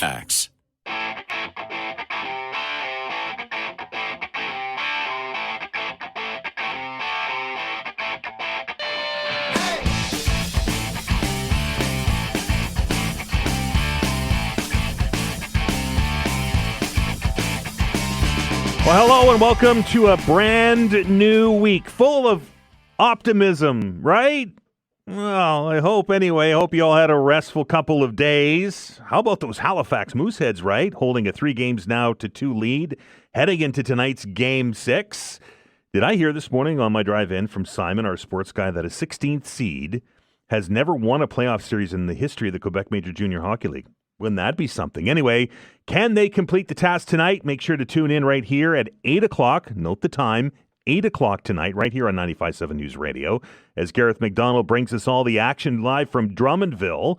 Axe. Well, hello and welcome to a brand new week full of optimism, right? Well, I hope anyway. I hope you all had a restful couple of days. How about those Halifax Mooseheads, right? Holding a 3-2 lead, heading into tonight's Game 6. Did I hear this morning on my drive in from Simon, our sports guy, that a 16th seed has never won a playoff series in the history of the Quebec Major Junior Hockey League? Wouldn't that be something? Anyway, can they complete the task tonight? Make sure to tune in right here at 8 o'clock. Note the time, 8 o'clock tonight, right here on 95.7 News Radio, as Gareth McDonald brings us all the action live from Drummondville.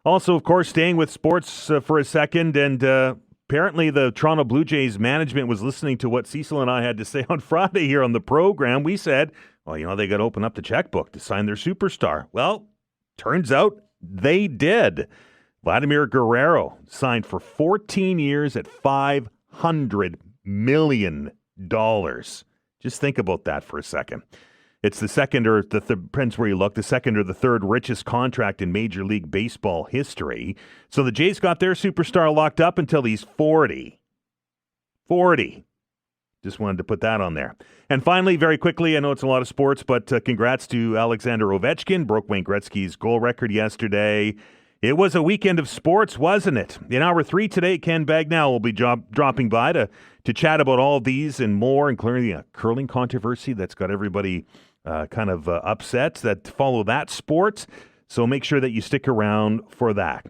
Also, of course, staying with sports for a second, and apparently the Toronto Blue Jays management was listening to what Cecil and I had to say on Friday here on the program. We said, well, they got to open up the checkbook to sign their superstar. Well, turns out they did. Vladimir Guerrero signed for 14 years at $500 million. Just think about that for a second. It's the second or depends where you look, the second or the third richest contract in Major League Baseball history. So the Jays got their superstar locked up until he's 40. 40. Just wanted to put that on there. And finally, very quickly, I know it's a lot of sports, but congrats to Alexander Ovechkin. Broke Wayne Gretzky's goal record yesterday. It was a weekend of sports, wasn't it? In hour 3 today, Ken Bagnell will be dropping by to chat about all of these and more, including a curling controversy that's got everybody upset that follow that sport. So make sure that you stick around for that.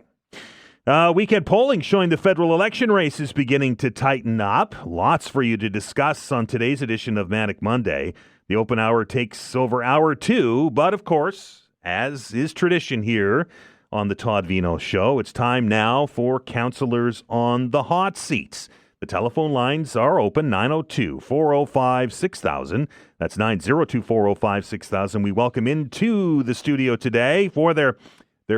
Weekend polling showing the federal election race is beginning to tighten up. Lots for you to discuss on today's edition of Manic Monday. The open hour takes over hour 2, but of course, as is tradition here on the Todd Veinotte Show, it's time now for Councillors on the Hot Seats. The telephone lines are open, 902-405-6000. That's 902-405-6000. We welcome into the studio today for their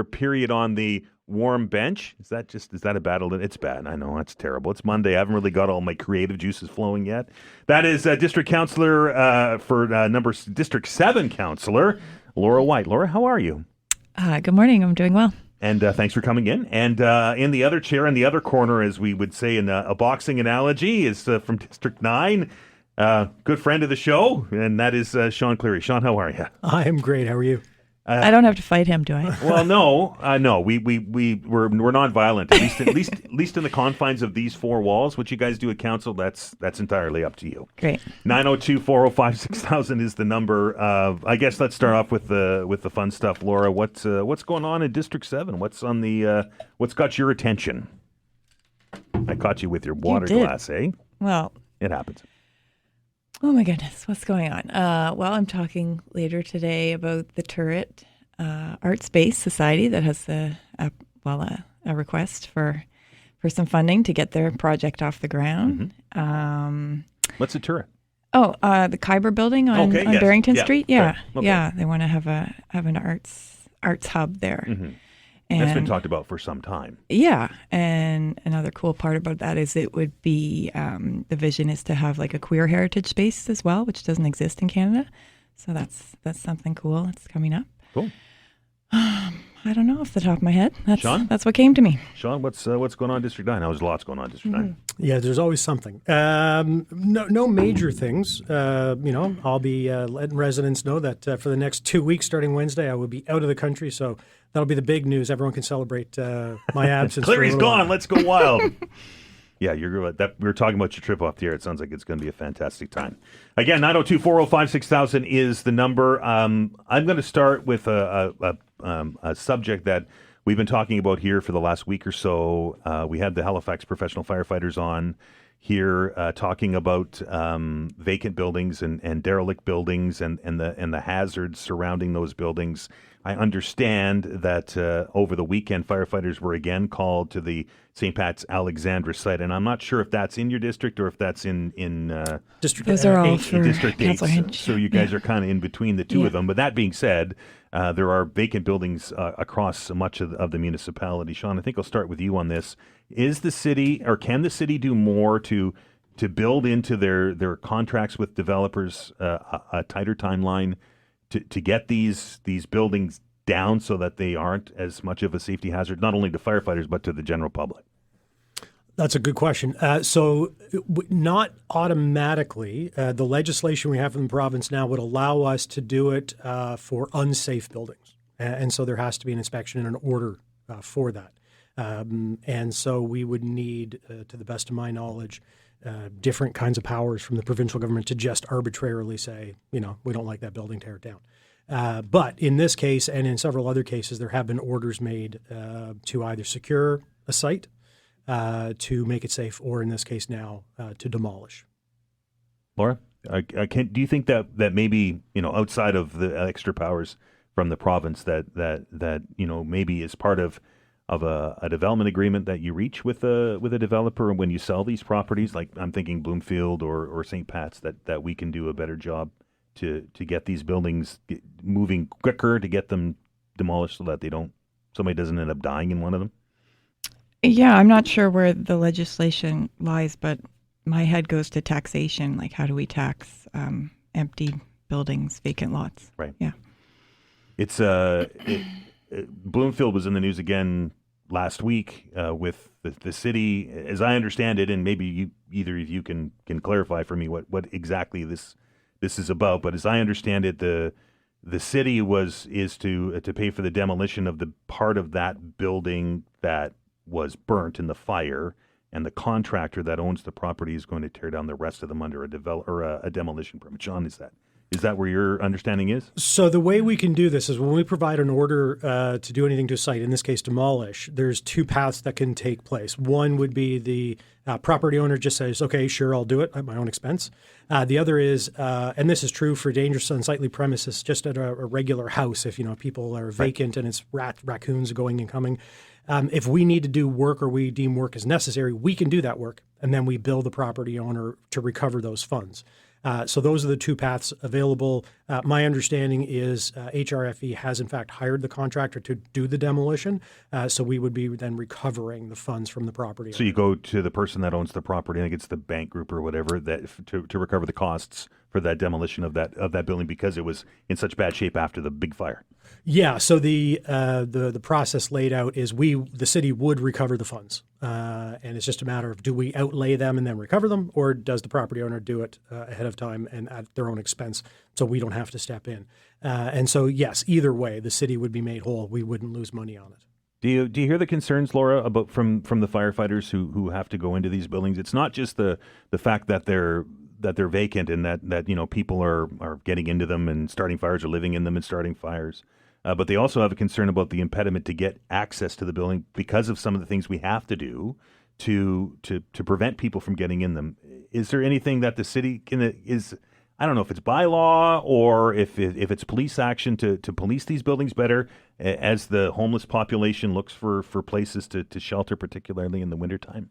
period on the warm bench. Is that a battle? It's bad. I know, it's terrible. It's Monday. I haven't really got all my creative juices flowing yet. That is District Councillor District 7 Councillor Laura White. Laura, how are you? Good morning. I'm doing well. And thanks for coming in. And in the other chair, in the other corner, as we would say in a boxing analogy, is from District 9, good friend of the show, and that is Shawn Cleary. Shawn, how are you? I am great. How are you? I don't have to fight him, do I? Well, no. We're non-violent. At least in the confines of these four walls. What you guys do at council, that's entirely up to you. Great. 902-405-6000 is the number. I guess let's start off with the fun stuff, Laura. What's going on in District 7? What's got your attention? I caught you with your water glass, eh? Well, it happens. Oh my goodness, what's going on? Well, I'm talking later today about the Turret Art Space Society that has a request for some funding to get their project off the ground. Mm-hmm. What's a Turret? Oh, the Khyber building on Barrington Street. Yeah, okay. Yeah. They want to have an arts hub there. Mm-hmm. And that's been talked about for some time. Yeah, and another cool part about that is it would be, the vision is to have like a queer heritage space as well, which doesn't exist in Canada. So that's something cool. It's coming up. Cool. I don't know off the top of my head. Shawn? That's what came to me. Shawn, what's going on in District 9? There's lots going on in District 9. Yeah, there's always something. No major things. I'll be letting residents know that for the next 2 weeks, starting Wednesday, I will be out of the country. So that'll be the big news. Everyone can celebrate my absence. Cleary's gone. Let's go wild. Yeah, we were talking about your trip off the air. It sounds like it's going to be a fantastic time. Again, 902-405-6000 is the number. I'm going to start with a subject that we've been talking about here for the last week or so. We had the Halifax professional firefighters on here talking about vacant buildings and derelict buildings and the hazards surrounding those buildings I understand that over the weekend, firefighters were again called to the St. Pat's Alexandra site, and I'm not sure if that's in your district or if that's in District Those are all 8. for District 8. Councillor Hinch. So you guys are kind of in between the two Yeah. of them. But that being said, there are vacant buildings across much of the municipality. Shawn, I think I'll start with you on this. Is the city, or can the city do more to build into their contracts with developers a tighter timeline to get these buildings down so that they aren't as much of a safety hazard, not only to firefighters, but to the general public? That's a good question. Not automatically. The legislation we have in the province now would allow us to do it for unsafe buildings. And so there has to be an inspection and an order for that. And so we would need, to the best of my knowledge, different kinds of powers from the provincial government to just arbitrarily say, we don't like that building, tear it down. But in this case and in several other cases, there have been orders made to either secure a site, to make it safe, or in this case now, to demolish. Laura, do you think that maybe, outside of the extra powers from the province that maybe is part of a development agreement that you reach with a developer when you sell these properties, like I'm thinking Bloomfield or St. Pat's, that we can do a better job to get these buildings moving quicker, to get them demolished so that somebody doesn't end up dying in one of them? Yeah, I'm not sure where the legislation lies, but my head goes to taxation. Like, how do we tax empty buildings, vacant lots? Right. Yeah. It's Bloomfield was in the news again last week with the city, as I understand it, and maybe either of you can clarify for me what exactly this is about. But as I understand it, the city is to pay for the demolition of the part of that building that was burnt in the fire, and the contractor that owns the property is going to tear down the rest of them under a demolition permit. Shawn, is that where your understanding is? So the way we can do this is when we provide an order to do anything to a site, in this case demolish, there's two paths that can take place. One would be the property owner just says, okay, sure, I'll do it at my own expense. The other is, and this is true for dangerous unsightly premises, just at a regular house, if people are vacant and it's raccoons going and coming. If we need to do work or we deem work is necessary, we can do that work, and then we bill the property owner to recover those funds. So those are the two paths available. My understanding is HRFE has in fact hired the contractor to do the demolition. So we would be then recovering the funds from the property owner. So you go to the person that owns the property, I think it's the bank group or whatever, that to recover the costs for that demolition of that building because it was in such bad shape after the big fire. Yeah. So the process laid out is the city would recover the funds, and it's just a matter of do we outlay them and then recover them, or does the property owner do it ahead of time and at their own expense, so we don't have to step in. And so yes, either way, the city would be made whole. We wouldn't lose money on it. Do you hear the concerns, Laura, about from the firefighters who have to go into these buildings? It's not just the fact that they're vacant and that people are getting into them and starting fires or living in them and starting fires. But they also have a concern about the impediment to get access to the building because of some of the things we have to do to prevent people from getting in them. Is there anything that the city I don't know if it's bylaw or if it's police action to police these buildings better as the homeless population looks for places to shelter, particularly in the wintertime?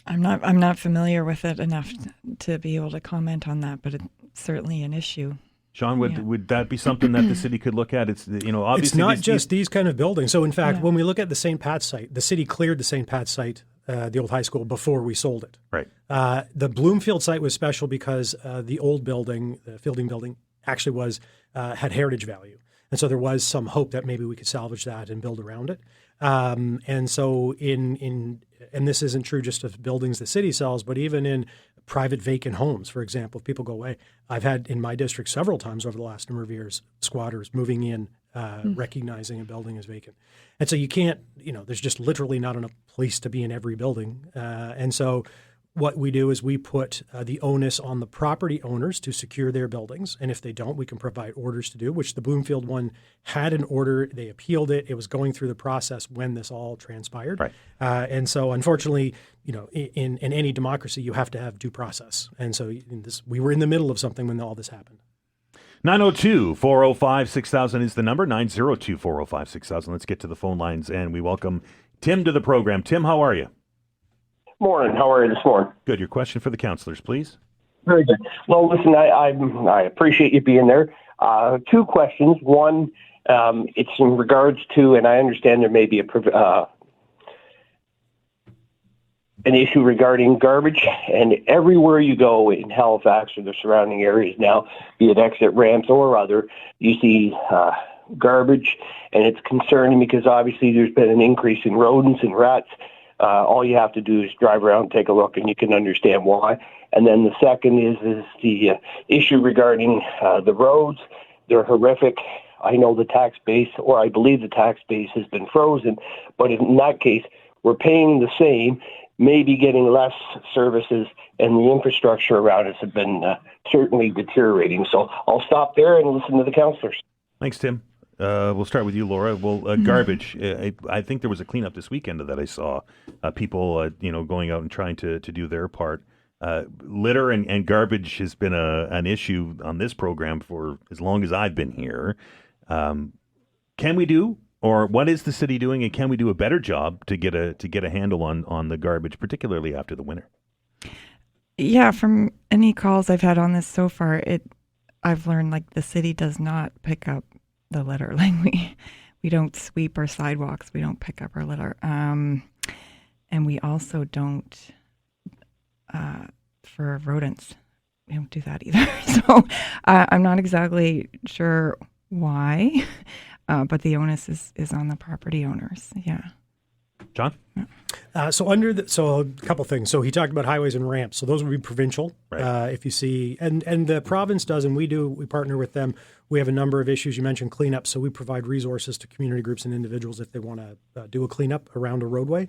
I'm not familiar with it enough to be able to comment on that, but it's certainly an issue. Shawn, would that be something that the city could look at? It's obviously it's not just these kind of buildings. So in fact, when we look at the St. Pat's site, the city cleared the St. Pat's site, the old high school, before we sold it. Right. The Bloomfield site was special because the old building, the Fielding building, actually had heritage value, and so there was some hope that maybe we could salvage that and build around it. And so and this isn't true just of buildings the city sells, but even in private vacant homes, for example, if people go away. I've had in my district several times over the last number of years, squatters moving in, recognizing a building as vacant. And so you can't, there's just literally not enough place to be in every building. And so what we do is we put the onus on the property owners to secure their buildings. And if they don't, we can provide orders to do, which the Bloomfield one had an order. They appealed it. It was going through the process when this all transpired. Right. And so unfortunately, in any democracy, you have to have due process. And so we were in the middle of something when all this happened. 902-405-6000 is the number, 902-405-6000. Let's get to the phone lines, and we welcome Tim to the program. Tim, how are you? Morning. How are you this morning? Good. Your question for the councillors, please. Very good. Well, listen, I appreciate you being there. Two questions. One, it's in regards to, and I understand there may be an issue regarding garbage, and everywhere you go in Halifax or the surrounding areas now, be it exit ramps or other, you see garbage, and it's concerning because obviously there's been an increase in rodents and rats. All you have to do is drive around and take a look, and you can understand why. And then the second is the issue regarding the roads. They're horrific. I know the tax base, or I believe the tax base has been frozen, but in that case, we're paying the same, maybe getting less services, and the infrastructure around us have been certainly deteriorating. So I'll stop there and listen to the councillors. Thanks, Tim. We'll start with you, Laura. Well, garbage. I think there was a cleanup this weekend that I saw. People, going out and trying to do their part. Litter and garbage has been an issue on this program for as long as I've been here. Can we do, or what is the city doing, and can we do a better job to get a handle on the garbage, particularly after the winter? Yeah, from any calls I've had on this so far, I've learned like the city does not pick up the litter. Like we don't sweep our sidewalks, we don't pick up our litter, and we also don't for rodents. We don't do that either. So I'm not exactly sure why, but the onus is on the property owners. Yeah. John? So a couple things. So he talked about highways and ramps. So those would be provincial. Right. If you see, and the province does, and we partner with them. We have a number of issues. You mentioned cleanup. So we provide resources to community groups and individuals if they want to do a cleanup around a roadway.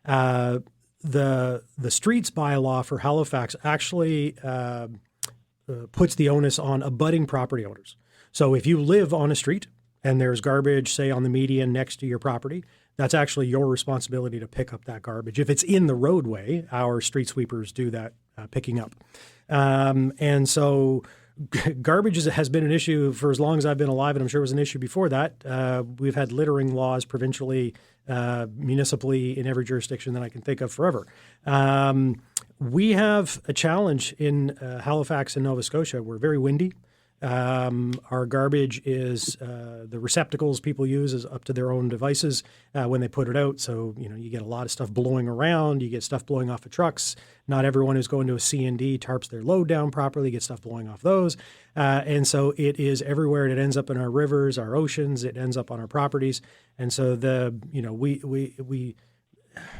The streets bylaw for Halifax actually puts the onus on abutting property owners. So if you live on a street and there's garbage, say on the median next to your property, that's actually your responsibility to pick up that garbage. If it's in the roadway, our street sweepers do that picking up. And so garbage has been an issue for as long as I've been alive, and I'm sure it was an issue before that. We've had littering laws provincially, municipally, in every jurisdiction that I can think of forever. We have a challenge in Halifax and Nova Scotia. We're very windy. Our garbage is the receptacles people use is up to their own devices when they put it out. So, you get a lot of stuff blowing around. You get stuff blowing off of trucks. Not everyone who's going to a C&D tarps their load down properly, gets stuff blowing off those. And so it is everywhere. It ends up in our rivers, our oceans. It ends up on our properties. And so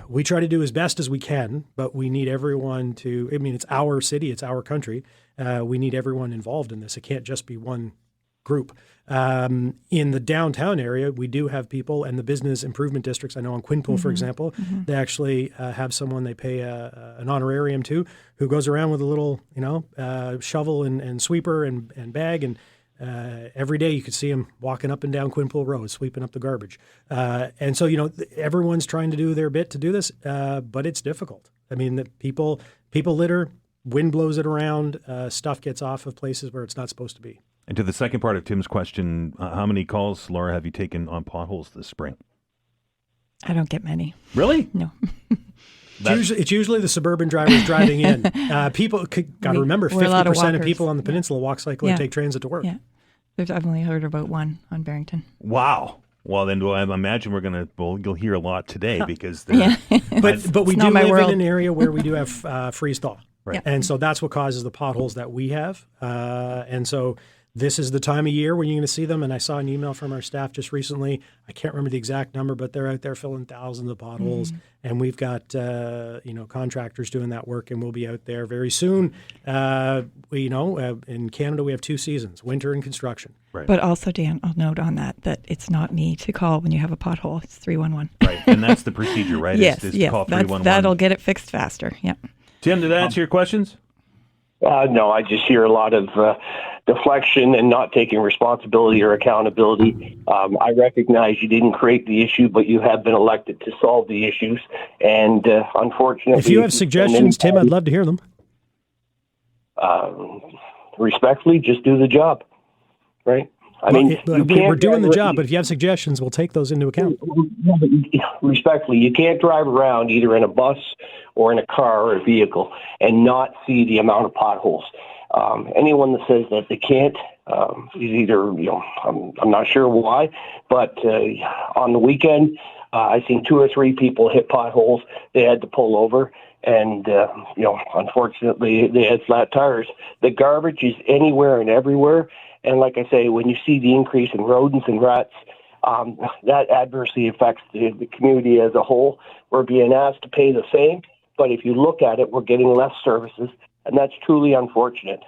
we try to do as best as we can, but we need everyone to, it's our city, it's our country. We need everyone involved in this. It can't just be one group. In the downtown area, we do have people, and the business improvement districts, I know on Quinpool, for example, they actually have someone they pay an honorarium to who goes around with a little, shovel and sweeper and bag, and every day you could see him walking up and down Quinpool Road, sweeping up the garbage. And so, everyone's trying to do their bit to do this, but it's difficult. The people litter, wind blows it around, stuff gets off of places where it's not supposed to be. And to the second part of Tim's question, how many calls, Laura, have you taken on potholes this spring? I don't get many. Really? No. It's usually the suburban drivers driving in. People got to remember 50% of people on the peninsula walk, cycle, and take transit to work. Yeah, I've only heard about one on Barrington. Wow. Well, then I imagine you'll hear a lot today because but we do live in an area where we do have freeze thaw, right? And so that's what causes the potholes that we have. And so this is the time of year when you're going to see them. And I saw an email from our staff just recently. I can't remember the exact number, but they're out there filling thousands of potholes. And we've got, contractors doing that work, and we'll be out there very soon. In Canada, we have 2 seasons, winter and construction. Right. But also, Dan, I'll note on that it's not me to call when you have a pothole. It's 311. Right. And that's the procedure, right? Yes. Call 311. That'll get it fixed faster. Yeah. Tim, did that answer your questions? No, I just hear a lot of deflection and not taking responsibility or accountability. I recognize you didn't create the issue, but you have been elected to solve the issues. And unfortunately, if you have suggestions, Tim, I'd love to hear them. Respectfully, just do the job. right? I mean, we're doing the job, but if you have suggestions, we'll take those into account. Respectfully, you can't drive around either in a bus or in a car or a vehicle and not see the amount of potholes. Anyone that says that they can't is either, I'm not sure why, but on the weekend, I've seen 2 or 3 people hit potholes. They had to pull over, and unfortunately, they had flat tires. The garbage is anywhere and everywhere. And like I say, when you see the increase in rodents and rats, that adversely affects the community as a whole. We're being asked to pay the same, but if you look at it, we're getting less services, and that's truly unfortunate.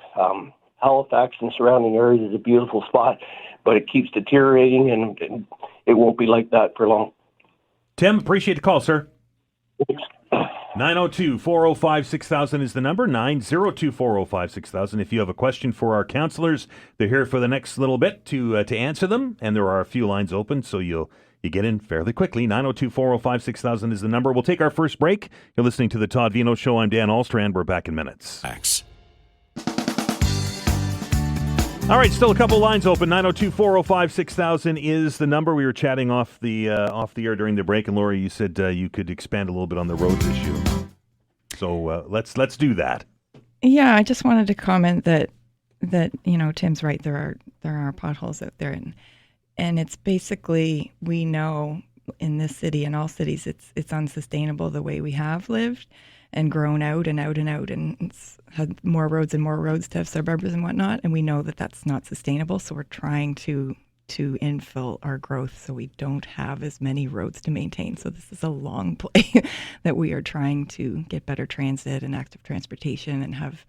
Halifax and surrounding areas is a beautiful spot, but it keeps deteriorating, and it won't be like that for long. Tim, appreciate the call, sir. Thanks. 902-405-6000 is the number, 902-405-6000. If you have a question for our counselors, they're here for the next little bit to answer them, and there are a few lines open, so you get in fairly quickly. 902-405-6000 is the number. We'll take our first break. You're listening to the Todd Veinotte Show. I'm Dan Alstrand. We're back in minutes. All right, still a couple lines open. 902-405-6000 is the number. We were chatting off the air during the break, and Lori, you said you could expand a little bit on the roads issue. So let's do that. Yeah, I just wanted to comment that Tim's right. There are potholes out there, and it's basically, we know in this city and all cities it's unsustainable the way we have lived and grown out and out and out, and it's had more roads and more roads to have suburbs and whatnot, and we know that that's not sustainable, so we're trying to infill our growth so we don't have as many roads to maintain. So this is a long play that we are trying to get better transit and active transportation and have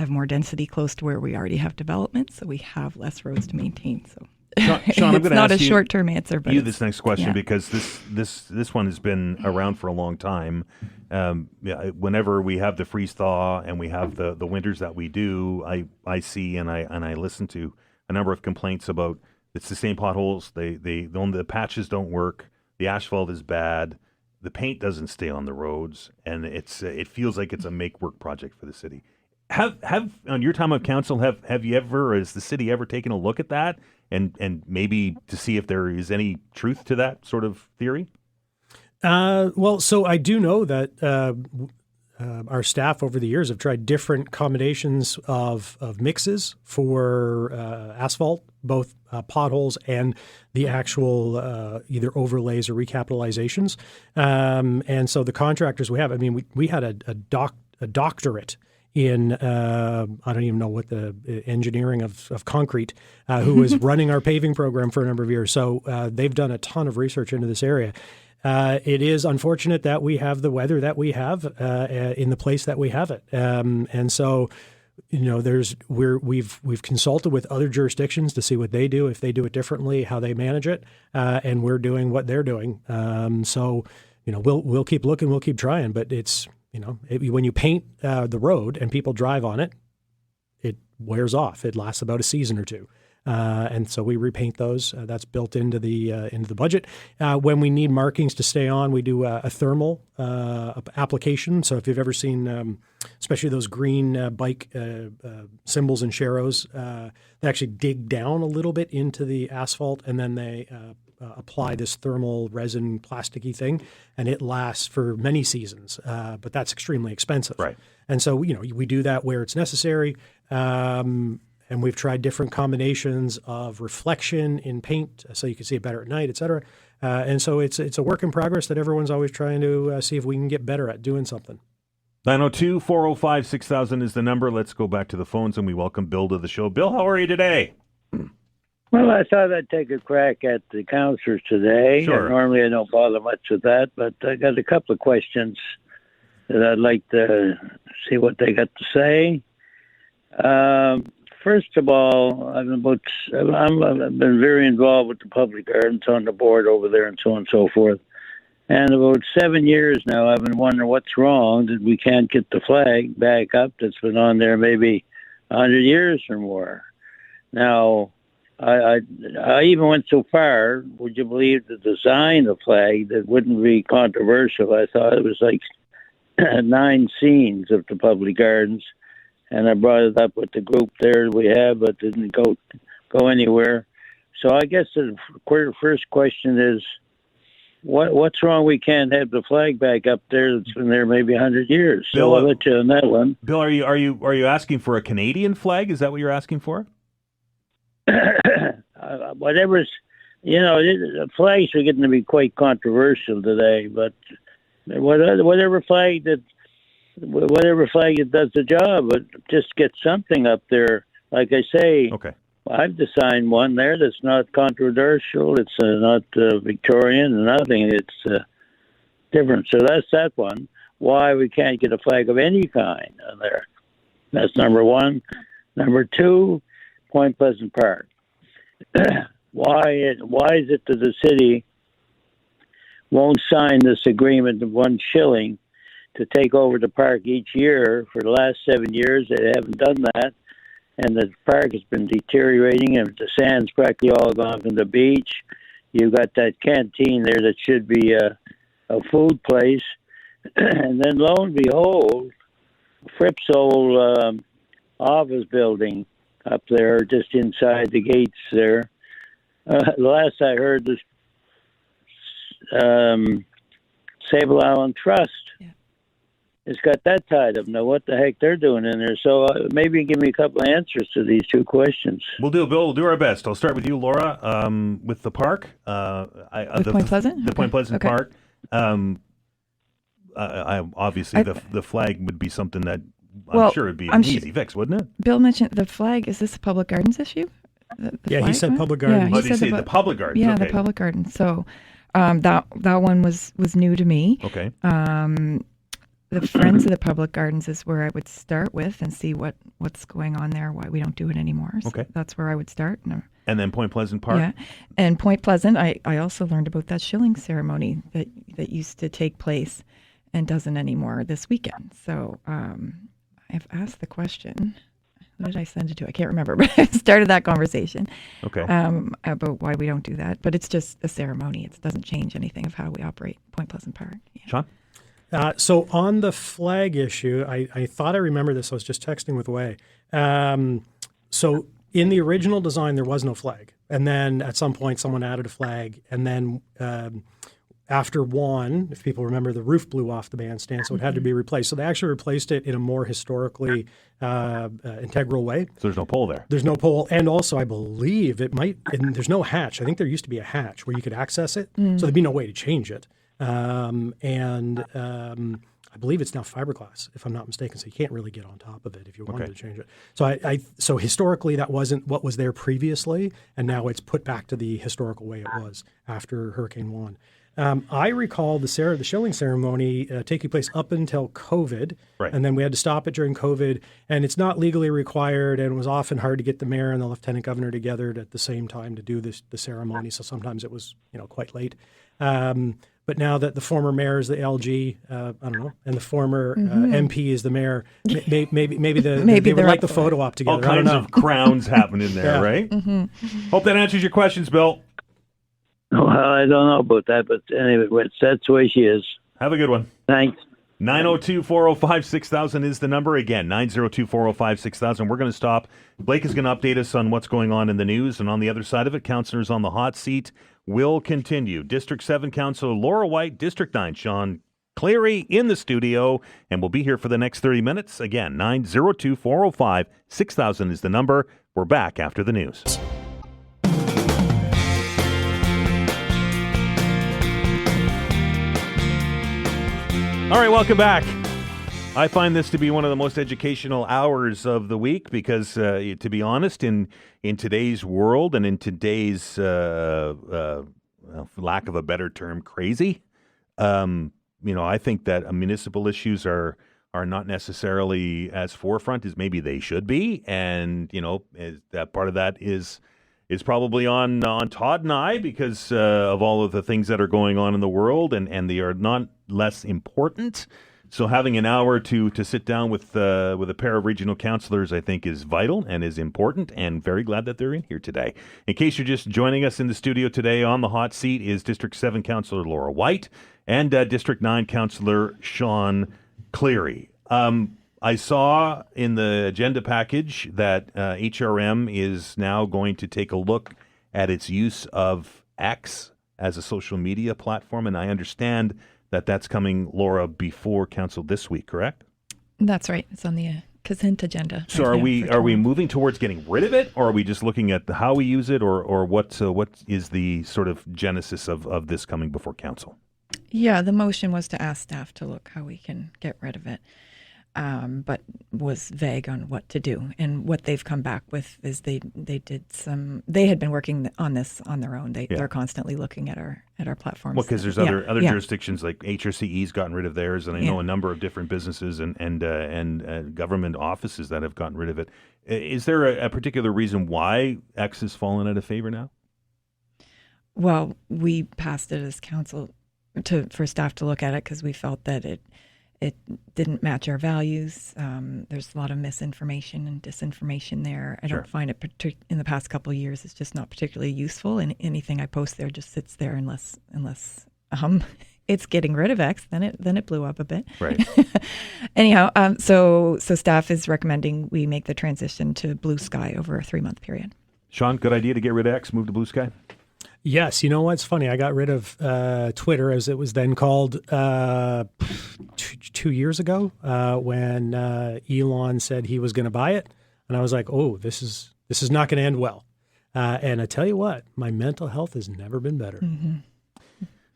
more density close to where we already have development, so we have less roads to maintain. So Shawn, I'm it's going to not ask a short-term answer, but you this next question, yeah. because this one has been around for a long time. Whenever we have the freeze thaw and we have the winters that we do, I see and I listen to a number of complaints about it's the same potholes. The patches don't work. The asphalt is bad. The paint doesn't stay on the roads, and it feels like it's a make-work project for the city. Have on your time of council, have you ever, has the city ever taken a look at that and maybe to see if there is any truth to that sort of theory? Well, so I do know that our staff over the years have tried different combinations of mixes for asphalt, both potholes and the actual either overlays or recapitalizations. And so the contractors we have, I mean, we had a doctorate in, I don't even know what the engineering of concrete, who was running our paving program for a number of years. So they've done a ton of research into this area. It is unfortunate that we have the weather that we have in the place that we have it. And so, we've consulted with other jurisdictions to see what they do, if they do it differently, how they manage it, and we're doing what they're doing. So, we'll keep looking, we'll keep trying, but it's, when you paint the road and people drive on it, it wears off. It lasts about a season or two. And so we repaint those. That's built into the budget. When we need markings to stay on, we do a thermal application. So if you've ever seen, especially those green bike symbols and sharrows, they actually dig down a little bit into the asphalt, and then they apply this thermal resin plasticky thing, and it lasts for many seasons. But that's extremely expensive. Right. And so, we do that where it's necessary. And we've tried different combinations of reflection in paint so you can see it better at night, et cetera. And so it's a work in progress that everyone's always trying to see if we can get better at doing something. 902-405-6000 is the number. Let's go back to the phones, and we welcome Bill to the show. Bill, how are you today? Well, I thought I'd take a crack at the councillors today. Sure. Normally I don't bother much with that, but I got a couple of questions that I'd like to see what they got to say. First of all, I've been very involved with the public gardens on the board over there and so on and so forth. And about 7 years now, I've been wondering what's wrong that we can't get the flag back up that's been on there maybe 100 years or more. Now, I even went so far, would you believe, to design a flag that wouldn't be controversial? I thought it was like 9 scenes of the public gardens. And I brought it up with the group there we have, but didn't go go anywhere. So I guess the first question is, what's wrong? We can't have the flag back up there that's been there maybe 100 years. So Bill, I'll let you on that one. Bill, are you asking for a Canadian flag? Is that what you're asking for? Whatever's, the flags are getting to be quite controversial today. But whatever flag that does the job, but just get something up there. Like I say, okay. I've designed one there that's not controversial. It's not Victorian or nothing. It's different. So that's that one. Why we can't get a flag of any kind on there. That's number one. Number two, Point Pleasant Park. Why is it that the city won't sign this agreement of $1 shilling to take over the park each year? For the last 7 years, they haven't done that. And the park has been deteriorating, and the sand's practically all gone from the beach. You've got that canteen there that should be a food place. And then, lo and behold, Fripp's old office building up there, just inside the gates there. The last I heard, this Sable Island Trust. Yeah. It's got that tied up. Now, what the heck they're doing in there? So maybe give me a couple of answers to these two questions. We'll do, Bill. We'll do our best. I'll start with you, Laura, with the park. With Point Pleasant? The Point Pleasant Park. Obviously, the flag would be something that I'm sure would be an easy fix, wouldn't it? Bill mentioned the flag. Is this a public gardens issue? He said public gardens. Yeah, he said the public gardens. Yeah, okay. the public gardens. So that one was new to me. Okay. The Friends of the Public Gardens is where I would start with and see what's going on there, why we don't do it anymore. So okay. That's where I would start. And then Point Pleasant Park? Yeah. And Point Pleasant, I also learned about that shilling ceremony that used to take place and doesn't anymore this weekend. So I've asked the question. Who did I send it to? I can't remember, but I started that conversation about why we don't do that. But it's just a ceremony. It doesn't change anything of how we operate Point Pleasant Park. Yeah. Shawn? So on the flag issue, I thought I remember this. I was just texting with Way. So in the original design, there was no flag. And then at some point, someone added a flag. And then after one, if people remember, the roof blew off the bandstand, so it had to be replaced. So they actually replaced it in a more historically integral way. So there's no pole there? There's no pole. And also, I believe and there's no hatch. I think there used to be a hatch where you could access it. So there'd be no way to change it. I believe it's now fiberglass, if I'm not mistaken, so you can't really get on top of it if you wanted to change it. So so historically, that wasn't what was there previously, and now it's put back to the historical way it was after Hurricane Juan. I recall the shilling ceremony taking place up until COVID, and then we had to stop it during COVID, and it's not legally required, and it was often hard to get the mayor and the lieutenant governor together at the same time to do the ceremony, so sometimes it was quite late. But now that the former mayor is the LG, I don't know, and the former MP is the mayor, maybe they would like the photo op together. All kinds of crowns happen in there, right? Mm-hmm. Hope that answers your questions, Bill. Well, I don't know about that, but anyway, that's the way she is. Have a good one. Thanks. 902-405-6000 is the number. Again, 902-405-6000. We're going to stop. Blake is going to update us on what's going on in the news. And on the other side of it, Councillors on the hot seat will continue. District 7 Councillor Laura White, District 9 Shawn Cleary in the studio. And we'll be here for the next 30 minutes. Again, 902-405-6000 is the number. We're back after the news. All right, welcome back. I find this to be one of the most educational hours of the week because, to be honest, in today's world and in today's, for lack of a better term, crazy, I think that municipal issues are not necessarily as forefront as maybe they should be, and that part of that is probably on Todd and I because of all of the things that are going on in the world, and they are not less important. So having an hour to sit down with a pair of regional councillors, I think, is vital and is important, and very glad that they're in here today. In case you're just joining us in the studio today, on the hot seat is District 7 Councillor Laura White and District 9 Councillor Shawn Cleary. I saw in the agenda package that HRM is now going to take a look at its use of X as a social media platform, and I understand that that's coming, Laura, before council this week, correct? That's right. It's on the consent agenda. So are we moving towards getting rid of it, or are we just looking at how we use it, or what is the sort of genesis of this coming before council? Yeah, the motion was to ask staff to look how we can get rid of it, but was vague on what to do. And what they've come back with is they had been working on this on their own. They're constantly looking at our platforms. Well, because there's other jurisdictions like HRCE's gotten rid of theirs, and I know a number of different businesses and government offices that have gotten rid of it. Is there a particular reason why X has fallen out of favor now? Well, we passed it as council for staff to look at it because we felt that it didn't match our values. There's a lot of misinformation and disinformation there. I don't find it in the past couple of years. It's just not particularly useful, and anything I post there just sits there unless it's getting rid of X. Then it blew up a bit. Right. Anyhow, so staff is recommending we make the transition to Blue Sky over a 3-month period. Shawn, good idea to get rid of X, move to Blue Sky? Yes, you know what's funny? I got rid of Twitter, as it was then called, 2 years ago when Elon said he was going to buy it, and I was like, "Oh, this is not going to end well." And I tell you what, my mental health has never been better. Mm-hmm.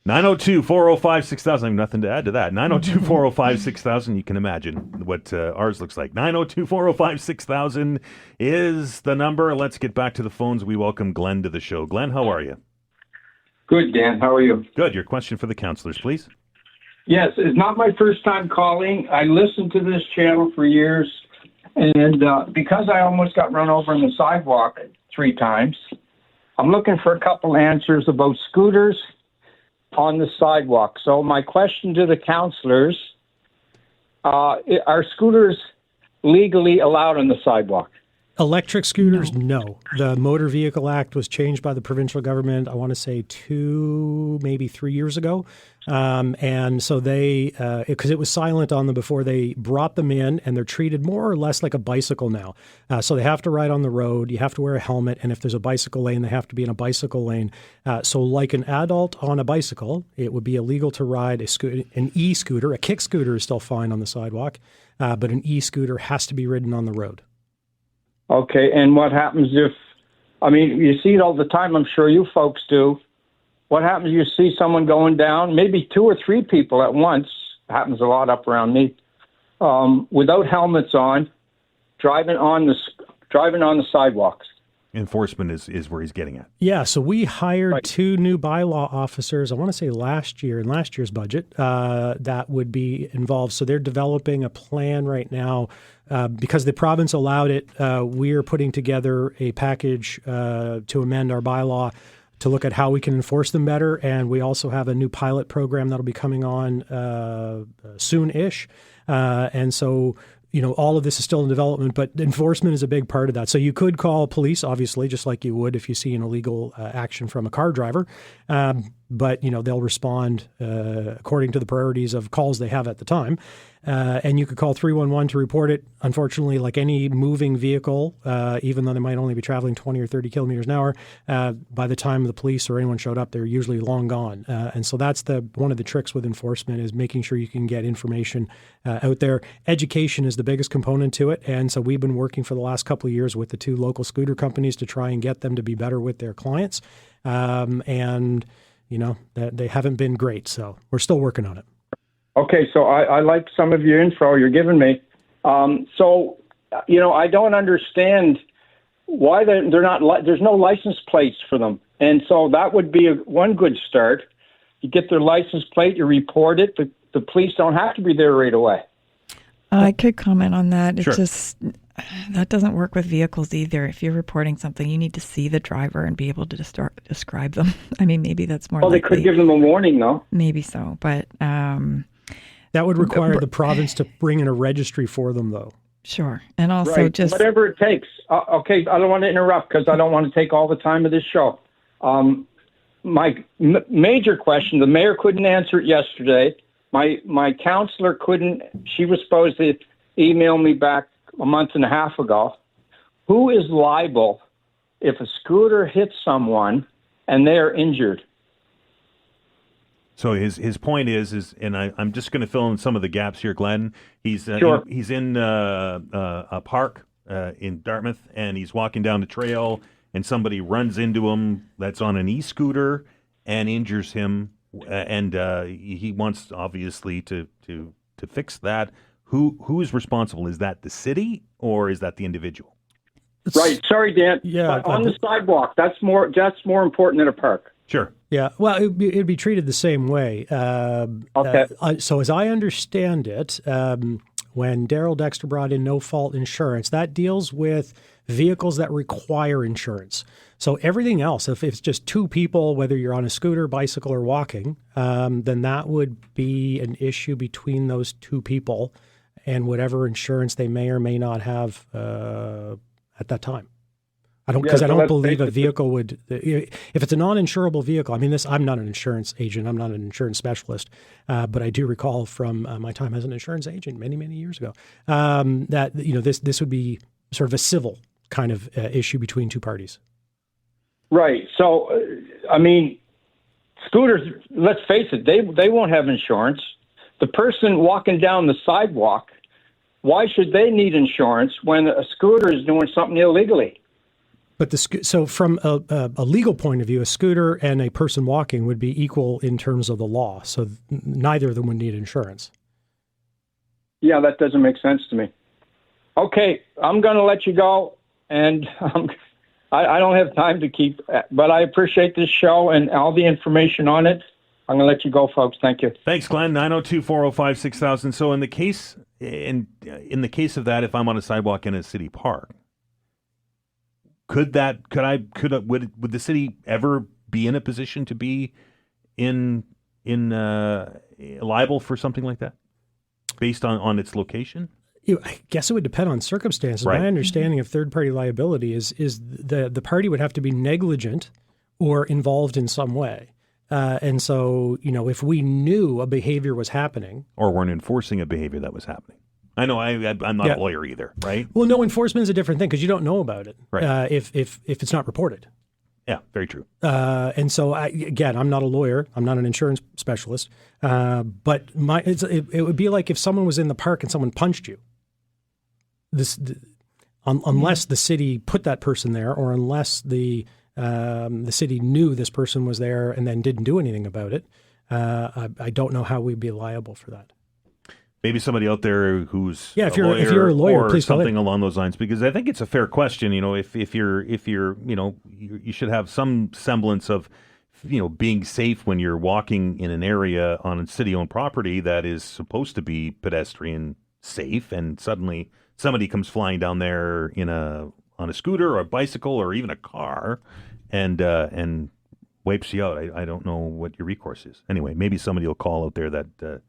902-405-6000. I have nothing to add to that. 902-405-6000. You can imagine what ours looks like. 902-405-6000 is the number. Let's get back to the phones. We welcome Glenn to the show. Glenn, how are you? Good, Dan. How are you? Good. Your question for the councillors, please. Yes, it's not my first time calling. I listened to this channel for years, and because I almost got run over on the sidewalk 3 times, I'm looking for a couple answers about scooters on the sidewalk. So my question to the councillors, are scooters legally allowed on the sidewalk? Electric scooters, no. The Motor Vehicle Act was changed by the provincial government, I want to say 2, maybe 3 years ago. And so they, because it was silent on them before, they brought them in, and they're treated more or less like a bicycle now. So they have to ride on the road, you have to wear a helmet, and if there's a bicycle lane, they have to be in a bicycle lane. So like an adult on a bicycle, it would be illegal to ride an e-scooter. A kick scooter is still fine on the sidewalk, but an e-scooter has to be ridden on the road. Okay, and what happens if, you see it all the time, I'm sure you folks do. What happens if you see someone going down, maybe 2 or 3 people at once, happens a lot up around me, without helmets on, driving on the sidewalks? Enforcement is where he's getting at. Yeah, so we hired 2 new bylaw officers, I want to say last year's budget, that would be involved. So they're developing a plan right now. Because the province allowed it, we're putting together a package to amend our bylaw to look at how we can enforce them better. And we also have a new pilot program that'll be coming on soon-ish. And so, all of this is still in development, but enforcement is a big part of that. So you could call police, obviously, just like you would if you see an illegal action from a car driver. But, they'll respond according to the priorities of calls they have at the time. And you could call 311 to report it. Unfortunately, like any moving vehicle, even though they might only be traveling 20 or 30 kilometers an hour, by the time the police or anyone showed up, they're usually long gone. And so that's one of the tricks with enforcement is making sure you can get information out there. Education is the biggest component to it. And so we've been working for the last couple of years with the 2 local scooter companies to try and get them to be better with their clients. And they haven't been great. So we're still working on it. Okay, so I like some of your info you're giving me. I don't understand why they're not. There's no license plates for them, and so that would be one good start. You get their license plate, you report it. The police don't have to be there right away. I could comment on that. Sure. It just that doesn't work with vehicles either. If you're reporting something, you need to see the driver and be able to describe them. Maybe that's more. Well, likely. They could give them a warning, though. Maybe so, but. That would require the province to bring in a registry for them, though. Sure. And also just... Whatever it takes. Okay, I don't want to interrupt because I don't want to take all the time of this show. My major question, the mayor couldn't answer it yesterday. My counselor couldn't. She was supposed to emailed me back a month and a half ago. Who is liable if a scooter hits someone and they are injured? So his point is, and I'm just going to fill in some of the gaps here, Glenn. He's Sure. he's in a park in Dartmouth, and he's walking down the trail, and somebody runs into him that's on an e-scooter and injures him, and he wants obviously to fix that. Who is responsible? Is that the city or is that the individual? Right. Sorry, Dan. Yeah, But on the sidewalk, that's more important than a park. Sure. Yeah, well, it'd be treated the same way. Okay. So as I understand it, when Daryl Dexter brought in no-fault insurance, that deals with vehicles that require insurance. So everything else, if it's just two people, whether you're on a scooter, bicycle, or walking, then that would be an issue between those two people and whatever insurance they may or may not have at that time. I don't believe a vehicle would, if it's a non-insurable vehicle. I mean, I'm not an insurance agent. I'm not an insurance specialist, but I do recall from my time as an insurance agent many, many years ago that this would be sort of a civil kind of issue between two parties. Right. So, I mean, scooters. Let's face it; they won't have insurance. The person walking down the sidewalk, why should they need insurance when a scooter is doing something illegally? But so from a legal point of view, a scooter and a person walking would be equal in terms of the law. So neither of them would need insurance. Yeah, that doesn't make sense to me. Okay, I'm going to let you go, and I don't have time to keep, but I appreciate this show and all the information on it. I'm going to let you go, folks. Thank you. Thanks, Glenn. 902-405-6000. So in the case of that, if I'm on a sidewalk in a city park, would the city ever be in a position to be liable for something like that based on its location? I guess it would depend on circumstances. Right. My understanding of third-party liability is the party would have to be negligent or involved in some way. And so, if we knew a behavior was happening, or weren't enforcing a behavior that was happening. I know I'm not a lawyer either, right? Well, no, enforcement is a different thing because you don't know about it, right? If it's not reported. Yeah, very true. And so, I'm not a lawyer. I'm not an insurance specialist. But it would be like if someone was in the park and someone punched you. Unless the city put that person there, or unless the city knew this person was there and then didn't do anything about it, I don't know how we'd be liable for that. Maybe somebody out there who's if you're a lawyer, or please something along those lines, because I think it's a fair question. If you're you should have some semblance of being safe when you're walking in an area on a city-owned property that is supposed to be pedestrian safe, and suddenly somebody comes flying down there on a scooter or a bicycle or even a car, and wipes you out. I don't know what your recourse is. Anyway, maybe somebody will call out there that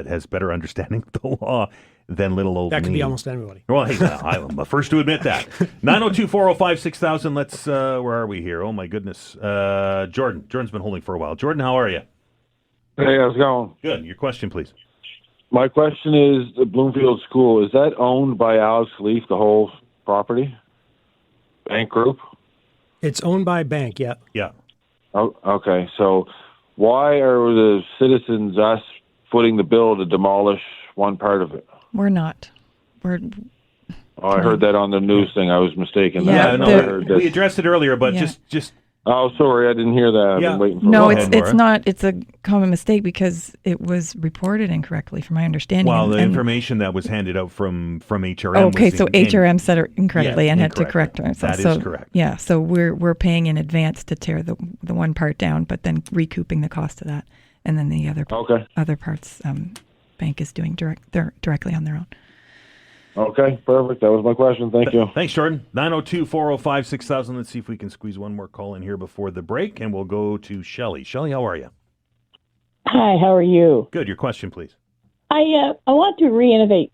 has better understanding of the law than little old me. That could be almost anybody. Well, hey, I'm the first to admit that. 902-405-6000. Let's, where are we here? Oh, my goodness. Jordan. Jordan's been holding for a while. Jordan, how are you? Hey, how's it going? Good. Your question, please. My question is, the Bloomfield School, is that owned by Alex Leaf, the whole property? Bank group? It's owned by a bank, yeah. Yeah. Oh, okay, so why are the citizens, us, footing the bill to demolish one part of it? We're not. I heard that on the news thing. I was mistaken. Yeah, we addressed it earlier, but just. Oh, sorry, I didn't hear that. I've been waiting for No, that. it's not. It's a common mistake because it was reported incorrectly, from my understanding. Well, the information that was handed out from HRM. Okay, so HRM said it incorrectly and had to correct it. That is correct. Yeah, so we're paying in advance to tear the one part down, but then recouping the cost of that, and then the other parts, bank is doing directly on their own. Okay, perfect. That was my question. Thank you. Thanks, Jordan. 902-405-6000. Let's see if we can squeeze one more call in here before the break, and we'll go to Shelley. Shelley, how are you? Hi, how are you? Good. Your question, please. I want to reinnovate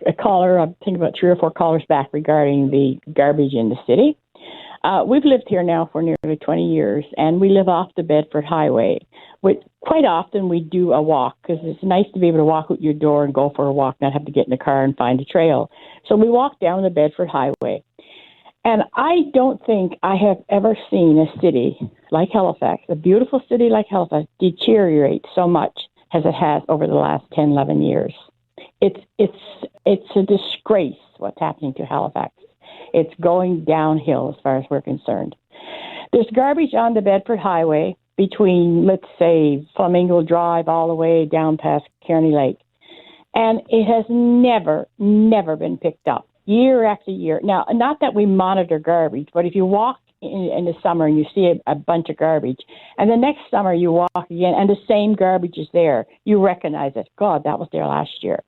a caller. I think about 3 or 4 callers back regarding the garbage in the city. We've lived here now for nearly 20 years, and we live off the Bedford Highway. Quite often we do a walk because it's nice to be able to walk out your door and go for a walk, not have to get in the car and find a trail. So we walk down the Bedford Highway. And I don't think I have ever seen a city like Halifax, a beautiful city like Halifax, deteriorate so much as it has over the last 10, 11 years. It's a disgrace what's happening to Halifax. It's going downhill as far as we're concerned. There's garbage on the Bedford Highway between, let's say, Flamingo Drive all the way down past Kearney Lake. And it has never been picked up, year after year. Now, not that we monitor garbage, but if you walk in the summer and you see a bunch of garbage, and the next summer you walk again and the same garbage is there, you recognize it. God, that was there last year.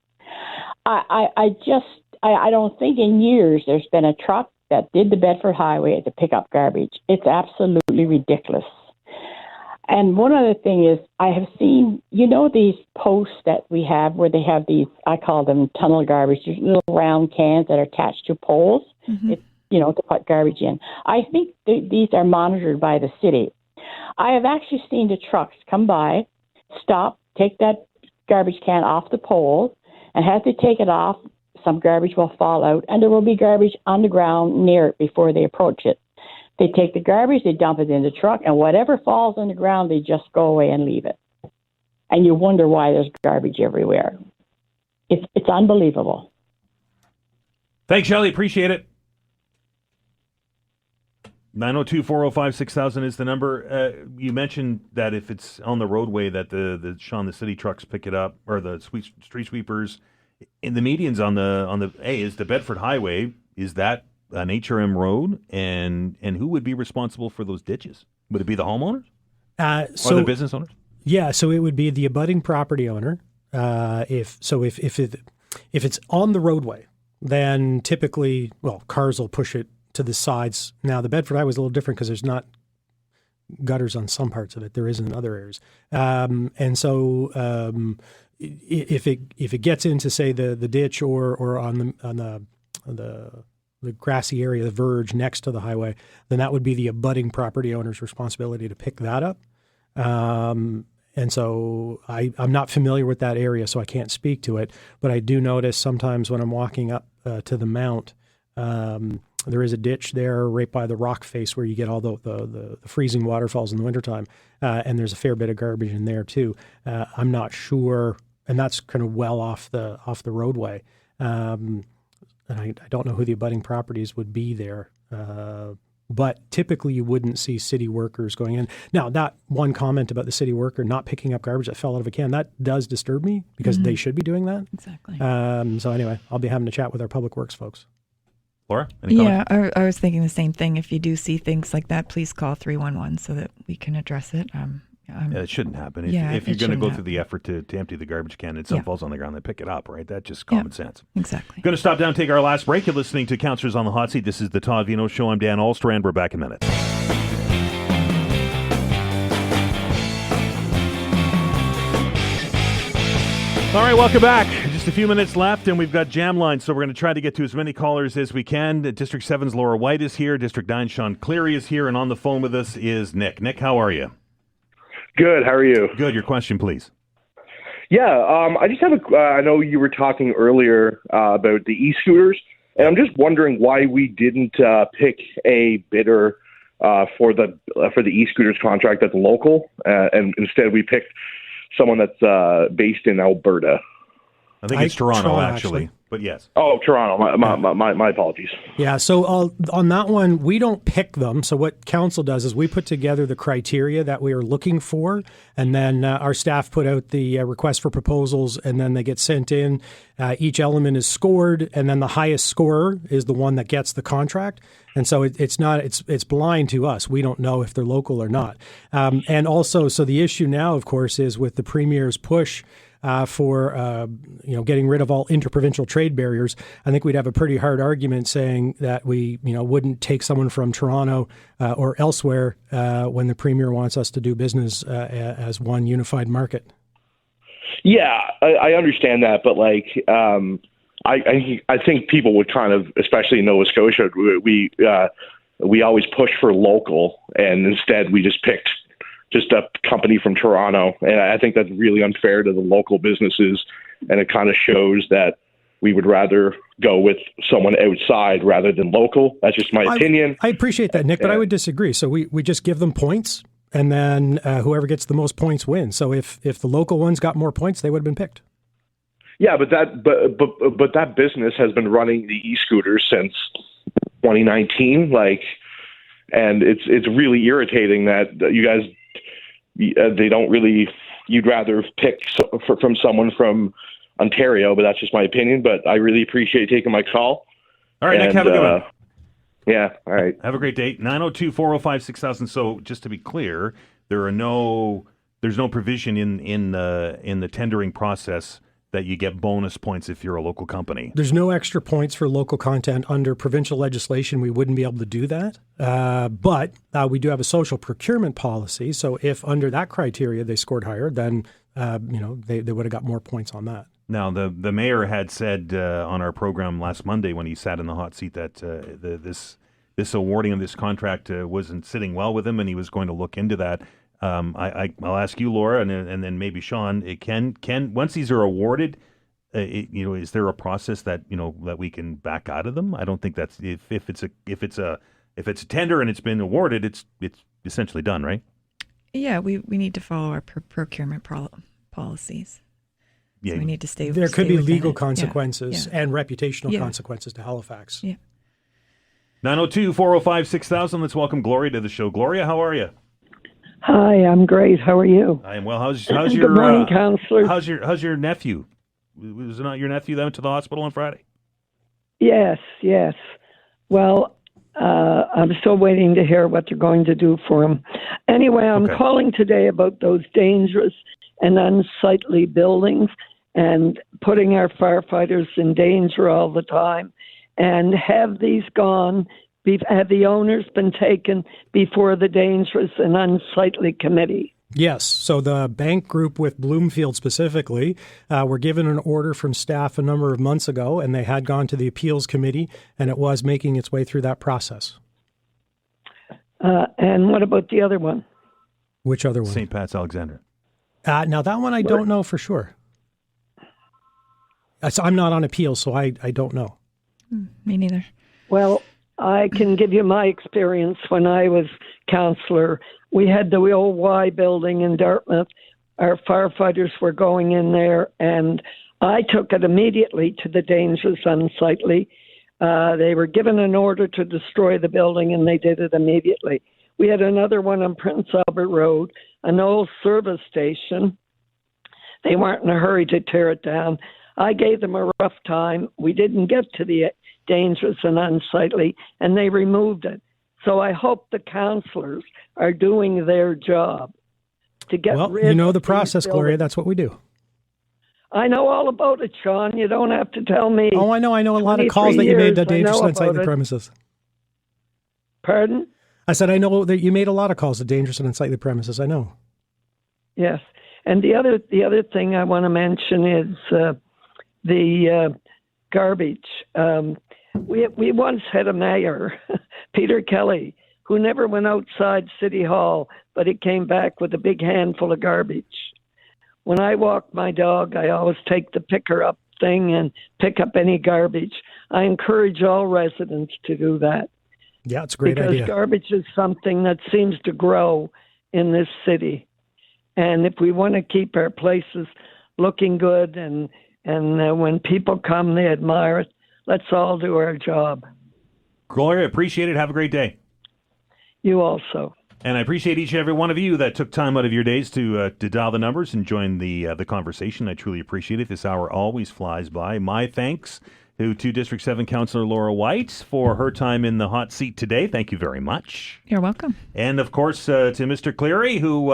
I don't think in years there's been a truck that did the Bedford Highway to pick up garbage. It's absolutely ridiculous. And one other thing is I have seen, these posts that we have where they have these, I call them tunnel garbage, these little round cans that are attached to poles, to put garbage in. I think these are monitored by the city. I have actually seen the trucks come by, stop, take that garbage can off the pole, and as they take it off, some garbage will fall out, and there will be garbage on the ground near it before they approach it. They take the garbage, they dump it in the truck, and whatever falls on the ground, they just go away and leave it. And you wonder why there's garbage everywhere. It's unbelievable. Thanks, Shelley. Appreciate it. 902-405-6000 is the number. You mentioned that if it's on the roadway that the Shawn, the city trucks pick it up, or the street sweepers. In the medians on the is the Bedford Highway, is that an HRM road? And who would be responsible for those ditches? Would it be the homeowners? Or the business owners? Yeah, so it would be the abutting property owner. If it's on the roadway, then typically, cars will push it to the sides. Now, the Bedford Highway is a little different because there's not gutters on some parts of it. There is in other areas. And so if it gets into, say, the ditch or on the grassy area, the verge next to the highway, then that would be the abutting property owner's responsibility to pick that up. And so I'm not familiar with that area, so I can't speak to it. But I do notice sometimes when I'm walking up to the mount, there is a ditch there right by the rock face where you get all the freezing waterfalls in the wintertime. And there's a fair bit of garbage in there too. I'm not sure, and that's kind of well off the roadway. And I don't know who the abutting properties would be there. But typically you wouldn't see city workers going in. Now, that one comment about the city worker not picking up garbage that fell out of a can, that does disturb me because they should be doing that. Exactly. So anyway, I'll be having a chat with our public works folks. Laura, any comment? Yeah, I was thinking the same thing. If you do see things like that, please call 311 so that we can address it. It shouldn't happen. If you're going to go through the effort to empty the garbage can and something falls on the ground, they pick it up, right? That's just common sense. Exactly. Going to stop down and take our last break. You're listening to Councillors on the Hot Seat. This is the Todd Veinotte Show. I'm Dan Alstrand. We're back in a minute. All right, welcome back. Just a few minutes left, and we've got jam lines, so we're going to try to get to as many callers as we can. District 7's Laura White is here. District 9's Shawn Cleary is here, and on the phone with us is Nick. Nick, how are you? Good. How are you? Good. Your question, please. Yeah, I just have I know you were talking earlier about the e-scooters, and I'm just wondering why we didn't pick a bidder for the e-scooters contract that's local, and instead we picked someone that's based in Alberta. I think it's Toronto, actually. But yes. Oh, Toronto. My apologies. Yeah, so on that one, we don't pick them. So what council does is we put together the criteria that we are looking for, and then our staff put out the request for proposals, and then they get sent in. Each element is scored, and then the highest scorer is the one that gets the contract. And so it's blind to us. We don't know if they're local or not. And also, so the issue now, of course, is with the Premier's push for getting rid of all interprovincial trade barriers. I think we'd have a pretty hard argument saying that we wouldn't take someone from Toronto or elsewhere when the Premier wants us to do business as one unified market. Yeah, I understand that, but I think people would kind of, especially in Nova Scotia, we we always push for local, and instead we just picked just a company from Toronto. And I think that's really unfair to the local businesses, and it kind of shows that we would rather go with someone outside rather than local. That's just my opinion. I appreciate that, Nick, but I would disagree. So we just give them points, and then whoever gets the most points wins. So if the local ones got more points, they would have been picked. Yeah, but that business has been running the e-scooters since 2019, and it's really irritating that you guys they don't really. You'd rather pick from someone from Ontario, but that's just my opinion. But I really appreciate taking my call. All right, Nick, have a good one. Yeah, all right. Have a great day. 902-405-6000. So just to be clear, there's no provision in the tendering process that you get bonus points if you're a local company. There's no extra points for local content under provincial legislation. We wouldn't be able to do that. But we do have a social procurement policy. So if under that criteria they scored higher, then they would have got more points on that. Now, the mayor had said on our program last Monday when he sat in the hot seat that this awarding of this contract wasn't sitting well with him, and he was going to look into that. I'll ask you, Laura, and then maybe Shawn. Can once these are awarded, is there a process that that we can back out of them? I don't think that's if it's a tender and it's been awarded, it's essentially done, right? Yeah, we need to follow our procurement policies. Yeah, so we need to stay. There could be legal it. consequences and reputational consequences to Halifax. Yeah. 902-405-6000. Let's welcome Gloria to the show. Gloria, how are you? Hi, I'm great. How are you? I am well. How's your Good morning, councillors. How's your nephew? Was it not your nephew that went to the hospital on Friday? Yes. Well, I'm still waiting to hear what they're going to do for him. Anyway, I'm calling today about those dangerous and unsightly buildings and putting our firefighters in danger all the time. And have these gone? Have the owners been taken before the Dangerous and Unsightly Committee? Yes. So the bank group with Bloomfield specifically were given an order from staff a number of months ago, and they had gone to the appeals committee, and it was making its way through that process. And what about the other one? Which other one? St. Pat's Alexandra. Now, that one I don't know for sure. I'm not on appeal, so I don't know. Me neither. Well, I can give you my experience when I was councillor. We had the old Y building in Dartmouth. Our firefighters were going in there, and I took it immediately to the Dangerous Unsightly. They were given an order to destroy the building, and they did it immediately. We had another one on Prince Albert Road, an old service station. They weren't in a hurry to tear it down. I gave them a rough time. We didn't get to the Dangerous and Unsightly, and they removed it. So I hope the councillors are doing their job to get rid of. Well, you know the process, Gloria. That's what we do. I know all about it, Shawn. You don't have to tell me. Oh, I know. I know a lot of calls that you made to Dangerous and Unsightly premises. Pardon? I said I know that you made a lot of calls to Dangerous and Unsightly premises. I know. Yes. And the other thing I want to mention is the garbage. We once had a mayor, Peter Kelly, who never went outside City Hall, but he came back with a big handful of garbage. When I walk my dog, I always take the picker up thing and pick up any garbage. I encourage all residents to do that. Yeah, it's a great idea. Because garbage is something that seems to grow in this city. And if we want to keep our places looking good and when people come, they admire it, let's all do our job. Gloria, appreciate it. Have a great day. You also. And I appreciate each and every one of you that took time out of your days to dial the numbers and join the conversation. I truly appreciate it. This hour always flies by. My thanks to District 7 Councillor Laura White for her time in the hot seat today. Thank you very much. You're welcome. And, of course, to Mr. Cleary, who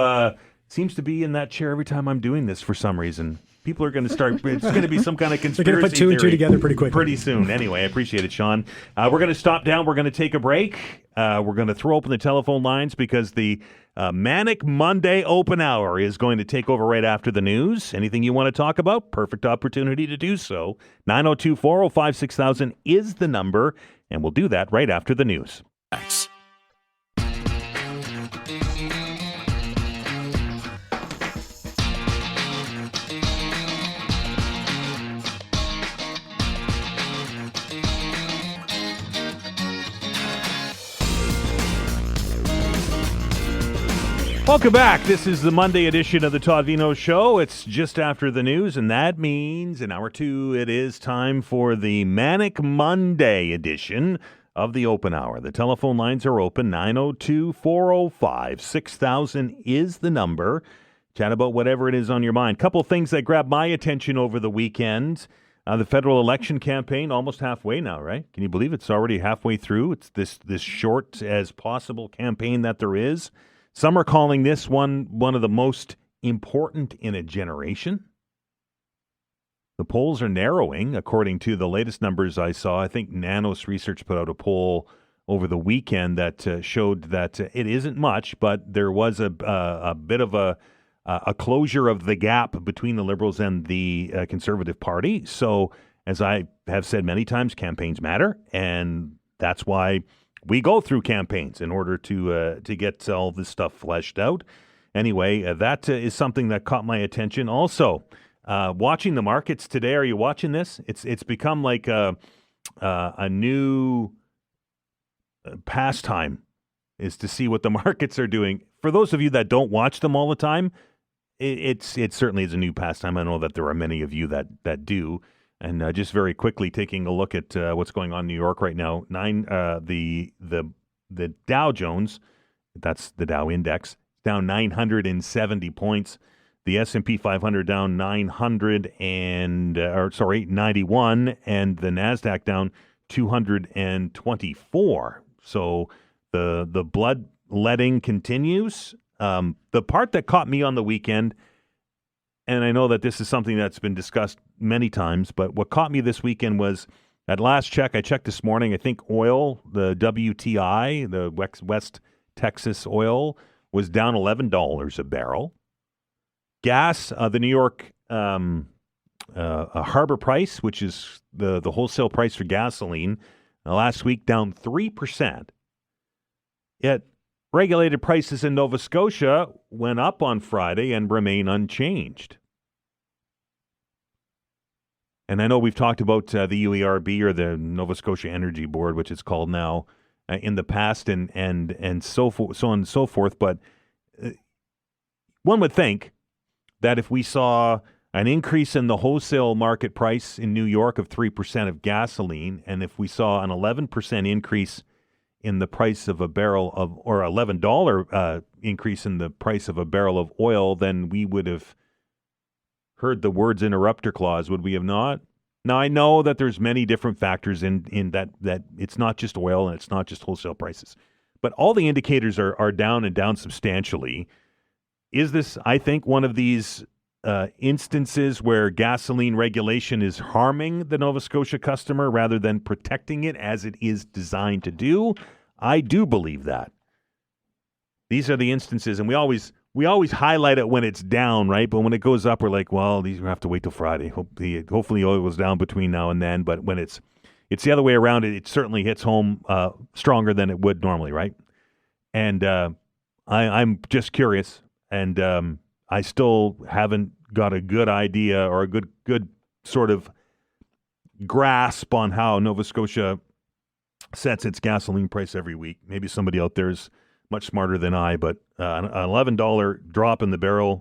seems to be in that chair every time I'm doing this for some reason. People are going to start, it's going to be some kind of conspiracy They're going to put two and two together pretty quickly. Pretty soon. Anyway, I appreciate it, Shawn. We're going to stop down. We're going to take a break. We're going to throw open the telephone lines because the Manic Monday open hour is going to take over right after the news. Anything you want to talk about? Perfect opportunity to do so. 902-405-6000 is the number, and we'll do that right after the news. Welcome back. This is the Monday edition of the Todd Veinotte Show. It's just after the news, and that means in hour two, it is time for the Manic Monday edition of the Open Hour. The telephone lines are open. 902-405-6000 is the number. Chat about whatever it is on your mind. Couple things that grabbed my attention over the weekend. The federal election campaign, almost halfway now, right? Can you believe it's already halfway through? It's this short as possible campaign that there is. Some are calling this one of the most important in a generation. The polls are narrowing, according to the latest numbers I saw. I think Nanos Research put out a poll over the weekend that showed that it isn't much, but there was a bit of a closure of the gap between the Liberals and the Conservative Party. So, as I have said many times, campaigns matter, and that's why we go through campaigns in order to get all this stuff fleshed out. Anyway, that is something that caught my attention. Also, watching the markets today. Are you watching this? It's become like a new pastime, is to see what the markets are doing. For those of you that don't watch them all the time, it certainly is a new pastime. I know that there are many of you that do. And just very quickly taking a look at what's going on in New York right now. The Dow Jones, that's the Dow Index, down 970 points. The S&P 500 down 91, and the Nasdaq down 224. So the bloodletting continues. The part that caught me on the weekend, and I know that this is something that's been discussed many times, but what caught me this weekend was, at last check, I checked this morning, I think oil, the WTI, the West Texas oil, was down $11 a barrel. Gas, the New York harbor price, which is the wholesale price for gasoline, last week down 3%. Yet regulated prices in Nova Scotia went up on Friday and remain unchanged. And I know we've talked about the UERB, or the Nova Scotia Energy Board, which it's called now, in the past, and so on and so forth. But one would think that if we saw an increase in the wholesale market price in New York of 3% of gasoline, and if we saw an 11% increase in the price of a barrel of, or $11 increase in the price of a barrel of oil, then we would have heard the words interrupter clause, would we have not? Now, I know that there's many different factors in that it's not just oil and it's not just wholesale prices, but all the indicators are down and down substantially. Is this, I think, one of these instances where gasoline regulation is harming the Nova Scotia customer rather than protecting it as it is designed to do? I do believe that. These are the instances, and we always highlight it when it's down, right? But when it goes up, we're like, well, these we have to wait till Friday. Hopefully oil goes down between now and then. But when it's the other way around, it certainly hits home stronger than it would normally, right? And I'm just curious, and I still haven't got a good idea or a good sort of grasp on how Nova Scotia sets its gasoline price every week. Maybe somebody out there is much smarter than I, but an $11 drop in the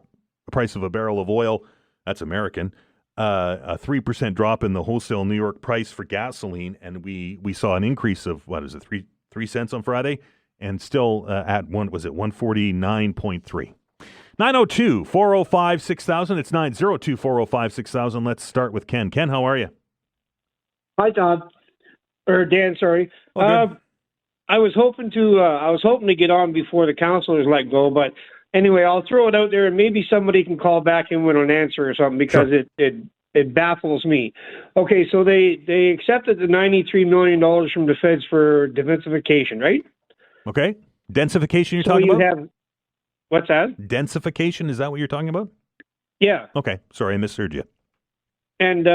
price of a barrel of oil, that's American. A 3% drop in the wholesale New York price for gasoline, and we saw an increase of, what is it, 3 cents on Friday, and still at 149.3. 902-405-6000. It's 902-405-6000. Let's start with Ken. Ken, how are you? Hi, Todd. Or Dan, sorry. I was hoping to get on before the councillors let go, but anyway, I'll throw it out there, and maybe somebody can call back in with an answer or something, because it baffles me. Okay, so they accepted the $93 million from the feds for densification, right? Okay. Densification you're talking about? What's that? Densification, is that what you're talking about? Yeah. Okay, sorry, I misheard you. And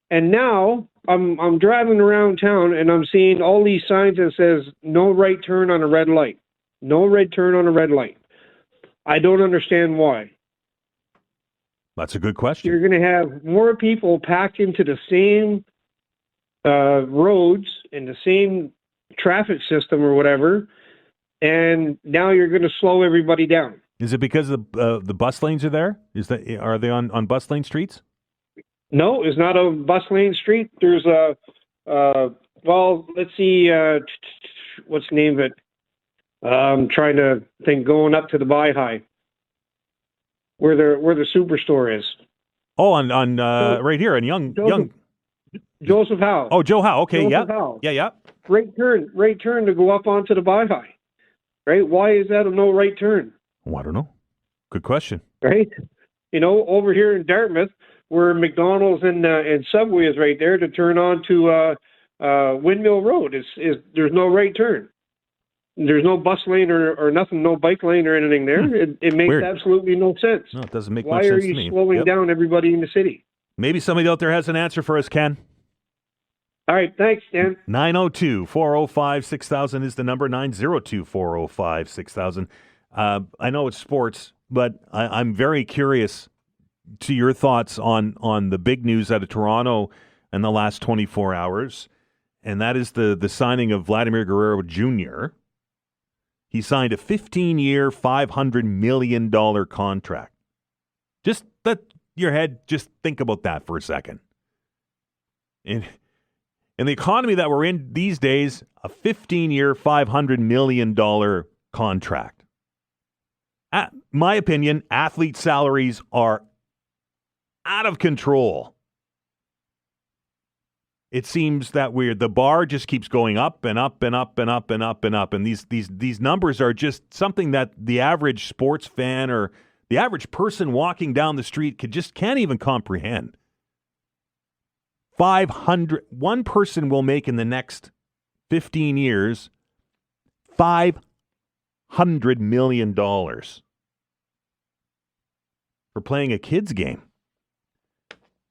now I'm driving around town, and I'm seeing all these signs that says no right turn on a red light. No red turn on a red light. I don't understand why. That's a good question. You're going to have more people packed into the same roads and the same traffic system or whatever, and now you're going to slow everybody down. Is it because the bus lanes are there? Are they on bus lane streets? No, it's not a bus lane street. There's well, let's see, what's the name of it? I'm trying to think. Going up to the Bi-High, where the superstore is. Oh, on right here, and young Joseph Howe. Oh, Joe Howe. Okay, Joseph Howe. Yeah. Right turn to go up onto the Bi-High. Right? Why is that a no right turn? Oh, I don't know. Good question. Right? Over here in Dartmouth, where McDonald's and Subway is right there, to turn on to Windmill Road, is there's no right turn. There's no bus lane or nothing, no bike lane or anything there. It makes Weird. absolutely no sense. No, it doesn't make Why much sense are to you me. slowing down everybody in the city? Maybe somebody out there has an answer for us, Ken. All right, thanks, Dan. 902-405-6000 is the number, 902-405-6000. I know it's sports, but I'm very curious to your thoughts on the big news out of Toronto in the last 24 hours, and that is the signing of Vladimir Guerrero Jr. He signed a 15-year, $500 million contract. Just let your head just think about that for a second. In the economy that we're in these days, a 15-year, $500 million contract. My opinion, athlete salaries are out of control. It seems that the bar just keeps going up and up and up and up and up and up. And these numbers are just something that the average sports fan or the average person walking down the street can't even comprehend. 500, one person will make in the next 15 years, $500 million for playing a kid's game.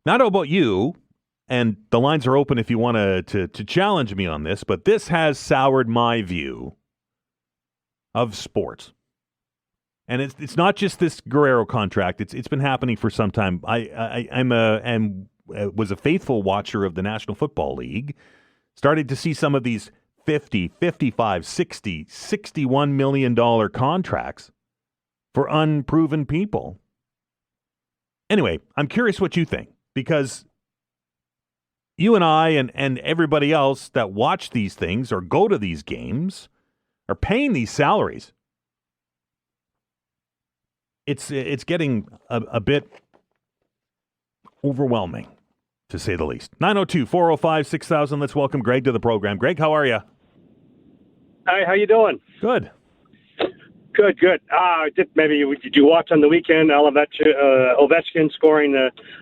Now, I don't know about you, and the lines are open if you want to challenge me on this, but this has soured my view of sports. And it's not just this Guerrero contract. It's been happening for some time. Was a faithful watcher of the National Football League. Started to see some of these 50, 55, 60, $61 million contracts for unproven people. Anyway, I'm curious what you think, because you and I and everybody else that watch these things or go to these games are paying these salaries. It's getting a bit overwhelming, to say the least. 902-405-6000. Let's welcome Greg to the program. Greg, how are you? Hi, how you doing? Good. Good. Did you watch on the weekend Ovechkin scoring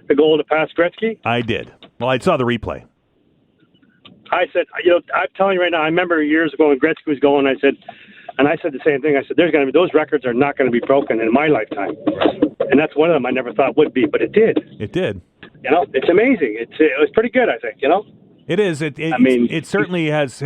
the goal to pass Gretzky? I did. Well, I saw the replay. I said, I'm telling you right now, I remember years ago when Gretzky was going, I said the same thing. I said, those records are not going to be broken in my lifetime. And that's one of them I never thought would be, but it did. It did. It's amazing. It was pretty good, I think, It is. It certainly has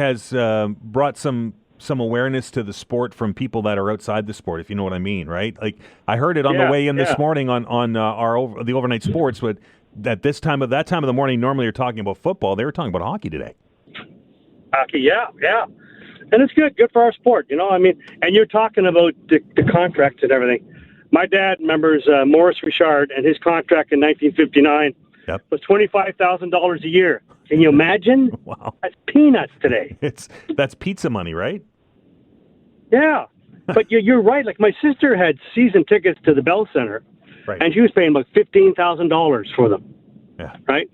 brought some awareness to the sport from people that are outside the sport, if you know what I mean, right? Like, I heard it on the way in this morning on the overnight sports, but that time of the morning, normally you're talking about football. They were talking about hockey today. Hockey, yeah. And it's good for our sport, and you're talking about the contracts and everything. My dad remembers Maurice Richard, and his contract in 1959 was $25,000 a year. Can you imagine? Wow. That's peanuts today. That's pizza money, right? Yeah. But you're right. Like, my sister had season tickets to the Bell Center, right, and she was paying about $15,000 for them. Yeah. Right?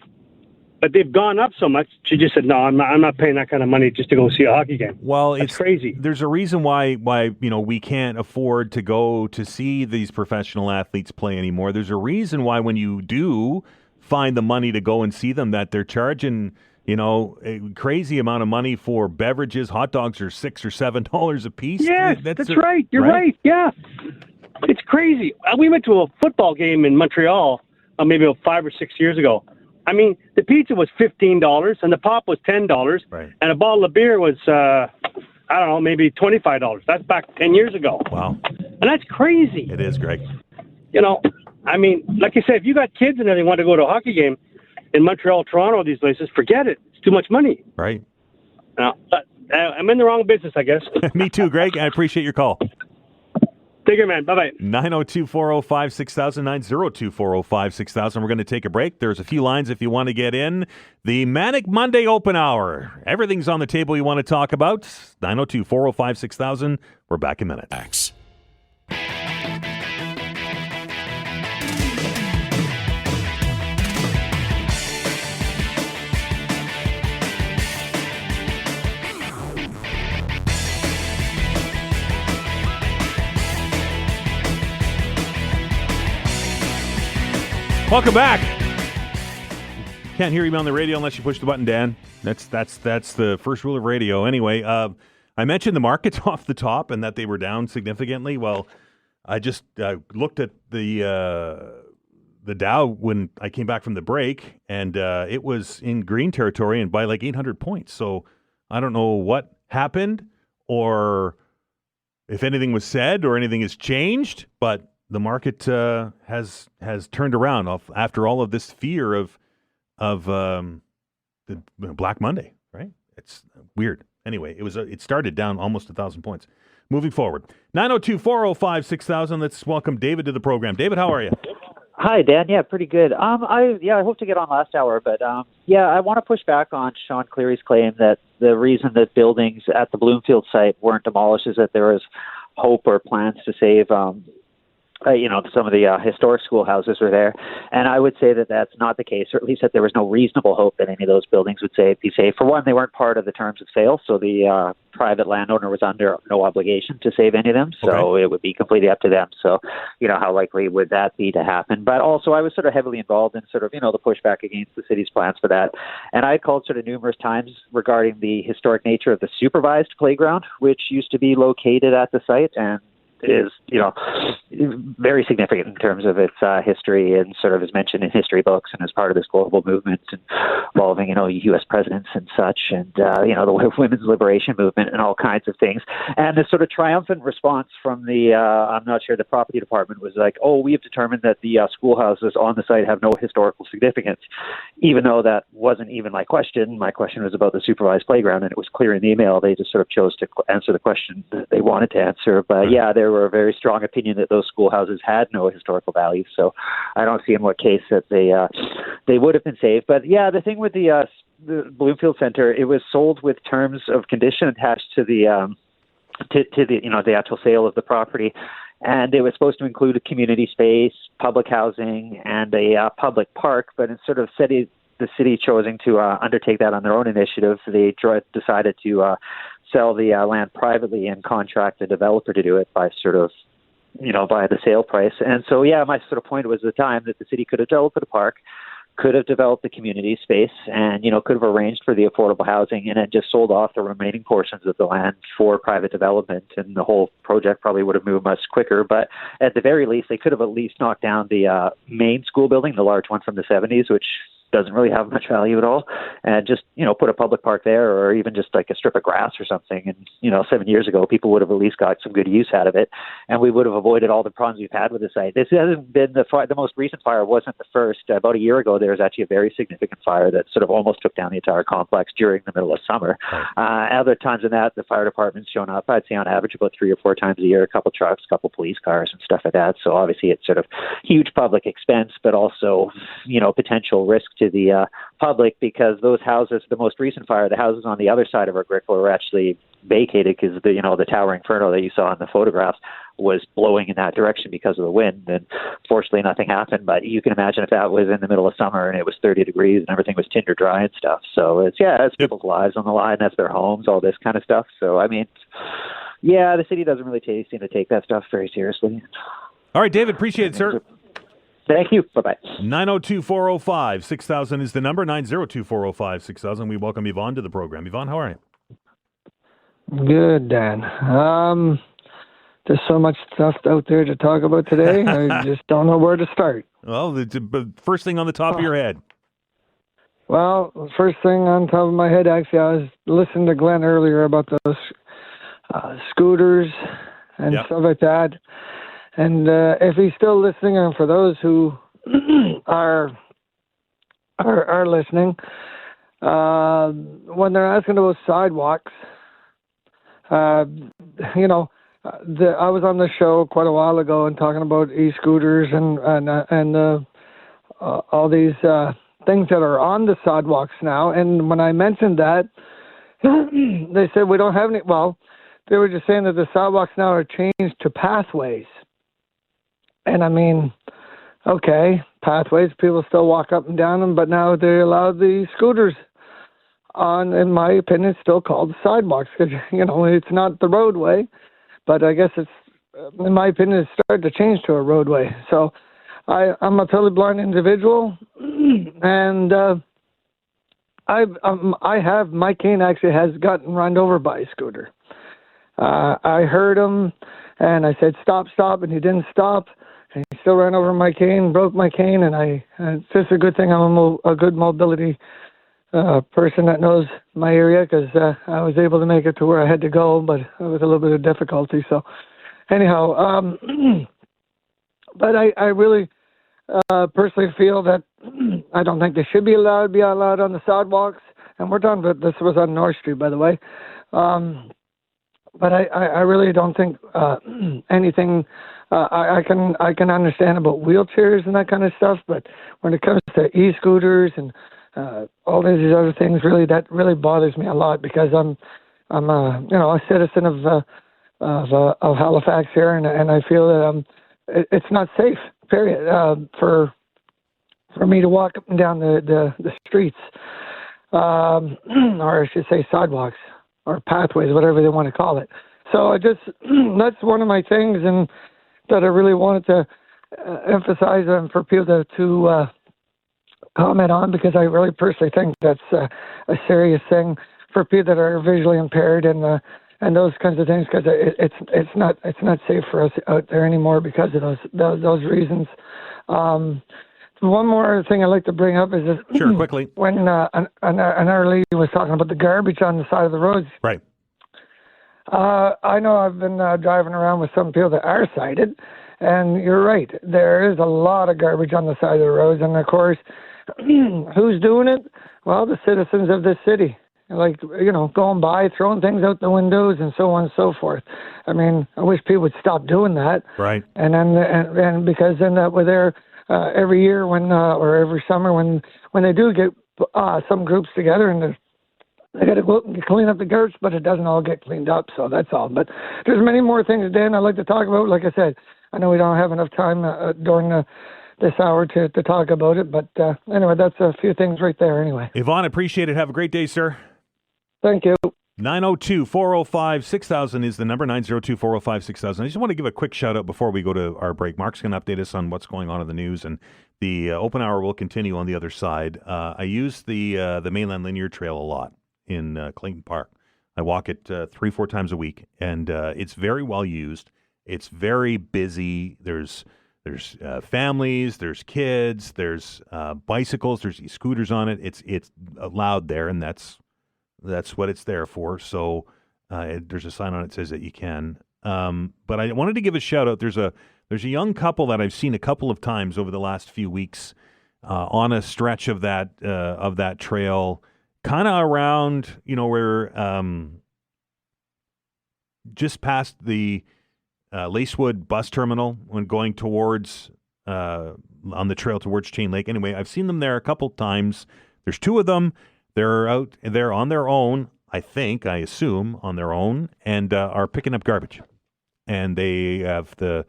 But they've gone up so much, she just said, no, I'm not paying that kind of money just to go see a hockey game. Well, it's crazy. There's a reason why we can't afford to go to see these professional athletes play anymore. There's a reason why when you do find the money to go and see them, that they're charging, a crazy amount of money for beverages. Hot dogs are $6 or $7 a piece. Yes, that's right. You're right. Yeah. It's crazy. We went to a football game in Montreal maybe about 5 or 6 years ago. I mean, the pizza was $15 and the pop was $10, right, and a bottle of beer was, maybe $25. That's back 10 years ago. Wow. And that's crazy. It is, Greg. Like I said, if you got kids and they want to go to a hockey game in Montreal, Toronto, these places, forget it. It's too much money. Right. I'm in the wrong business, I guess. Me too, Greg. I appreciate your call. Take care, man. Bye-bye. 902-405-6000, 902-405-6000. We're going to take a break. There's a few lines if you want to get in. The Manic Monday Open Hour. Everything's on the table you want to talk about. 902-405-6000. We're back in a minute. X. Welcome back. Can't hear you on the radio unless you push the button, Dan. That's the first rule of radio. Anyway, I mentioned the markets off the top and that they were down significantly. Well, I just looked at the Dow when I came back from the break, and it was in green territory and by like 800 points. So I don't know what happened or if anything was said or anything has changed, but the market has turned around after all of this fear of the Black Monday, right? It's weird. Anyway, it started down almost 1,000 points. Moving forward, 902-405-6000. Let's welcome David to the program. David, how are you? Hi, Dan. Yeah, pretty good. I hope to get on last hour, but I want to push back on Shawn Cleary's claim that the reason that buildings at the Bloomfield site weren't demolished is that there was hope or plans to save some of the historic schoolhouses were there. And I would say that that's not the case, or at least that there was no reasonable hope that any of those buildings would be safe. For one, they weren't part of the terms of sale, so the private landowner was under no obligation to save any of them, so It would be completely up to them. So, how likely would that be to happen? But also, I was sort of heavily involved in the pushback against the city's plans for that. And I called sort of numerous times regarding the historic nature of the supervised playground, which used to be located at the site, and is, very significant in terms of its history and sort of is mentioned in history books and as part of this global movement involving, U.S. presidents and such, and, the women's liberation movement and all kinds of things. And this sort of triumphant response from the property department was like, oh, we have determined that the schoolhouses on the site have no historical significance, even though that wasn't even my question. My question was about the supervised playground, and it was clear in the email. They just sort of chose to answer the question that they wanted to answer. But there were a very strong opinion that those schoolhouses had no historical value. So I don't see in what case that they would have been saved. But the thing with the Bloomfield Center, it was sold with terms of condition attached to the the actual sale of the property. And it was supposed to include a community space, public housing, and a public park. But instead of the city choosing to undertake that on their own initiative, they decided to sell the land privately and contract a developer to do it by by the sale price. And so, my sort of point was at the time that the city could have developed a park, could have developed the community space, and, could have arranged for the affordable housing and then just sold off the remaining portions of the land for private development. And the whole project probably would have moved much quicker. But at the very least, they could have at least knocked down the main school building, the large one from the 70s, which doesn't really have much value at all, and just, put a public park there, or even just like a strip of grass or something. And, 7 years ago, people would have at least got some good use out of it, and we would have avoided all the problems we've had with the site. This hasn't been the most recent fire wasn't the first. About a year ago, there was actually a very significant fire that sort of almost took down the entire complex during the middle of summer. Other times than that, the fire department's shown up, I'd say on average about 3 or 4 times a year, a couple trucks, a couple police cars and stuff like that. So obviously it's sort of huge public expense, but also, potential risk to the public, because those houses, the most recent fire, the houses on the other side of Agricola were actually vacated because the towering inferno that you saw in the photographs was blowing in that direction because of the wind. And fortunately nothing happened, but you can imagine if that was in the middle of summer and it was 30 degrees and everything was tinder dry and stuff. So it's people's lives on the line, that's their homes, all this kind of stuff. So I mean, the city doesn't really seem to take that stuff very seriously. All right, David, appreciate it, sir. Thank you. Bye-bye. 902-405-6000 is the number, 902-405-6000. We welcome Yvonne to the program. Yvonne, how are you? Good, Dan. There's so much stuff out there to talk about today. I just don't know where to start. Well, the first thing on the top of your head. Well, the first thing on top of my head, actually, I was listening to Glenn earlier about those scooters and stuff like that. And if he's still listening, and for those who are listening, when they're asking about sidewalks, I was on the show quite a while ago and talking about e-scooters and all these things that are on the sidewalks now. And when I mentioned that, they said we don't have any. Well, they were just saying that the sidewalks now are changed to pathways. And I mean, okay, pathways, people still walk up and down them, but now they allow the scooters on, in my opinion, it's still called sidewalks because, it's not the roadway, but I guess it's, in my opinion, it's starting to change to a roadway. So I'm a totally blind individual, and my cane actually has gotten run over by a scooter. I heard him, and I said, stop, and he didn't stop. And he still ran over my cane, broke my cane, and it's just a good thing I'm a good mobility person that knows my area because I was able to make it to where I had to go, but it was a little bit of difficulty. So anyhow, but I really personally feel that I don't think they should be allowed on the sidewalks. And we're talking about, this was on North Street, by the way. But I really don't think anything. I can understand about wheelchairs and that kind of stuff, but when it comes to e-scooters and all these other things, that really bothers me a lot because I'm a citizen of Halifax here, and I feel that it's not safe. Period. For me to walk up and down the streets, or I should say sidewalks or pathways, whatever they want to call it. So that's one of my things, and that I really wanted to emphasize for people to comment on, because I really personally think that's a serious thing for people that are visually impaired and those kinds of things, because it's not safe for us out there anymore because of those reasons. One more thing I'd like to bring up is this. Sure, quickly. When our lady was talking about the garbage on the side of the roads. Right. I know I've been driving around with some people that are sighted, and you're right. There is a lot of garbage on the side of the roads, and of course, who's doing it? Well, the citizens of this city. Like, going by, throwing things out the windows and so on and so forth. I mean, I wish people would stop doing that. Right. And then, and because then we're there every year or every summer when they do get some groups together and they got to go out and clean up the garbage, but it doesn't all get cleaned up. So that's all. But there's many more things, Dan, I'd like to talk about. Like I said, I know we don't have enough time during this hour to talk about it. But anyway, that's a few things right there anyway. Yvonne, appreciate it. Have a great day, sir. Thank you. 902-405-6000 is the number, 902-405-6000. I just want to give a quick shout out before we go to our break. Mark's going to update us on what's going on in the news, and the open hour will continue on the other side. I use the mainland linear trail a lot in Clayton Park. I walk it 3-4 times a week, and it's very well used. It's very busy. There's families, there's kids, there's bicycles, there's scooters on it. It's loud there, and that's what it's there for. So there's a sign on it that says that you can. But I wanted to give a shout out. There's a young couple that I've seen a couple of times over the last few weeks on a stretch of that trail, kind of around, where just past the Lacewood bus terminal when going towards on the trail towards Chain Lake. Anyway, I've seen them there a couple times. There's two of them. They're out there on their own, I assume, on their own, and are picking up garbage. And they have the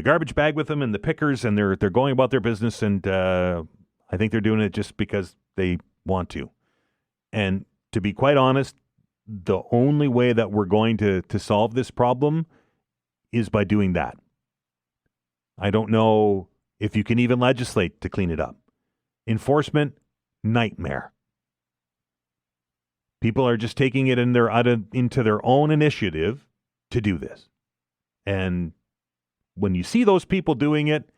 garbage bag with them and the pickers, and they're going about their business, and I think they're doing it just because they want to. And to be quite honest, the only way that we're going to solve this problem is by doing that. I don't know if you can even legislate to clean it up. Enforcement, nightmare. People are just taking it into their own initiative to do this. And when you see those people doing it,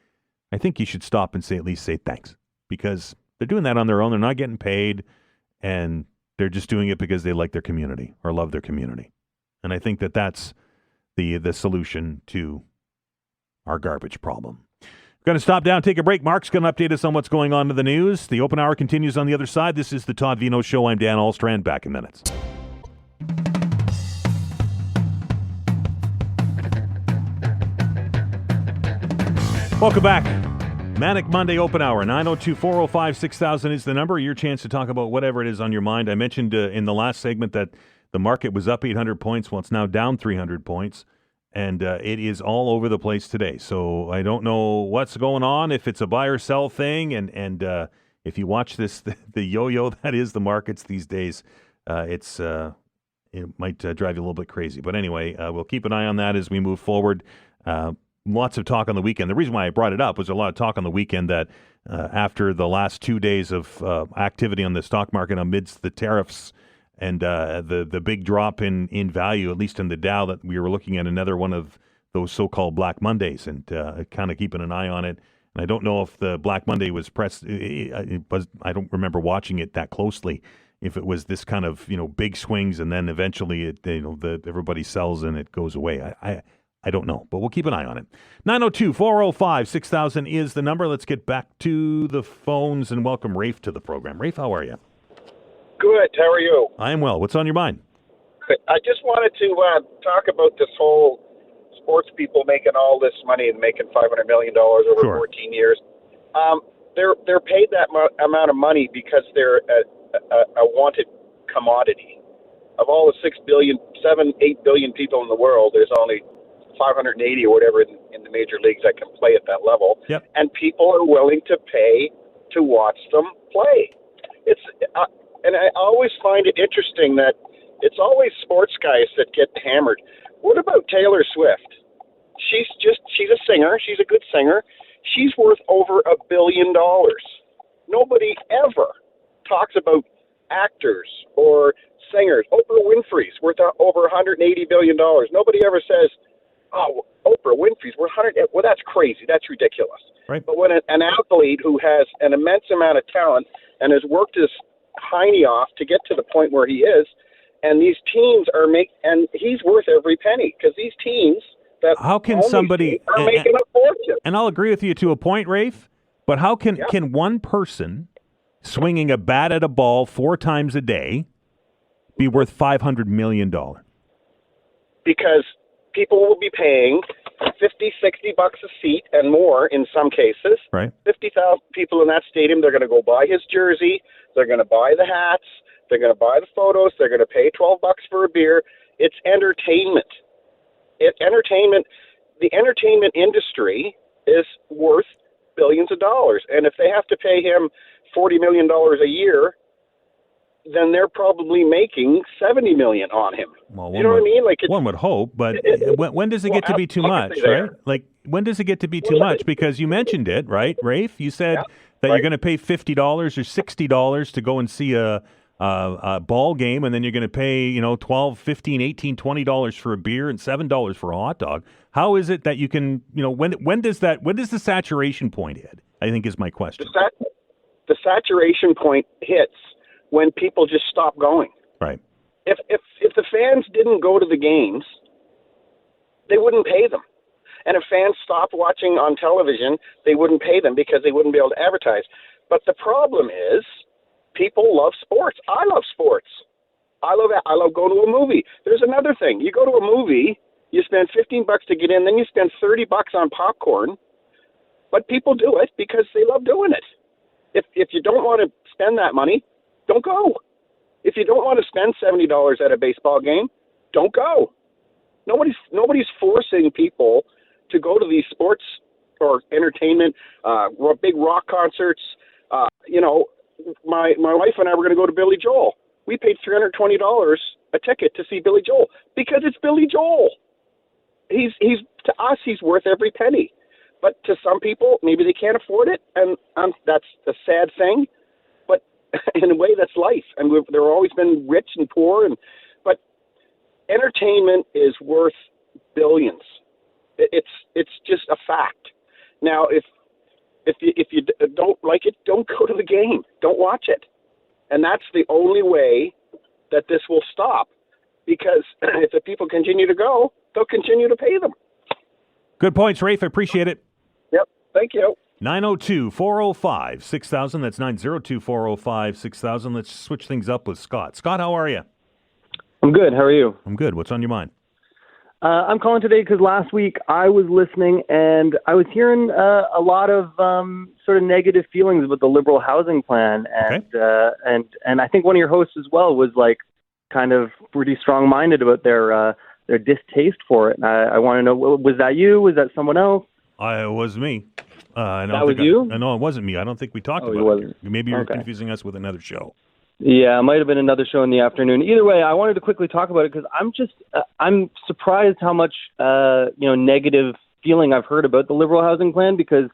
I think you should stop and at least say thanks, because they're doing that on their own. They're not getting paid, and they're just doing it because they like their community or love their community. And I think that that's the solution to our garbage problem. We're going to stop down, take a break. Mark's going to update us on what's going on in the news. The open hour continues on the other side. This is the Todd Veinotte Show. I'm Dan Alstrand. Back in minutes. Welcome back. Manic Monday Open Hour, 902-405-6000 is the number. Your chance to talk about whatever it is on your mind. I mentioned in the last segment that the market was up 800 points. Well, it's now down 300 points, and it is all over the place today. So I don't know what's going on, if it's a buy or sell thing, and if you watch this, the yo-yo that is the markets these days, it might drive you a little bit crazy. But anyway, we'll keep an eye on that as we move forward. Lots of talk on the weekend. The reason why I brought it up was a lot of talk on the weekend that after the last 2 days of activity on the stock market amidst the tariffs and the big drop in value, at least in the Dow, that we were looking at another one of those so-called Black Mondays, and kind of keeping an eye on it. And I don't know if the Black Monday was pressed. I don't remember watching it that closely. If it was this kind of big swings and then eventually everybody sells and it goes away. I don't know, but we'll keep an eye on it. 902-405-6000 is the number. Let's get back to the phones and welcome Rafe to the program. Rafe, how are you? Good. How are you? I am well. What's on your mind? Good. I just wanted to talk about this whole sports people making all this money and making $500 million over Sure. 14 years. They're paid that amount of money because they're a wanted commodity. Of all the 8 billion people in the world, there's only 580 or whatever in the major leagues that can play at that level. Yep. And people are willing to pay to watch them play. It's and I always find it interesting that it's always sports guys that get hammered. What about Taylor Swift? She's a singer. She's a good singer. She's worth over $1 billion. Nobody ever talks about actors or singers. Oprah Winfrey's worth over $180 billion. Nobody ever says, "Oh, Oprah Winfrey's worth 100." Well, that's crazy. That's ridiculous. Right. But when an athlete who has an immense amount of talent and has worked his hiney off to get to the point where he is, and these teams and he's worth every penny, because these teams that how can somebody are making a fortune. And I'll agree with you to a point, Rafe. But how can one person swinging a bat at a ball 4 times a day be worth $500 million? Because people will be paying $50, $60 a seat and more in some cases. Right. 50,000 people in that stadium. They're going to go buy his jersey. They're going to buy the hats. They're going to buy the photos. They're going to pay $12 for a beer. It's entertainment. The entertainment industry is worth billions of dollars. And if they have to pay him $40 million a year, then they're probably making $70 million on him. Well, you know what I mean? Like one would hope, but when does it get to be too much, right? Like, when does it get to be too much? Because you mentioned it, right, Rafe? You said that you're going to pay $50 or $60 to go and see a ball game, and then you're going to pay, $12, $15, $18, $20 for a beer and $7 for a hot dog. How is it that you can, when does the saturation point hit? I think is my question. The saturation point hits when people just stop going. Right. If the fans didn't go to the games, they wouldn't pay them. And if fans stopped watching on television, they wouldn't pay them because they wouldn't be able to advertise. But the problem is, people love sports. I love sports. I love going to a movie. There's another thing. You go to a movie, you spend $15 to get in, then you spend $30 on popcorn. But people do it because they love doing it. If you don't want to spend that money, don't go. If you don't want to spend $70 at a baseball game, don't go. Nobody's forcing people to go to these sports or entertainment, big rock concerts. My wife and I were going to go to Billy Joel. We paid $320 a ticket to see Billy Joel because it's Billy Joel. He's to us, he's worth every penny. But to some people, maybe they can't afford it, and that's a sad thing. But in a way, that's life. And there have always been rich and poor, but entertainment is worth billions. It's just a fact. Now, if you don't like it, don't go to the game. Don't watch it. And that's the only way that this will stop. Because if the people continue to go, they'll continue to pay them. Good points, Rafe. I appreciate it. Yep. Thank you. 902-405-6000. That's 902-405-6000. Let's switch things up with Scott. Scott, how are you? I'm good. How are you? I'm good. What's on your mind? I'm calling today because last week I was listening and I was hearing a lot of sort of negative feelings about the Liberal housing plan, and I think one of your hosts as well was like kind of pretty strong-minded about their distaste for it. And I want to know, was that you? Was that someone else? It was me. That was you? No, it wasn't me. I don't think we talked about it. Maybe you're confusing us with another show. Yeah, it might have been another show in the afternoon. Either way, I wanted to quickly talk about it because I'm surprised how much negative feeling I've heard about the Liberal housing plan, because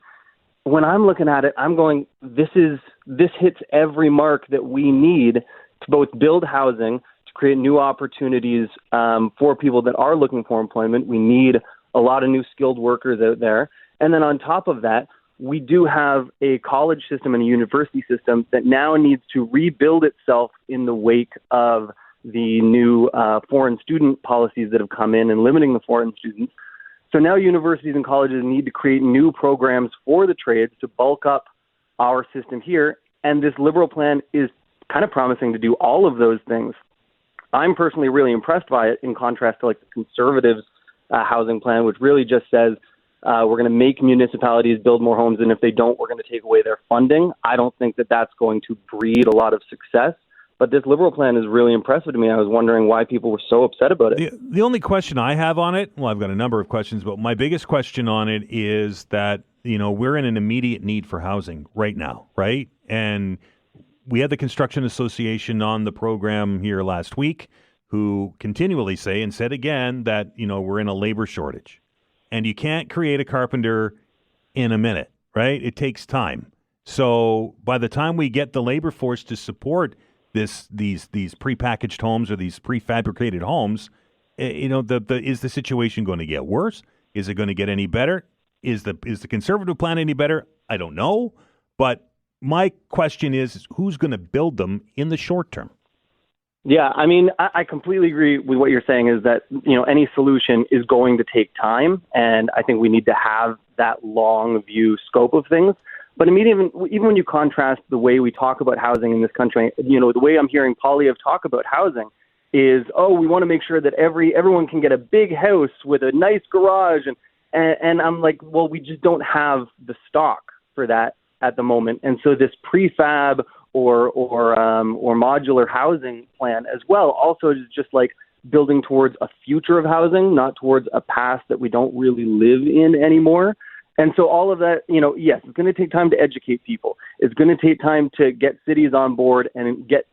when I'm looking at it, I'm going, this hits every mark that we need to both build housing, to create new opportunities for people that are looking for employment. We need a lot of new skilled workers out there. And then on top of that, we do have a college system and a university system that now needs to rebuild itself in the wake of the new foreign student policies that have come in and limiting the foreign students. So now universities and colleges need to create new programs for the trades to bulk up our system here. And this Liberal plan is kind of promising to do all of those things. I'm personally really impressed by it, in contrast to like the Conservatives' housing plan, which really just says, we're going to make municipalities build more homes, and if they don't, we're going to take away their funding. I don't think that that's going to breed a lot of success. But this Liberal plan is really impressive to me. I was wondering why people were so upset about it. The only question I have on it, well, I've got a number of questions, but my biggest question on it is that, we're in an immediate need for housing right now, right? And we had the Construction Association on the program here last week who continually say and said again that, we're in a labor shortage. And you can't create a carpenter in a minute, right? It takes time. So by the time we get the labor force to support these prepackaged homes or these prefabricated homes, is the situation going to get worse? Is it going to get any better? Is the Conservative plan any better? I don't know. But my question is who's going to build them in the short term? Yeah, I mean, I completely agree with what you're saying, is that, any solution is going to take time. And I think we need to have that long view scope of things. But even when you contrast the way we talk about housing in this country, the way I'm hearing Poilievre talk about housing is, we want to make sure that everyone can get a big house with a nice garage. And I'm like, well, we just don't have the stock for that at the moment. And so this prefab or modular housing plan as well also is just like building towards a future of housing, not towards a past that we don't really live in anymore. And so all of that, yes, it's going to take time to educate people. It's going to take time to get cities on board and get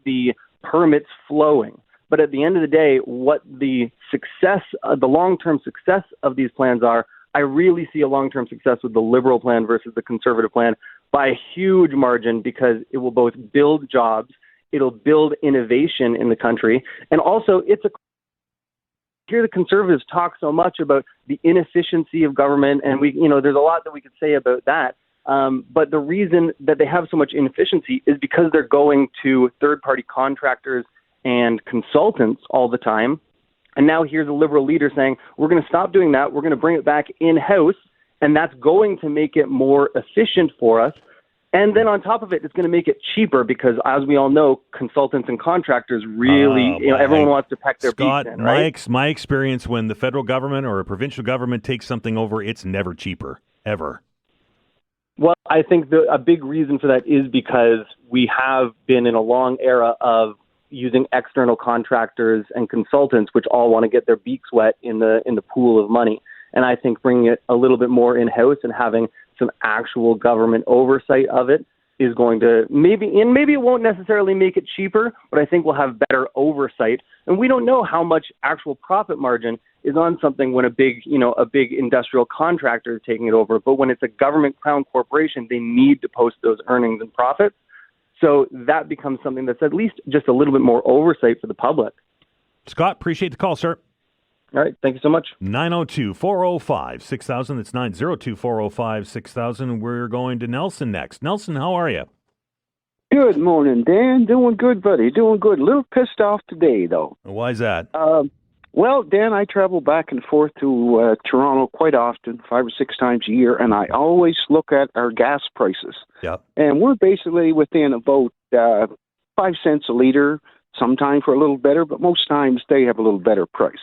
the permits flowing. But at the end of the day, what the success, the long-term success of these plans are, I really see a long-term success with the Liberal plan versus the Conservative plan by a huge margin, because it will both build jobs, it'll build innovation in the country, and also hear the Conservatives talk so much about the inefficiency of government, and there's a lot that we could say about that. But the reason that they have so much inefficiency is because they're going to third-party contractors and consultants all the time. And now here's a Liberal leader saying, we're going to stop doing that. We're going to bring it back in-house, and that's going to make it more efficient for us. And then on top of it, it's going to make it cheaper because, as we all know, consultants and contractors really, everyone wants to pack their beats in, right? My experience, when the federal government or a provincial government takes something over, it's never cheaper, ever. Well, I think a big reason for that is because we have been in a long era of using external contractors and consultants, which all want to get their beaks wet in the pool of money. And I think bringing it a little bit more in-house and having some actual government oversight of it is going to maybe it won't necessarily make it cheaper, but I think we'll have better oversight. And we don't know how much actual profit margin is on something when a big industrial contractor is taking it over. But when it's a government crown corporation, they need to post those earnings and profits. So that becomes something that's at least just a little bit more oversight for the public. Scott, appreciate the call, sir. All right. Thank you so much. 902-405-6000. It's 902-405-6000. We're going to Nelson next. Nelson, how are you? Good morning, Dan. Doing good, buddy. Doing good. A little pissed off today, though. Why is that? Well, Dan, I travel back and forth to Toronto quite often, 5 or 6 times a year, and I always look at our gas prices. Yep. And we're basically within about 5 cents a liter, sometimes for a little better, but most times they have a little better price.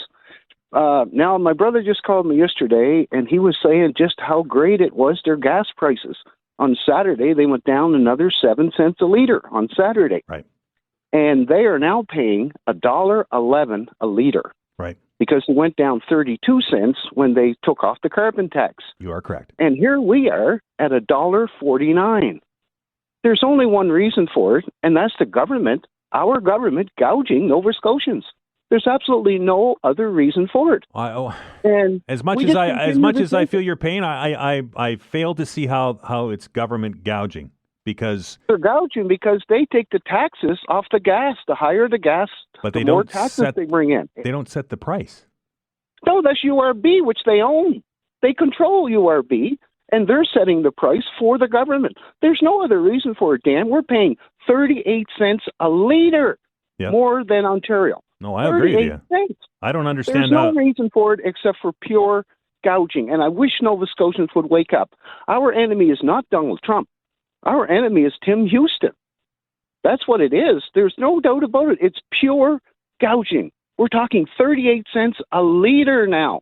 Now, my brother just called me yesterday, and he was saying just how great it was, their gas prices. On Saturday, they went down another 7 cents a liter on Saturday. Right. And they are now paying $1.11 a liter. Right. Because it went down 32 cents when they took off the carbon tax. You are correct. And here we are at $1.49. There's only one reason for it, and that's the government, our government, gouging Nova Scotians. There's absolutely no other reason for it. And as much as I feel your pain, I fail to see how it's government gouging, because they're gouging because they take the taxes off the gas. The higher the gas, but the more taxes they bring in. They don't set the price. No, that's URB, which they own. They control URB, and they're setting the price for the government. There's no other reason for it, Dan. We're paying 38 cents a liter more than Ontario. No, I agree with you. Cents. I don't understand. There's no reason for it except for pure gouging. And I wish Nova Scotians would wake up. Our enemy is not Donald Trump. Our enemy is Tim Houston. That's what it is. There's no doubt about it. It's pure gouging. We're talking 38 cents a liter now.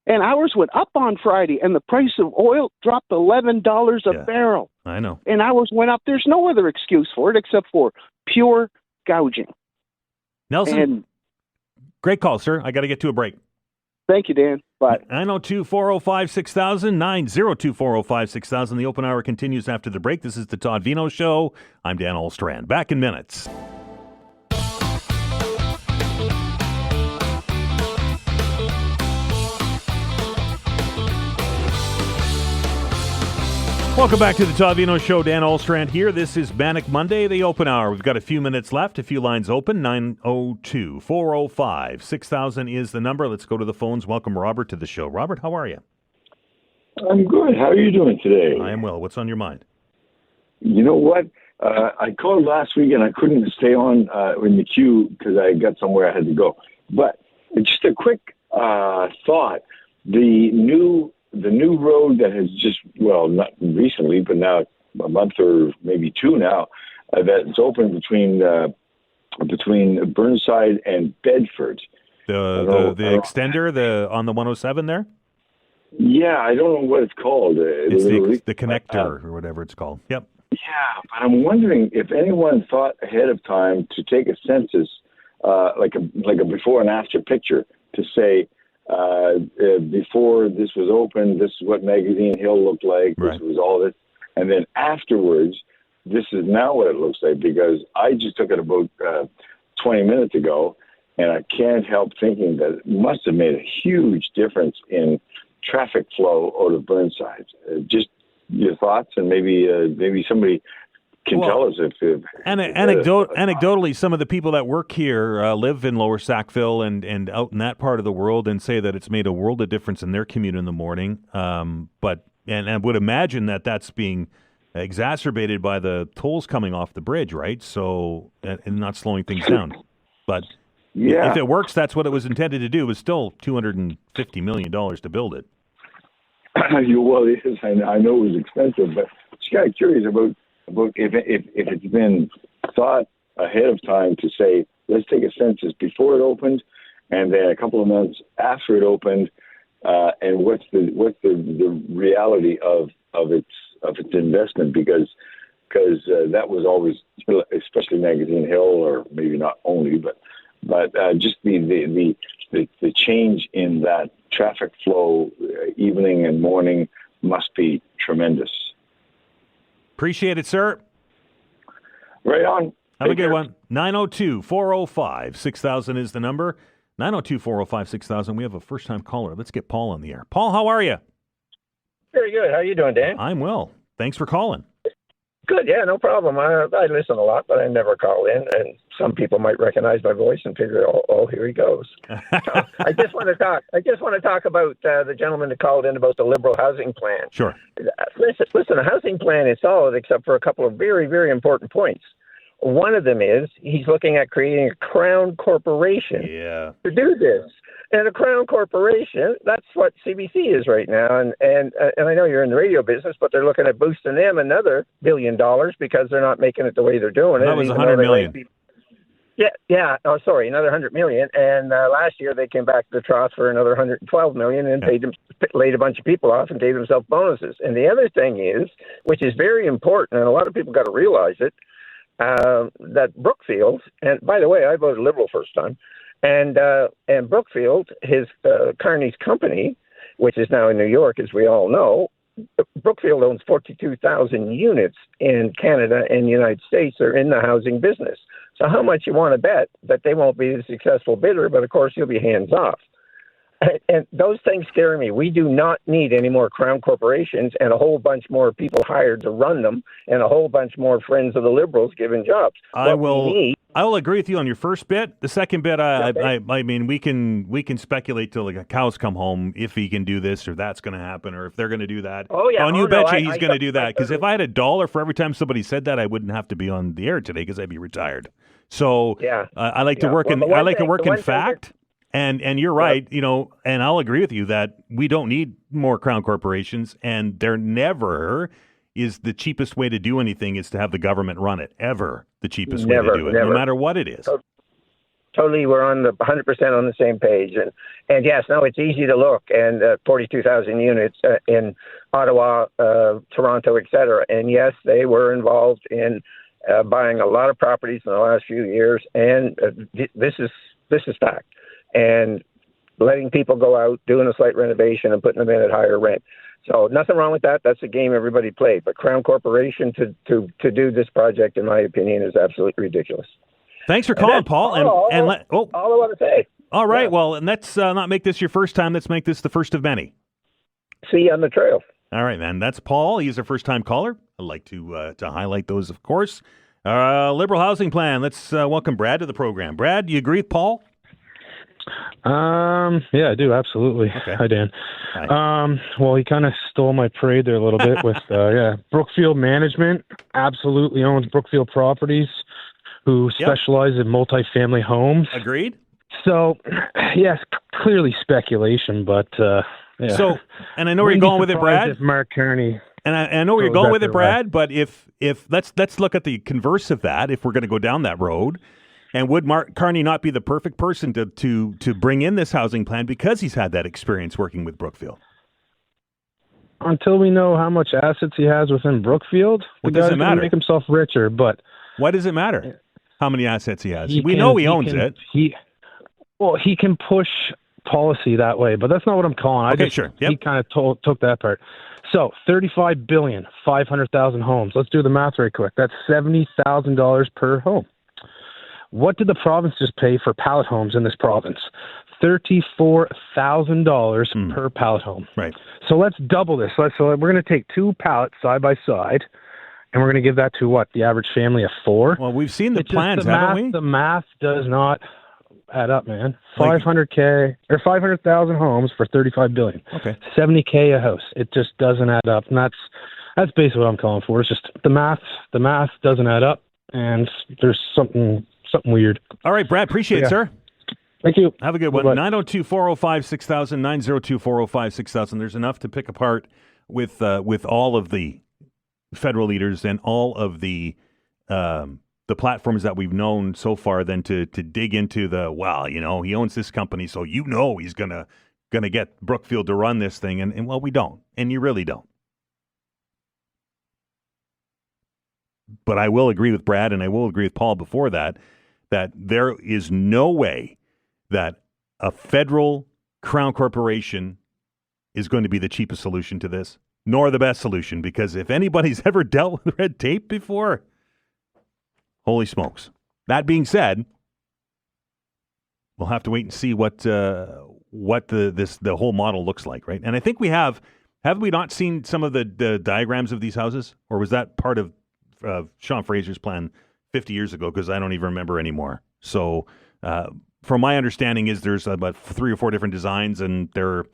And ours went up on Friday, and the price of oil dropped $11 a barrel. I know. And ours went up. There's no other excuse for it except for pure gouging. Nelson, great call, sir. I got to get to a break. Thank you, Dan. Bye. 902-405-6000, 902-405-6000. The open hour continues after the break. This is the Todd Veinotte Show. I'm Dan Olstrand. Back in minutes. Welcome back to the Todd Veinotte Show. Dan Olstrand here. This is Manic Monday, the open hour. We've got a few minutes left, a few lines open. 902-405-6000 is the number. Let's go to the phones. Welcome Robert to the show. Robert, how are you? I'm good. How are you doing today? I am well. What's on your mind? You know what? I called last week and I couldn't stay on in the queue because I got somewhere I had to go. But just a quick thought. The new road that has just, well, not recently, but now a month or maybe two now, that's open between Burnside and Bedford. The extender, on the 107 there? Yeah, I don't know what it's called. It's the connector or whatever it's called. Yep. Yeah, but I'm wondering if anyone thought ahead of time to take a census, like a before and after picture, to say, before this was open, this is what Magazine Hill looked like. This was all this. And then afterwards, this is now what it looks like, because I just took it about 20 minutes ago, and I can't help thinking that it must have made a huge difference in traffic flow out of Burnside. Just your thoughts, and maybe somebody can tell us if anecdotally, some of the people that work here live in Lower Sackville and out in that part of the world, and say that it's made a world of difference in their commute in the morning. But I would imagine that that's being exacerbated by the tolls coming off the bridge, right? So and not slowing things down. But if it works, that's what it was intended to do. It was still $250 million to build it. Well, it is. I know it was expensive, but just kind of curious about if it's been thought ahead of time to say, let's take a census before it opened, and then a couple of months after it opened, and what's the reality of its investment, because that was always, especially Magazine Hill, or maybe not only, but just the change in that traffic flow, evening and morning, must be tremendous. Appreciate it, sir. Right on. Have a good one. 902-405-6000 is the number. 902-405-6000. We have a first-time caller. Let's get Paul on the air. Paul, how are you? Very good. How are you doing, Dan? I'm well. Thanks for calling. Good. Yeah, no problem. I listen a lot, but I never call in. And some people might recognize my voice and figure, oh, here he goes. I just want to talk about the gentleman that called in about the Liberal housing plan. Sure. Listen, the housing plan is solid, except for a couple of very, very important points. One of them is he's looking at creating a crown corporation to do this. And a crown corporation, that's what CBC is right now. And I know you're in the radio business, but they're looking at boosting them another $1 billion because they're not making it the way they're doing it. That was $100 million. Yeah. Oh, sorry, another 100 million. And last year they came back to the trough for another 112 million and laid a bunch of people off and gave themselves bonuses. And the other thing is, which is very important, and a lot of people got to realize it, that Brookfield, and by the way, I voted Liberal first time, and Brookfield, his Carney's company, which is now in New York, as we all know, Brookfield owns 42,000 units in Canada and the United States. They're in the housing business. So how much you want to bet that they won't be the successful bidder, but of course you'll be hands off. And those things scare me. We do not need any more crown corporations and a whole bunch more people hired to run them and a whole bunch more friends of the Liberals given jobs. I will agree with you on your first bit. The second bit, I mean, we can speculate till the cows come home if he can do this or that's going to happen or if they're going to do that. Oh, yeah. And you betcha he's going to do that. Because if I had $1 for every time somebody said that, I wouldn't have to be on the air today because I'd be retired. So I like to work in fact. And you're right, and I'll agree with you that we don't need more crown corporations, and there never is the cheapest way to do anything is to have the government run it. Ever the cheapest way to do it, no matter what it is. Totally, we're on the 100% on the same page, and yes, no, it's easy to look, and 42,000 units in Ottawa, Toronto, etc. And yes, they were involved in buying a lot of properties in the last few years, and this is fact. And letting people go out, doing a slight renovation, and putting them in at higher rent. So nothing wrong with that. That's a game everybody played. But Crown Corporation to do this project, in my opinion, is absolutely ridiculous. Thanks for calling, Paul. All I want to say. All right. Yeah. Well, and let's not make this your first time. Let's make this the first of many. See you on the trail. All right, man. That's Paul. He's a first-time caller. I'd like to highlight those, of course. Liberal housing plan. Let's welcome Brad to the program. Brad, do you agree with Paul? Yeah, I do. Absolutely. Okay. Hi, Dan. Hi. Well, he kind of stole my parade there a little bit with, Brookfield Management absolutely owns Brookfield Properties, who specialize in multifamily homes. Agreed. So, yes, clearly speculation, but, yeah. So, and I know where you're going with it, Brad. If Mark Kearney. And I know where you're going with it, Brad, but if let's look at the converse of that, if we're going to go down that road. And would Mark Kearney not be the perfect person to bring in this housing plan because he's had that experience working with Brookfield? Until we know how much assets he has within Brookfield, what does it matter? Make himself richer, but why does it matter how many assets he has? We know he owns it. He can push policy that way, but that's not what I'm calling. Sure. Yep. He kind of took that part. So, $35 billion, 500,000 homes. Let's do the math right quick. That's $70,000 per home. What did the province just pay for pallet homes in this province? $34,000 per pallet home. Right. So let's double this. So we're going to take two pallets side by side, and we're going to give that to what? The average family of four? Well, we've seen the plans, haven't we? The math does not add up, man. $500K or 500,000 homes for $35 billion. Okay. $70K a house. It just doesn't add up, and that's basically what I'm calling for. It's just the math doesn't add up, and there's something weird. All right, Brad, appreciate it, sir. Thank you. Have a good one. 902-405-6000, 902-405-6000. There's enough to pick apart with all of the federal leaders and all of the platforms that we've known so far than to dig into he owns this company, so he's gonna get Brookfield to run this thing, and we don't, and you really don't. But I will agree with Brad, and I will agree with Paul before that there is no way that a federal crown corporation is going to be the cheapest solution to this, nor the best solution, because if anybody's ever dealt with red tape before, holy smokes. That being said, we'll have to wait and see what the whole model looks like, right? And I think we have we not seen some of the diagrams of these houses, or was that part of Sean Fraser's plan 50 years ago, because I don't even remember anymore. So from my understanding is there's about 3 or 4 different designs, and the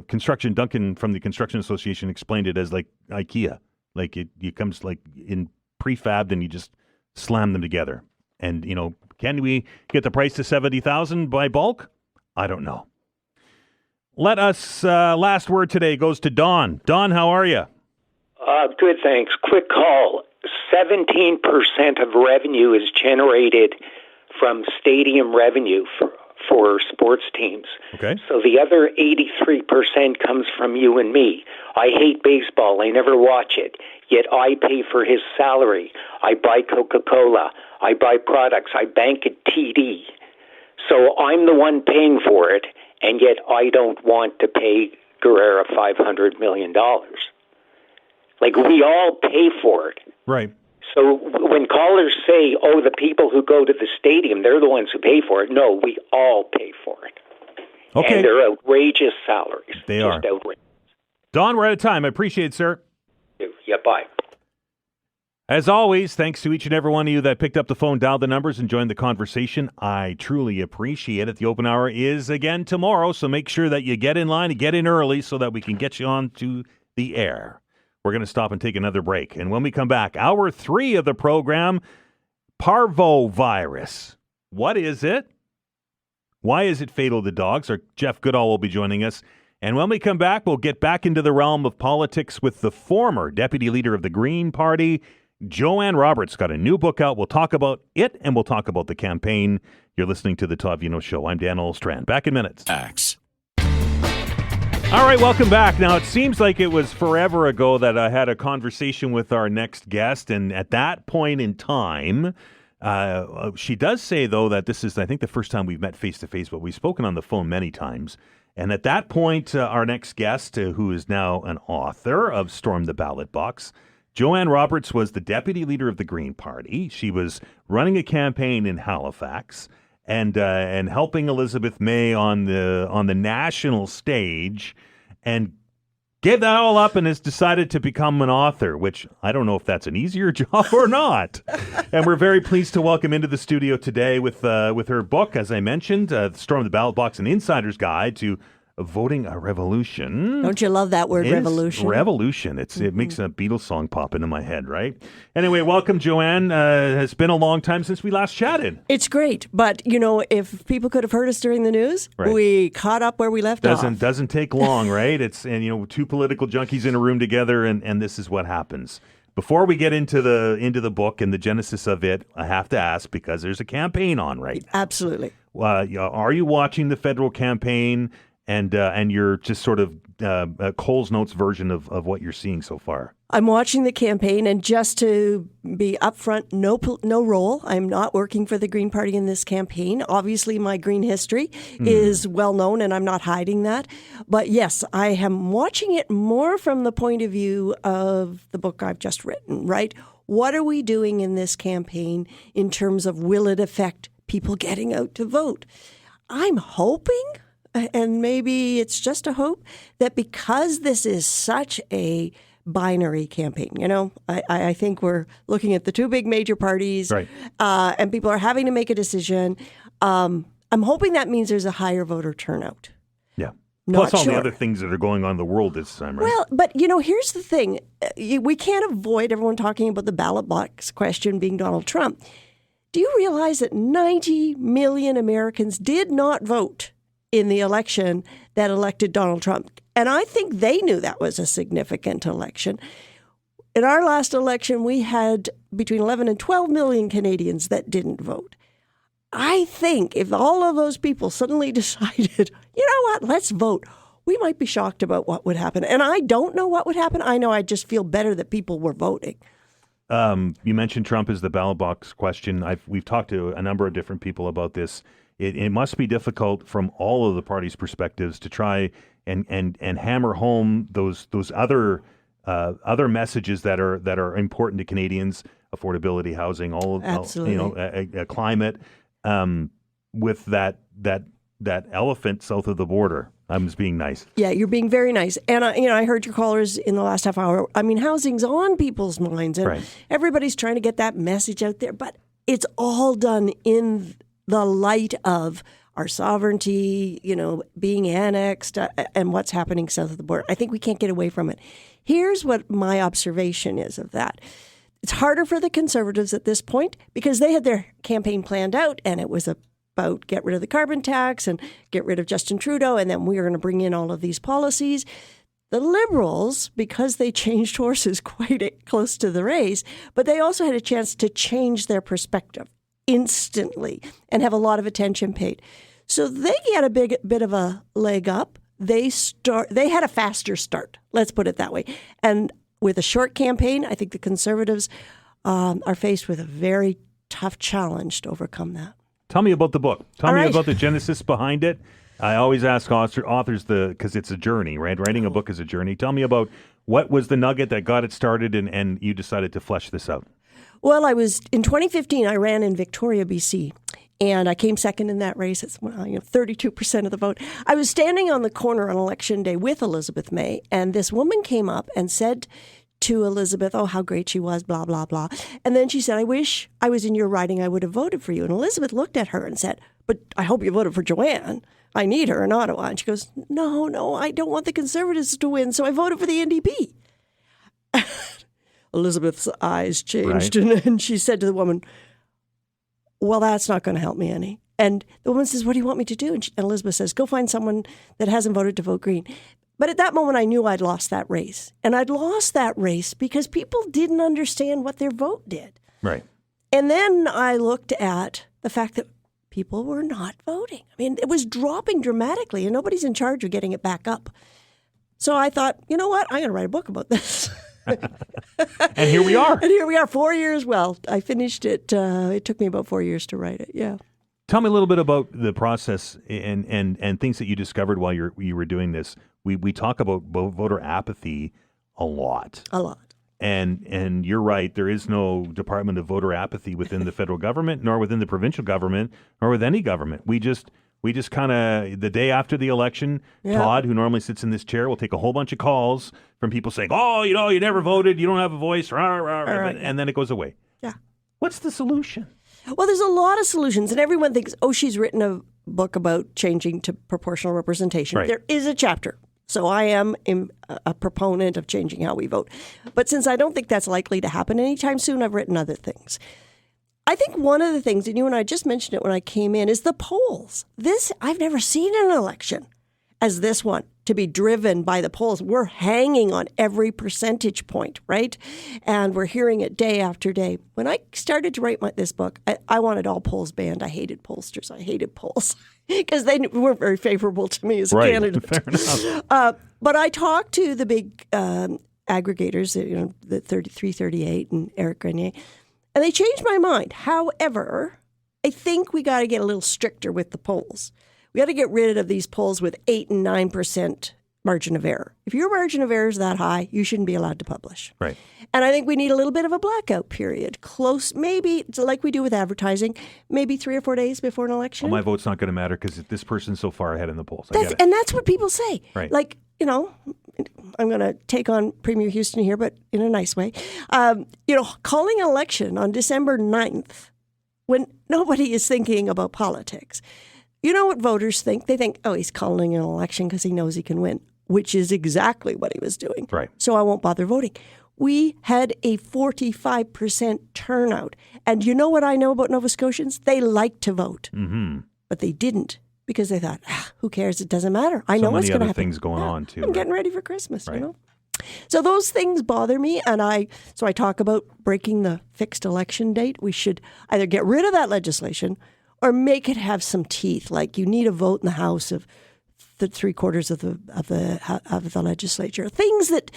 construction, Duncan from the Construction Association explained it as like IKEA. Like it comes like in prefabbed and you just slam them together. And, can we get the price to $70,000 by bulk? I don't know. Let us, last word today goes to Don. Don, how are you? Good, thanks. Quick call. 17% of revenue is generated from stadium revenue for sports teams. Okay. So the other 83% comes from you and me. I hate baseball. I never watch it. Yet I pay for his salary. I buy Coca-Cola. I buy products. I bank at TD. So I'm the one paying for it, and yet I don't want to pay Guerrera $500 million. Like, we all pay for it. Right. So when callers say, oh, the people who go to the stadium, they're the ones who pay for it. No, we all pay for it. Okay. And they're outrageous salaries. They Just are. outrageous. Don, we're out of time. I appreciate it, sir. Yeah, bye. As always, thanks to each and every one of you that picked up the phone, dialed the numbers, and joined the conversation. I truly appreciate it. The open hour is again tomorrow, so make sure that you get in line and get in early so that we can get you on to the air. We're going to stop and take another break. And when we come back, hour 3 of the program, parvovirus. What is it? Why is it fatal to dogs? Our Jeff Goodall will be joining us. And when we come back, we'll get back into the realm of politics with the former deputy leader of the Green Party, Joanne Roberts. Got a new book out. We'll talk about it, and we'll talk about the campaign. You're listening to the Todd Veinotte Show. I'm Dan Olstrand. Back in minutes. All right, welcome back. Now, it seems like it was forever ago that I had a conversation with our next guest, and at that point in time, she does say, though, that this is, I think, the first time we've met face-to-face, but we've spoken on the phone many times. And at that point, our next guest, who is now an author of Storm the Ballot box, Joanne Roberts, was the deputy leader of the Green Party. She was running a campaign in Halifax and helping Elizabeth May on the national stage, and gave that all up and has decided to become an author, which I don't know if that's an easier job or not. And we're very pleased to welcome into the studio today with her book, as I mentioned, Storm the Ballot Box, an insider's guide to voting a revolution. Don't you love that word, revolution? Revolution. It makes a Beatles song pop into my head, right? Anyway, welcome, Joanne. It's been a long time since we last chatted. It's great, but if people could have heard us during the news, right, we caught up where we left off. Doesn't take long, right? Two political junkies in a room together, and this is what happens. Before we get into the book and the genesis of it, I have to ask, because there's a campaign on, right? Absolutely. Are you watching the federal campaign? And you're just sort of Cole's Notes version of what you're seeing so far. I'm watching the campaign, and just to be upfront, no role. I'm not working for the Green Party in this campaign. Obviously, my green history is well known, and I'm not hiding that. But yes, I am watching it more from the point of view of the book I've just written, right? What are we doing in this campaign in terms of, will it affect people getting out to vote? I'm hoping, and maybe it's just a hope, that because this is such a binary campaign, I think we're looking at the two big major parties, right, and people are having to make a decision. I'm hoping that means there's a higher voter turnout. Yeah. Not Plus all sure. the other things that are going on in the world this time, right? Well, but here's the thing. We can't avoid everyone talking about the ballot box question being Donald Trump. Do you realize that 90 million Americans did not vote in the election that elected Donald Trump? And I think they knew that was a significant election. In our last election, we had between 11 and 12 million Canadians that didn't vote. I think if all of those people suddenly decided, you know what, let's vote, we might be shocked about what would happen. And I don't know what would happen. I know I just feel better that people were voting. You mentioned Trump as the ballot box question. We've talked to a number of different people about this. It must be difficult from all of the parties' perspectives to try and hammer home those other messages that are important to Canadians: affordability, housing, climate. With that elephant south of the border. I'm just being nice. Yeah, you're being very nice. And I heard your callers in the last half hour. I mean, housing's on people's minds, and everybody's trying to get that message out there. But it's all done in the light of our sovereignty, being annexed, and what's happening south of the border. I think we can't get away from it. Here's what my observation is of that. It's harder for the Conservatives at this point because they had their campaign planned out, and it was about get rid of the carbon tax and get rid of Justin Trudeau, and then we are going to bring in all of these policies. The Liberals, because they changed horses quite close to the race, but they also had a chance to change their perspective instantly and have a lot of attention paid. So they get a bit of a leg up. They had a faster start, let's put it that way. And with a short campaign, I think the Conservatives are faced with a very tough challenge to overcome that. Tell me about the book. Tell me right. about the genesis behind it. I always ask authors because it's a journey, right? Writing a book is a journey. Tell me about what was the nugget that got it started and you decided to flesh this out. Well, in 2015, I ran in Victoria, BC, and I came second in that race. It's 32% of the vote. I was standing on the corner on election day with Elizabeth May, and this woman came up and said to Elizabeth, oh, how great she was, blah, blah, blah. And then she said, I wish I was in your riding. I would have voted for you. And Elizabeth looked at her and said, but I hope you voted for Joanne. I need her in Ottawa. And she goes, no, I don't want the Conservatives to win, so I voted for the NDP. Elizabeth's eyes changed, right. And she said to the woman, well, that's not going to help me any. And the woman says, what do you want me to do? And Elizabeth says, go find someone that hasn't voted to vote Green. But at that moment, I knew I'd lost that race. And I'd lost that race because people didn't understand what their vote did. Right. And then I looked at the fact that people were not voting. I mean, it was dropping dramatically, and nobody's in charge of getting it back up. So I thought, you know what? I'm going to write a book about this. And here we are. And here we are, 4 years. Well, I finished it. It took me about 4 years to write it. Yeah. Tell me a little bit about the process and things that you discovered while you were doing this. We talk about voter apathy a lot. A lot. And you're right. There is no Department of Voter Apathy within the federal government, nor within the provincial government, nor with any government. We just kind of, the day after the election, Todd, who normally sits in this chair, will take a whole bunch of calls from people saying, oh, you never voted, you don't have a voice, and then it goes away. Yeah. What's the solution? Well, there's a lot of solutions, and everyone thinks, oh, she's written a book about changing to proportional representation. Right. There is a chapter. So I am a proponent of changing how we vote. But since I don't think that's likely to happen anytime soon, I've written other things. I think one of the things, and you and I just mentioned it when I came in, is the polls. I've never seen an election as this one to be driven by the polls. We're hanging on every percentage point, right? And we're hearing it day after day. When I started to write this book, I wanted all polls banned. I hated pollsters. I hated polls because they weren't very favorable to me as a candidate. Fair enough. But I talked to the big aggregators, the 3338 and Eric Grenier, and they changed my mind. However, I think we got to get a little stricter with the polls. We got to get rid of these polls with 8 and 9% margin of error. If your margin of error is that high, you shouldn't be allowed to publish. Right. And I think we need a little bit of a blackout period, close, maybe like we do with advertising, maybe 3 or 4 days before an election. Well, my vote's not going to matter because this person's so far ahead in the polls. And that's what people say. Right. Like, I'm going to take on Premier Houston here, but in a nice way. Calling an election on December 9th when nobody is thinking about politics. You know what voters think? They think, oh, he's calling an election because he knows he can win, which is exactly what he was doing. Right. So I won't bother voting. We had a 45% turnout. And you know what I know about Nova Scotians? They like to vote. Mm-hmm. But they didn't because they thought, who cares? It doesn't matter. I know what's going to happen. So many other things going on, too. I'm getting ready for Christmas, So those things bother me. And I talk about breaking the fixed election date. We should either get rid of that legislation or make it have some teeth. Like you need a vote in the House of the 3/4 of the legislature. Things that,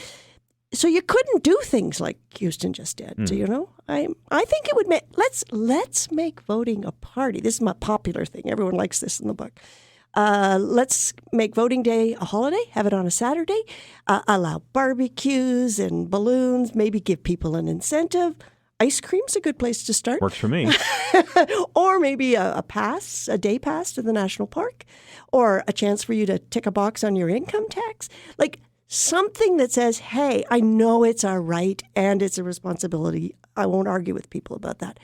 so you couldn't do things like Houston just did. So, I think it would make, let's make voting a party. This is my popular thing. Everyone likes this in the book. Let's make voting day a holiday, have it on a Saturday, allow barbecues and balloons, maybe give people an incentive. Ice cream's a good place to start. Works for me. Or maybe a day pass to the national park, or a chance for you to tick a box on your income tax. Like something that says, hey, I know it's our right and it's a responsibility. I won't argue with people about that.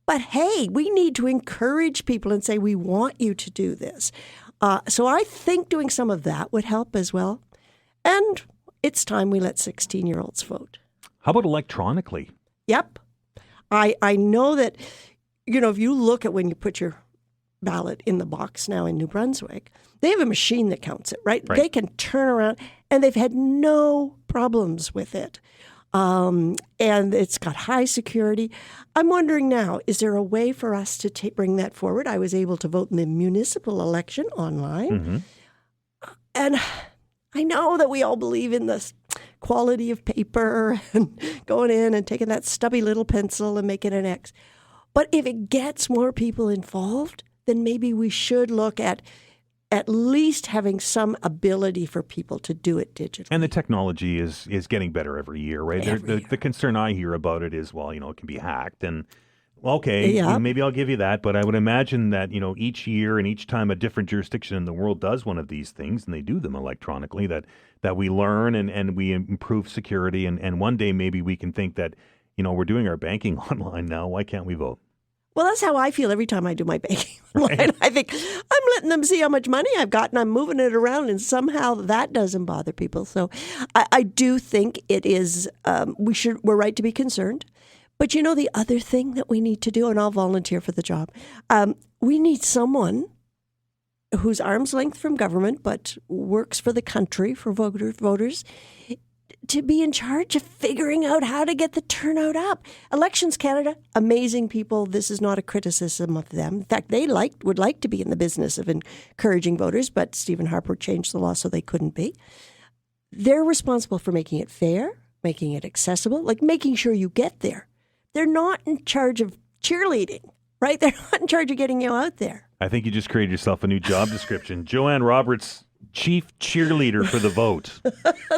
But hey, we need to encourage people and say, we want you to do this. So I think doing some of that would help as well. And it's time we let 16-year-olds vote. How about electronically? Yep. I know that, if you look at when you put your ballot in the box now in New Brunswick, they have a machine that counts it, right? They can turn around and they've had no problems with it. And it's got high security. I'm wondering now, is there a way for us to bring that forward? I was able to vote in the municipal election online. Mm-hmm. And I know that we all believe in this quality of paper and going in and taking that stubby little pencil and making an X. But if it gets more people involved, then maybe we should look at least having some ability for people to do it digitally. And the technology is getting better every year, right? The concern I hear about it is, well, it can be hacked. And, okay, maybe I'll give you that. But I would imagine that, each year and each time a different jurisdiction in the world does one of these things, and they do them electronically, that we learn and we improve security. And one day maybe we can think that, we're doing our banking online now. Why can't we vote? Well, that's how I feel every time I do my banking online. Right. I think I'm letting them see how much money I've got, and I'm moving it around, and somehow that doesn't bother people. So I do think it is, we're right to be concerned. But the other thing that we need to do, and I'll volunteer for the job, we need someone who's arm's length from government but works for the country, for voters, to be in charge of figuring out how to get the turnout up. Elections Canada, amazing people. This is not a criticism of them. In fact, they would like to be in the business of encouraging voters, but Stephen Harper changed the law so they couldn't be. They're responsible for making it fair, making it accessible, like making sure you get there. They're not in charge of cheerleading, right? They're not in charge of getting you out there. I think you just created yourself a new job description. Joanne Roberts, chief cheerleader for the vote.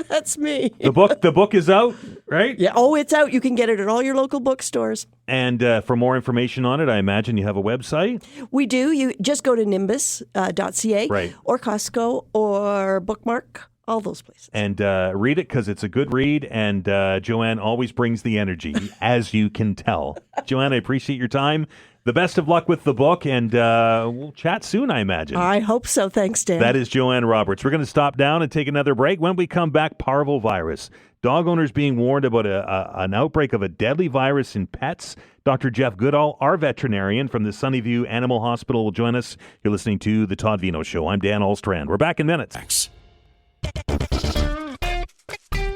That's me. The book is out, right? Yeah. Oh, it's out. You can get it at all your local bookstores. And for more information on it, I imagine you have a website? We do. You just go to nimbus.ca right. or Costco or Bookmark, all those places. And read it because it's a good read. And Joanne always brings the energy, as you can tell. Joanne, I appreciate your time. The best of luck with the book, and we'll chat soon, I imagine. I hope so. Thanks, Dan. That is Joanne Roberts. We're going to stop down and take another break. When we come back, parvovirus. Dog owners being warned about an outbreak of a deadly virus in pets. Dr. Jeff Goodall, our veterinarian from the Sunnyview Animal Hospital, will join us. You're listening to The Todd Veinotte Show. I'm Dan Alstrand. We're back in minutes.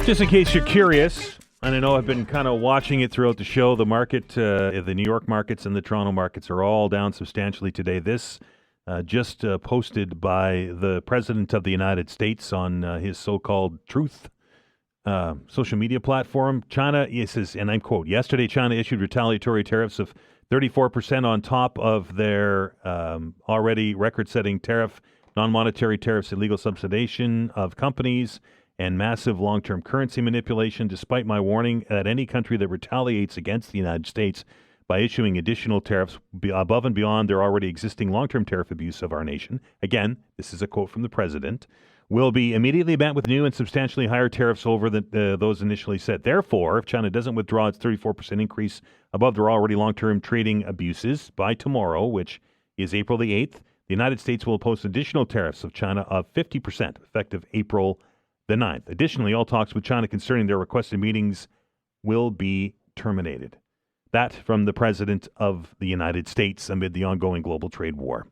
Just in case you're curious, and I know I've been kind of watching it throughout the show, the market, the New York markets and the Toronto markets are all down substantially today. This just posted by the President of the United States on his so-called Truth social media platform. China, he says, and I'm quote, yesterday China issued retaliatory tariffs of 34% on top of their already record-setting tariff, non-monetary tariffs, illegal subsidization of companies, and massive long-term currency manipulation, despite my warning that any country that retaliates against the United States by issuing additional tariffs above and beyond their already existing long-term tariff abuse of our nation, again, this is a quote from the president, will be immediately met with new and substantially higher tariffs over those initially set. Therefore, if China doesn't withdraw its 34% increase above their already long-term trading abuses by tomorrow, which is April the 8th, the United States will impose additional tariffs of China of 50%, effective April the 9th. Additionally, all talks with China concerning their requested meetings will be terminated. That from the President of the United States amid the ongoing global trade war.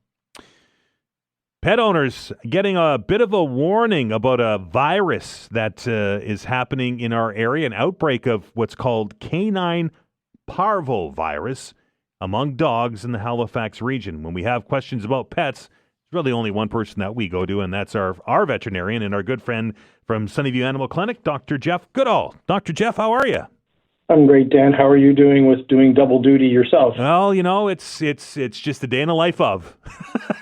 Pet owners getting a bit of a warning about a virus that is happening in our area, an outbreak of what's called canine parvovirus among dogs in the Halifax region. When we have questions about pets, really only one person that we go to, and that's our veterinarian and our good friend from Sunnyview Animal Clinic, Dr. Jeff Goodall. Dr. Jeff, how are you? I'm great, Dan. How are you doing with doing double duty yourself? Well, it's just a day in the life of.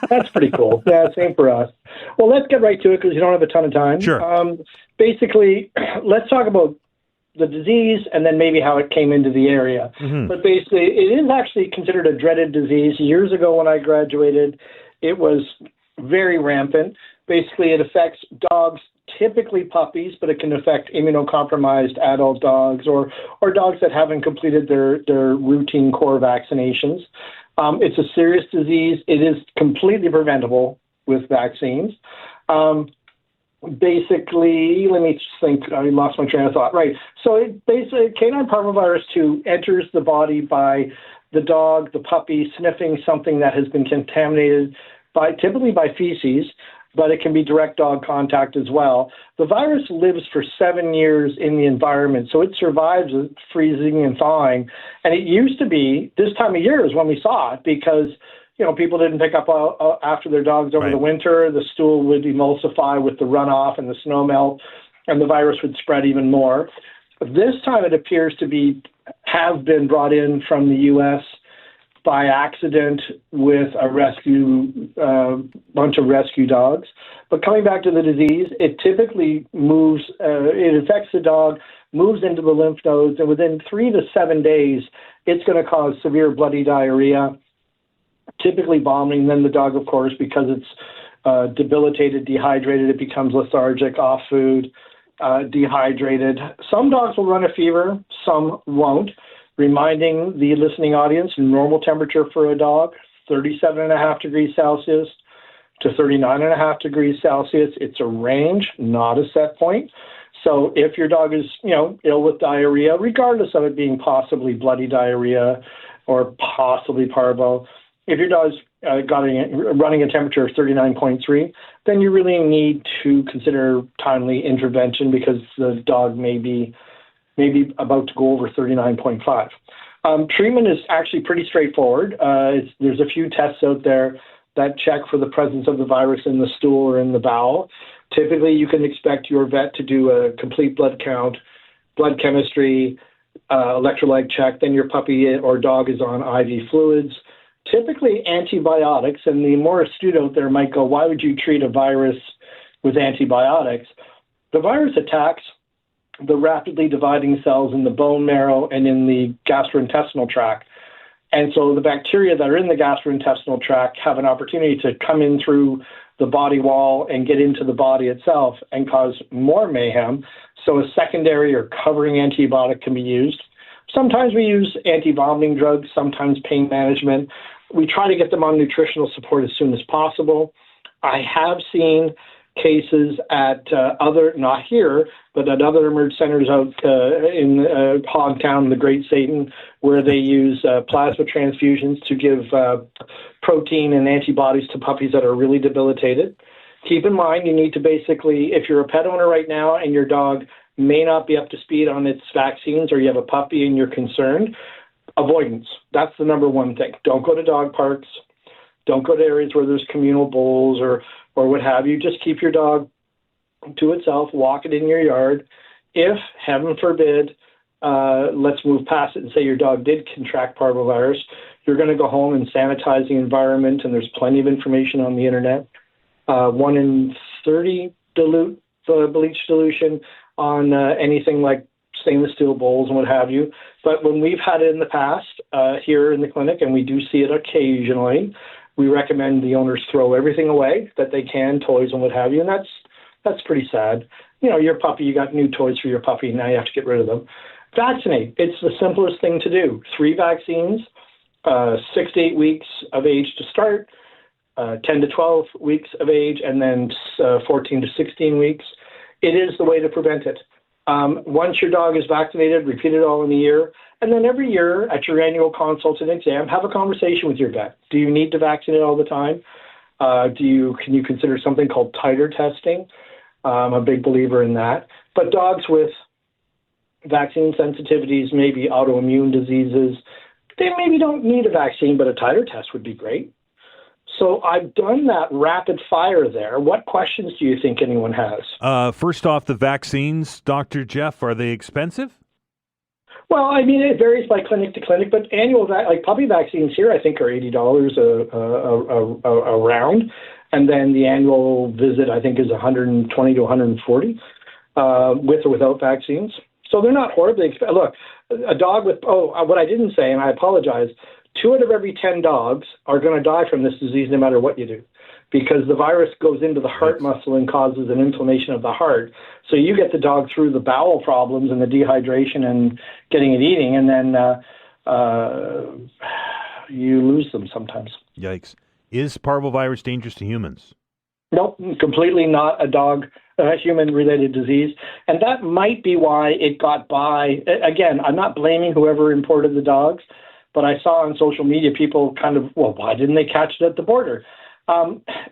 That's pretty cool. Yeah, same for us. Well, let's get right to it because you don't have a ton of time. Sure. Basically, let's talk about the disease and then maybe how it came into the area. Mm-hmm. But basically, it is actually considered a dreaded disease. Years ago when I graduated, it was very rampant. Basically, it affects dogs, typically puppies, but it can affect immunocompromised adult dogs or dogs that haven't completed their routine core vaccinations. It's a serious disease. It is completely preventable with vaccines. Basically, let me just think. I lost my train of thought. Right. So basically, canine parvovirus 2 enters the body by the dog, the puppy, sniffing something that has been contaminated typically by feces. but it can be direct dog contact as well. The virus lives for 7 years in the environment, so it survives freezing and thawing. And it used to be this time of year is when we saw it because, people didn't pick up after their dogs over the winter. The stool would emulsify with the runoff and the snow melt, and the virus would spread even more. This time it appears to have been brought in from the U.S. by accident with a bunch of rescue dogs. But coming back to the disease, it typically moves, it affects the dog, moves into the lymph nodes, and within 3 to 7 days, it's going to cause severe bloody diarrhea, typically vomiting. Then the dog, of course, because it's debilitated, dehydrated, it becomes lethargic, off food, dehydrated. Some dogs will run a fever, some won't. Reminding the listening audience, normal temperature for a dog, 37.5 degrees Celsius to 39.5 degrees Celsius. It's a range, not a set point. So if your dog is, ill with diarrhea, regardless of it being possibly bloody diarrhea or possibly parvo, if your dog's running a temperature of 39.3, then you really need to consider timely intervention because the dog may be about to go over 39.5. Treatment is actually pretty straightforward. There's a few tests out there that check for the presence of the virus in the stool or in the bowel. Typically, you can expect your vet to do a complete blood count, blood chemistry, electrolyte check. Then your puppy or dog is on IV fluids. Typically, antibiotics, and the more astute out there might go, why would you treat a virus with antibiotics? The virus attacks the rapidly dividing cells in the bone marrow and in the gastrointestinal tract. And so the bacteria that are in the gastrointestinal tract have an opportunity to come in through the body wall and get into the body itself and cause more mayhem. So a secondary or covering antibiotic can be used. Sometimes we use anti-vomiting drugs, sometimes pain management. We try to get them on nutritional support as soon as possible. I have seen cases at not here, but at other emerge centers out in Hogtown, the Great Satan, where they use plasma transfusions to give protein and antibodies to puppies that are really debilitated. Keep in mind, you need to basically, if you're a pet owner right now and your dog may not be up to speed on its vaccines or you have a puppy and you're concerned, avoidance. That's the number one thing. Don't go to dog parks. Don't go to areas where there's communal bowls or what have you. Just keep your dog to itself. Walk it in your yard. If, heaven forbid, let's move past it and say your dog did contract parvovirus, you're going to go home and sanitize the environment, and there's plenty of information on the internet. 1 in 30 dilute bleach dilution on anything like stainless steel bowls and what have you. But when we've had it in the past here in the clinic, and we do see it occasionally, we recommend the owners throw everything away that they can, toys and what have you, and that's pretty sad. Your puppy, you got new toys for your puppy, now you have to get rid of them. Vaccinate. It's the simplest thing to do. 3 vaccines, 6 to 8 weeks of age to start, 10 to 12 weeks of age, and then 14 to 16 weeks. It is the way to prevent it. Once your dog is vaccinated, repeat it all in a year. And then every year at your annual consult and exam, have a conversation with your vet. Do you need to vaccinate all the time? Can you consider something called titer testing? I'm a big believer in that. But dogs with vaccine sensitivities, maybe autoimmune diseases, they maybe don't need a vaccine, but a titer test would be great. So I've done that rapid fire there. What questions do you think anyone has? First off, the vaccines, Dr. Jeff, are they expensive? Well, I mean, it varies by clinic to clinic, but annual, like puppy vaccines here, I think are $80 a round. And then the annual visit, I think, is $120 to $140 with or without vaccines. So they're not horribly expensive. Look, a dog with, what I didn't say, and I apologize, 2 out of every 10 dogs are going to die from this disease no matter what you do, because the virus goes into the heart muscle and causes an inflammation of the heart. So you get the dog through the bowel problems and the dehydration and getting it eating, and then you lose them sometimes. Yikes. Is parvovirus dangerous to humans? Nope, completely not a human-related disease. And that might be why it got by. Again, I'm not blaming whoever imported the dogs, but I saw on social media people kind of, why didn't they catch it at the border?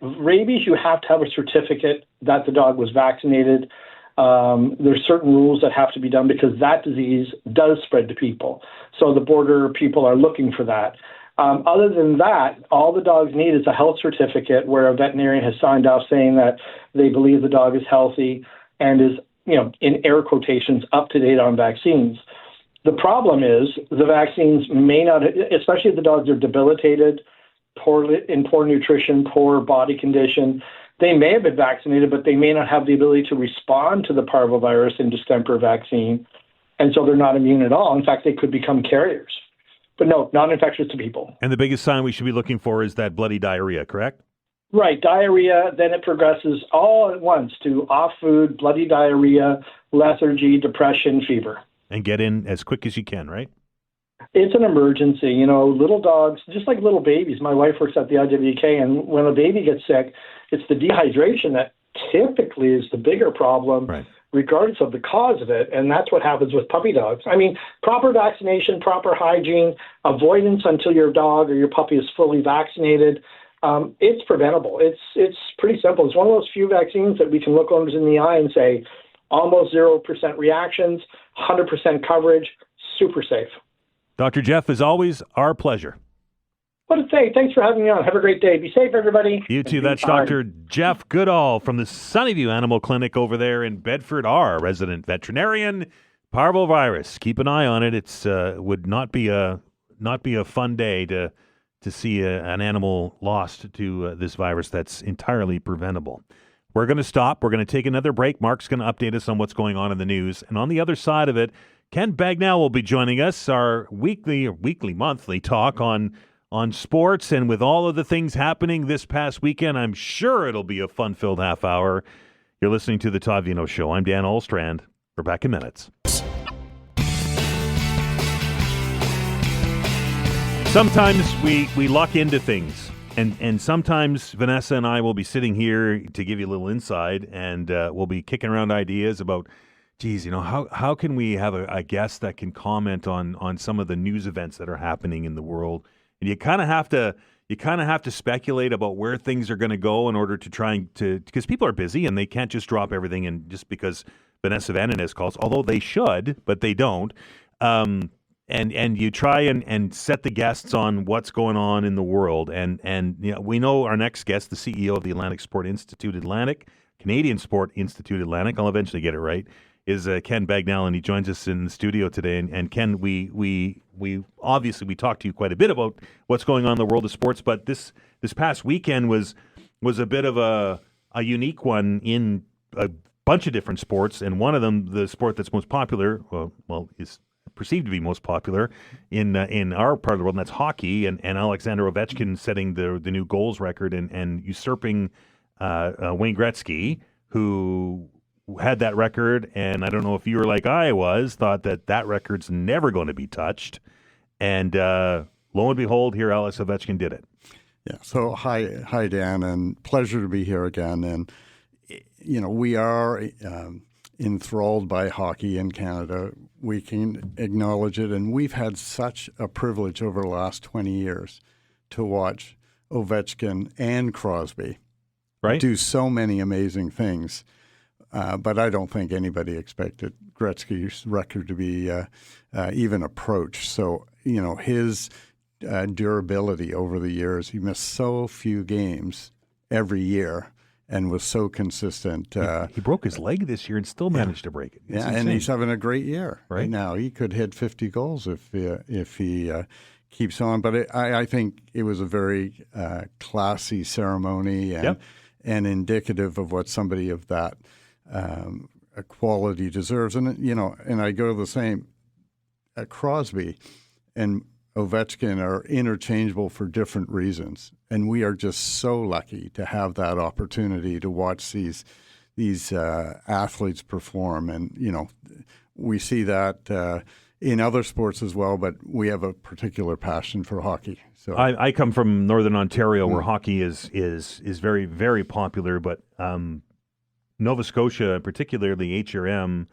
Rabies, you have to have a certificate that the dog was vaccinated. There's certain rules that have to be done because that disease does spread to people. So the border people are looking for that. Other than that, all the dogs need is a health certificate where a veterinarian has signed off saying that they believe the dog is healthy and is, in air quotations, up to date on vaccines. The problem is the vaccines may not, especially if the dogs are debilitated, in poor nutrition, poor body condition. They may have been vaccinated, but they may not have the ability to respond to the parvovirus and distemper vaccine, and so they're not immune at all. In fact, they could become carriers. But no, non-infectious to people. And the biggest sign we should be looking for is that bloody diarrhea, correct? Right, diarrhea, then it progresses all at once to off food, bloody diarrhea, lethargy, depression, fever. And get in as quick as you can, right? It's an emergency. Little dogs, just like little babies. My wife works at the IWK, and when a baby gets sick, it's the dehydration that typically is the bigger problem, right, regardless of the cause of it. And that's what happens with puppy dogs. I mean, proper vaccination, proper hygiene, avoidance until your dog or your puppy is fully vaccinated. It's preventable. It's pretty simple. It's one of those few vaccines that we can look owners in the eye and say, almost 0% reactions, 100% coverage, super safe. Dr. Jeff, as always, our pleasure. What to say? Thanks for having me on. Have a great day. Be safe, everybody. You too. That's Dr. Jeff Goodall from the Sunnyview Animal Clinic over there in Bedford, our resident veterinarian. Parvovirus. Keep an eye on it. It's would not be a fun day to see an animal lost to this virus that's entirely preventable. We're going to stop. We're going to take another break. Mark's going to update us on what's going on in the news. And on the other side of it, Ken Bagnell will be joining us, our monthly talk on sports. And with all of the things happening this past weekend, I'm sure it'll be a fun-filled half hour. You're listening to The Todd Veinotte Show. I'm Dan Olstrand. We're back in minutes. Sometimes we luck into things. And sometimes Vanessa and I will be sitting here to give you a little insight, and we'll be kicking around ideas about, geez, how can we have a guest that can comment on some of the news events that are happening in the world? And you kind of have to speculate about where things are going to go in order to try to, because people are busy and they can't just drop everything and just because Vanessa Van Inez calls, although they should, but they don't. And you try and set the guests on what's going on in the world. And we know our next guest, the CEO of the Atlantic Sport Institute Atlantic, Canadian Sport Institute Atlantic, I'll eventually get it right, is Ken Bagnell, and he joins us in the studio today. And Ken, we obviously we talked to you quite a bit about what's going on in the world of sports, but this past weekend was a bit of a unique one in a bunch of different sports, and one of them, the sport that's most popular, is perceived to be most popular in our part of the world, and that's hockey. And Alexander Ovechkin setting the new goals record and usurping Wayne Gretzky, who had that record. And I don't know if you were like I was, thought that record's never going to be touched. And lo and behold, here Alex Ovechkin did it. Yeah. So hi Dan, and pleasure to be here again. And we are enthralled by hockey in Canada. We can acknowledge it, and we've had such a privilege over the last 20 years to watch Ovechkin and Crosby do so many amazing things. But I don't think anybody expected Gretzky's record to be even approached. So, his durability over the years, he missed so few games every year and was so consistent. He broke his leg this year and still managed to break it. It's insane. And he's having a great year right now. He could hit 50 goals if he keeps on. But I think it was a very classy ceremony and indicative of what somebody of that quality deserves. And and I go the same. Crosby and Ovechkin are interchangeable for different reasons, and we are just so lucky to have that opportunity to watch these athletes perform. And we see that in other sports as well, but we have a particular passion for hockey. So I come from Northern Ontario, where hockey is very, very popular, but Nova Scotia, particularly HRM,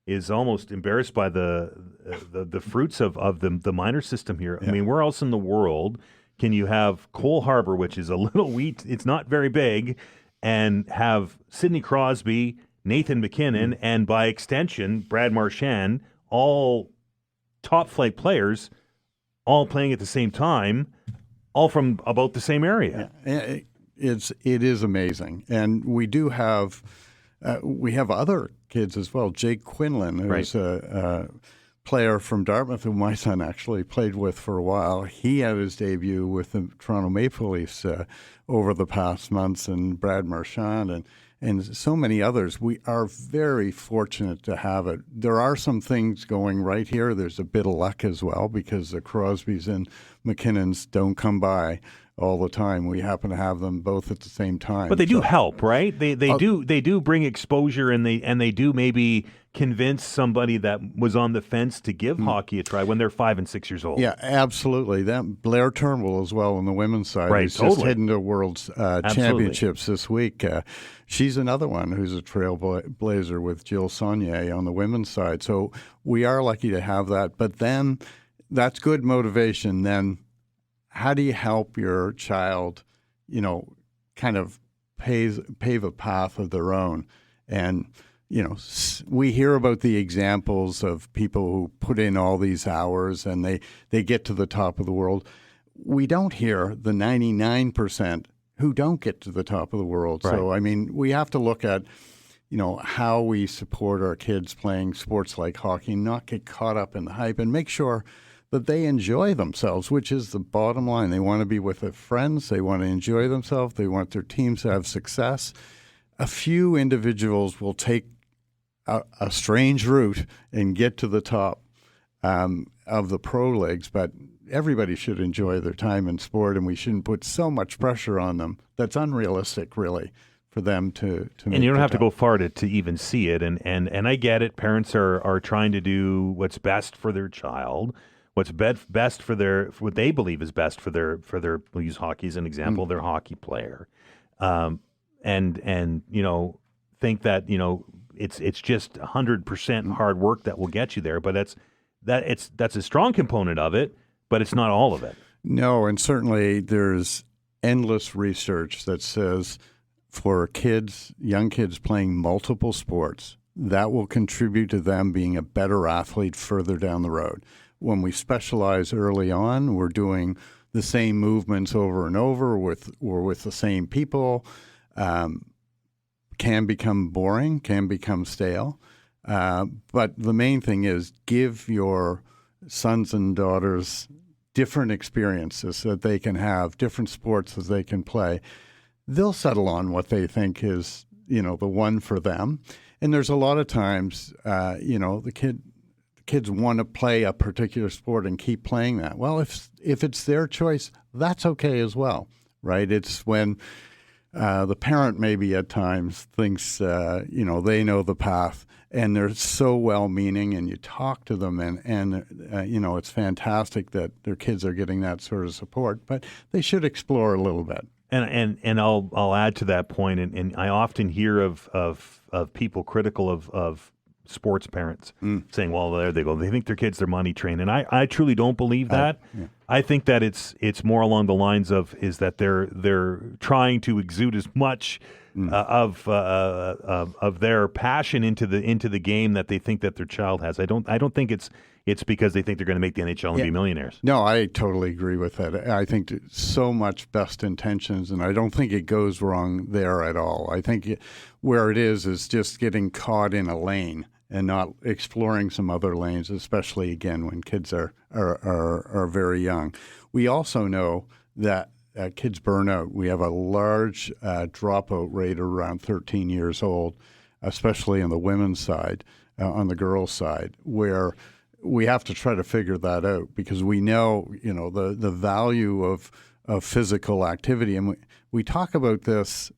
is almost embarrassed by the fruits of the minor system here. I mean, where else in the world can you have Cole Harbour, which is a little it's not very big, and have Sidney Crosby, Nathan McKinnon, and by extension, Brad Marchand, all top-flight players, all playing at the same time, all from about the same area. Yeah, it is amazing. And we do have we have other kids as well. Jake Quinlan, who's a player from Dartmouth, who my son actually played with for a while. He had his debut with the Toronto Maple Leafs over the past months, and Brad Marchand and so many others. We are very fortunate to have it. There are some things going right here. There's a bit of luck as well because the Crosbys and McKinnons don't come by all the time. We happen to have them both at the same time. But they do help, right? They do bring exposure, and they do maybe convince somebody that was on the fence to give hockey a try when they're 5 and 6 years old. Yeah, absolutely. That Blair Turnbull as well on the women's side. Right, who's totally. just heading to World's Championships this week. She's another one who's a trailblazer with Jill Saunier on the women's side. So we are lucky to have that. But then that's good motivation. Then how do you help your child, kind of pave a path of their own? And, we hear about the examples of people who put in all these hours and they get to the top of the world. We don't hear the 99% who don't get to the top of the world. Right. So, we have to look at, how we support our kids playing sports like hockey, not get caught up in the hype, and make sure that they enjoy themselves, which is the bottom line. They want to be with their friends. They want to enjoy themselves. They want their teams to have success. A few individuals will take a strange route and get to the top of the pro leagues, but everybody should enjoy their time in sport, and we shouldn't put so much pressure on them that's unrealistic, really, for them to make. And you don't have to go far to even see it. And I get it. Parents are trying to do what's best for their child. What's best for what they believe is best for their we'll use hockey as an example, their hockey player, and think that it's just 100% hard work that will get you there, but that's a strong component of it, but it's not all of it. No, and certainly there's endless research that says for young kids playing multiple sports, that will contribute to them being a better athlete further down the road. When we specialize early on, we're doing the same movements over and over with the same people. Can become boring, can become stale. But the main thing is give your sons and daughters different experiences that they can have, different sports that they can play. They'll settle on what they think is, the one for them. And there's a lot of times, the kids want to play a particular sport and keep playing that. Well, if it's their choice, that's okay as well, right? It's when the parent maybe at times thinks, they know the path and they're so well-meaning, and you talk to them and it's fantastic that their kids are getting that sort of support, but they should explore a little bit. And I'll add to that point, and I often hear of people critical of sports parents saying, well, there they go. They think their kids, they're money trained. And I truly don't believe that. Yeah. I think that it's more along the lines of is that they're trying to exude as much of their passion into the game that they think that their child has. I don't think it's because they think they're going to make the NHL and be millionaires. No, I totally agree with that. I think so much best intentions, and I don't think it goes wrong there at all. I think where it is just getting caught in a lane and not exploring some other lanes, especially, again, when kids are very young. We also know that kids burn out. We have a large dropout rate around 13 years old, especially on the women's side, on the girls' side, where we have to try to figure that out because we know, the value of physical activity. And we talk about this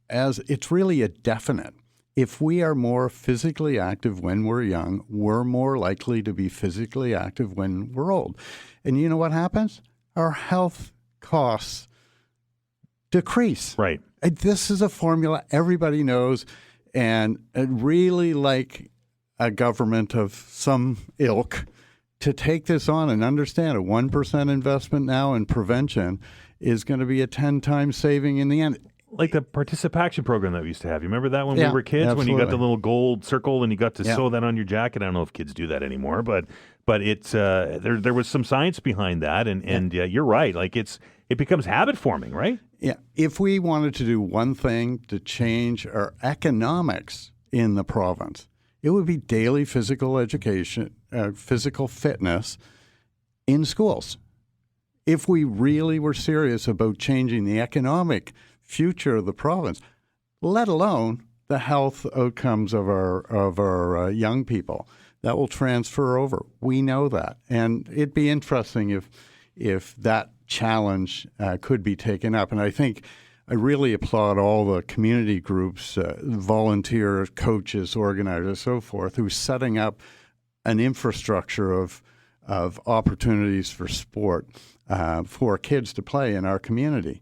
as it's really a definite. If we are more physically active when we're young, we're more likely to be physically active when we're old. And you know what happens? Our health costs decrease. Right. This is a formula everybody knows, and really like a government of some ilk to take this on and understand a 1% investment now in prevention is going to be a 10 times saving in the end. Like the participation program that we used to have. You remember that when Yeah, we were kids? absolutely. When you got the little gold circle and you got to Yeah. sew that on your jacket? I don't know if kids do that anymore, but it's there was some science behind that, and you're right. Like it becomes habit forming, right? Yeah. If we wanted to do one thing to change our economics in the province, it would be daily physical education, physical fitness in schools. If we really were serious about changing the economic future of the province, let alone the health outcomes of our young people, that will transfer over. We know that, and it'd be interesting if that challenge could be taken up. And I think I really applaud all the community groups, volunteers, coaches, organizers, so forth, who are setting up an infrastructure of opportunities for sport for kids to play in our community.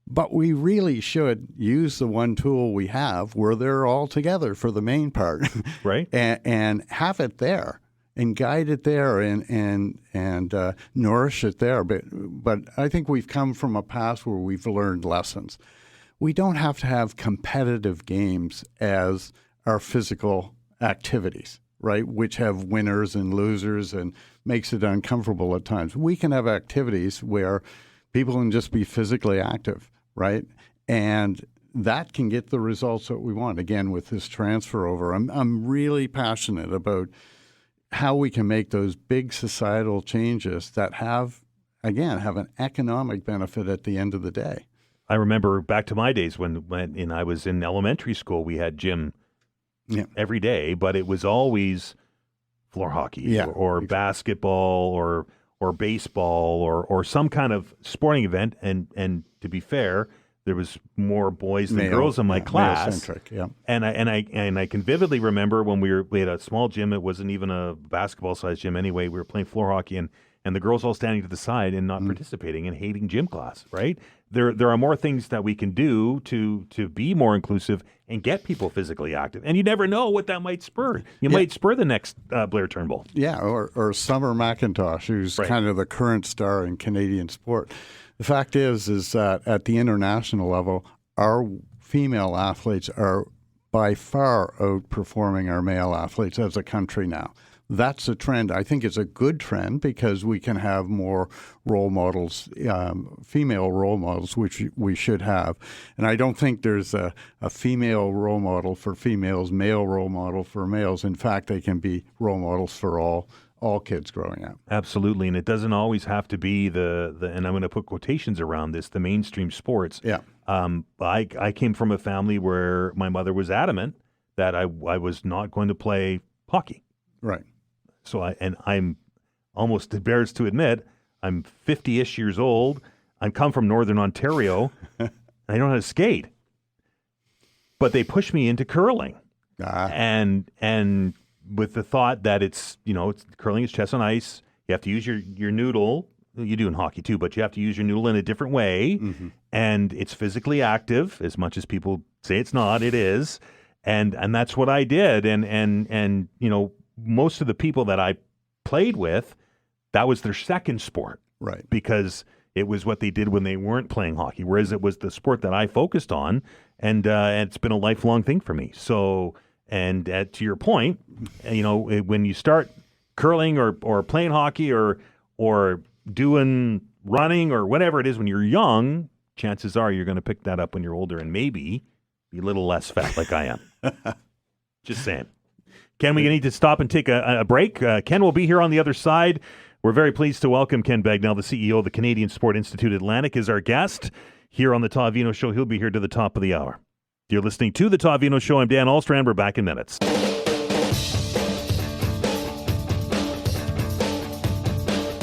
But we really should use the one tool we have where they're all together for the main part, right? and have it there and guide it there and nourish it there. But I think we've come from a past where we've learned lessons. We don't have to have competitive games as our physical activities, right, which have winners and losers and makes it uncomfortable at times. We can have activities where people can just be physically active, right? And that can get the results that we want. Again, with this transfer over, I'm really passionate about how we can make those big societal changes that have an economic benefit at the end of the day. I remember back to my days when I was in elementary school, we had gym every day, but it was always floor hockey or basketball or baseball or some kind of sporting event. And to be fair, there was more boys than girls in my class. Male-centric, yeah. And I can vividly remember when we had a small gym. It wasn't even a basketball-sized gym anyway. We were playing floor hockey, and the girls all standing to the side and not participating and hating gym class, right? There are more things that we can do to be more inclusive and get people physically active. And you never know what that might spur. You might spur the next Blair Turnbull. Yeah, or Summer McIntosh, who's kind of the current star in Canadian sport. The fact is that at the international level, our female athletes are by far outperforming our male athletes as a country now. That's a trend. I think it's a good trend because we can have more role models, female role models, which we should have. And I don't think there's a female role model for females, male role model for males. In fact, they can be role models for all kids growing up. Absolutely. And it doesn't always have to be the and I'm going to put quotations around this, the mainstream sports. Yeah. I came from a family where my mother was adamant that I was not going to play hockey. Right. So I'm almost embarrassed to admit I'm 50-ish years old. I come from Northern Ontario. And I don't know how to skate. But they pushed me into curling. And with the thought that it's curling is chess on ice. You have to use your noodle. You do in hockey too, but you have to use your noodle in a different way. Mm-hmm. And it's physically active, as much as people say it's not, it is. And that's what I did. And most of the people that I played with, that was their second sport. Right. Because it was what they did when they weren't playing hockey, whereas it was the sport that I focused on, and it's been a lifelong thing for me. So, and to your point, when you start curling or playing hockey or doing running or whatever it is when you're young, chances are you're going to pick that up when you're older and maybe be a little less fat like I am. Just saying. Ken, we need to stop and take a break. Ken will be here on the other side. We're very pleased to welcome Ken Bagnell, the CEO of the Canadian Sport Institute Atlantic, is our guest here on the Todd Veinotte Show. He'll be here to the top of the hour. You're listening to the Todd Veinotte Show. I'm Dan Alstrand. We're back in minutes.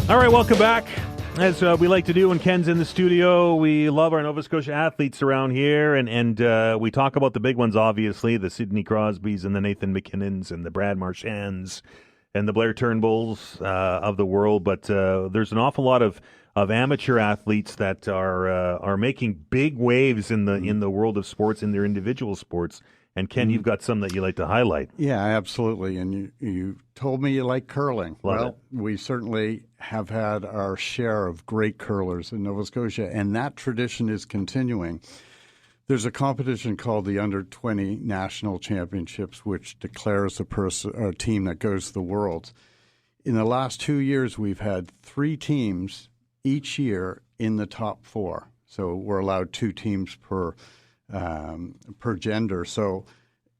All right, welcome back. As we like to do when Ken's in the studio, we love our Nova Scotia athletes around here, and we talk about the big ones, obviously, the Sidney Crosbys and the Nathan McKinnons and the Brad Marchands and the Blair Turnbulls of the world. But there's an awful lot of amateur athletes that are making big waves in the world of sports, in their individual sports. And Ken, you've got some that you like to highlight. Yeah, absolutely. And you told me you like curling. We certainly have had our share of great curlers in Nova Scotia, and that tradition is continuing. There's a competition called the Under-20 National Championships, which declares a team that goes to the Worlds. In the last 2 years, we've had 3 teams each year in the top 4. So we're allowed 2 teams per gender. So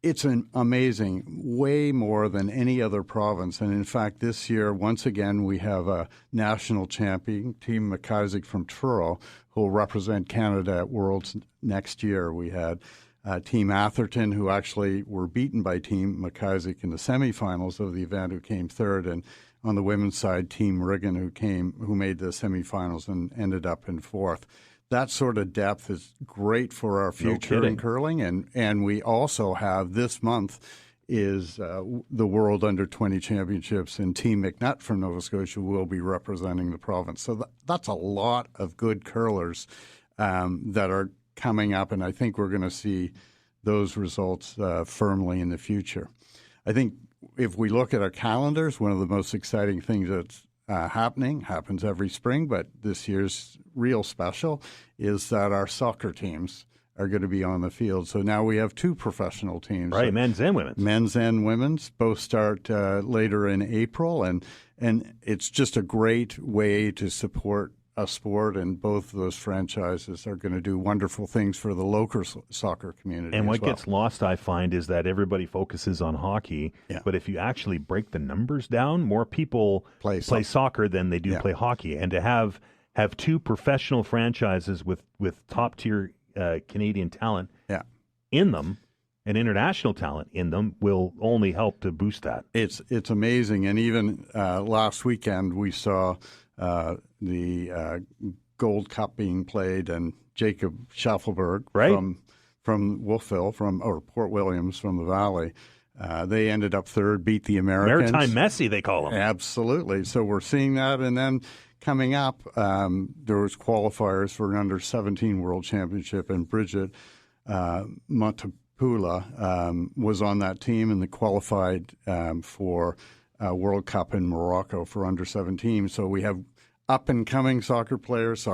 it's amazing, way more than any other province. And in fact, this year, once again, we have a national champion, Team McIsaac from Truro, who will represent Canada at Worlds next year. We had Team Atherton, who actually were beaten by Team McIsaac in the semifinals of the event, who came third. And on the women's side, Team Riggin, who made the semifinals and ended up in fourth. That sort of depth is great for our future in curling. And we also have this month is the World Under-20 Championships, and Team Veinotte from Nova Scotia will be representing the province. So that's a lot of good curlers that are coming up, and I think we're going to see those results firmly in the future. I think if we look at our calendars, one of the most exciting things that's happens every spring, but this year's real special is that our soccer teams are going to be on the field. So now we have 2 professional teams. Right, men's and women's. Men's and women's both start later in April, and it's just a great way to support a sport, and both of those franchises are going to do wonderful things for the local soccer community. And what gets lost, I find, is that everybody focuses on hockey, but if you actually break the numbers down, more people play soccer than they do play hockey. And to have 2 professional franchises with top-tier Canadian talent in them and international talent in them will only help to boost that. It's amazing. And even last weekend we saw the Gold Cup being played, and Jacob Schaffelberg from Wolfville, or Port Williams from the Valley, they ended up third, beat the Americans. Maritime Messi, they call them. Absolutely. So we're seeing that. And then coming up, there was qualifiers for an Under-17 World Championship, and Bridget Montepula was on that team, and they qualified for World Cup in Morocco for Under-17. So we have up-and-coming soccer players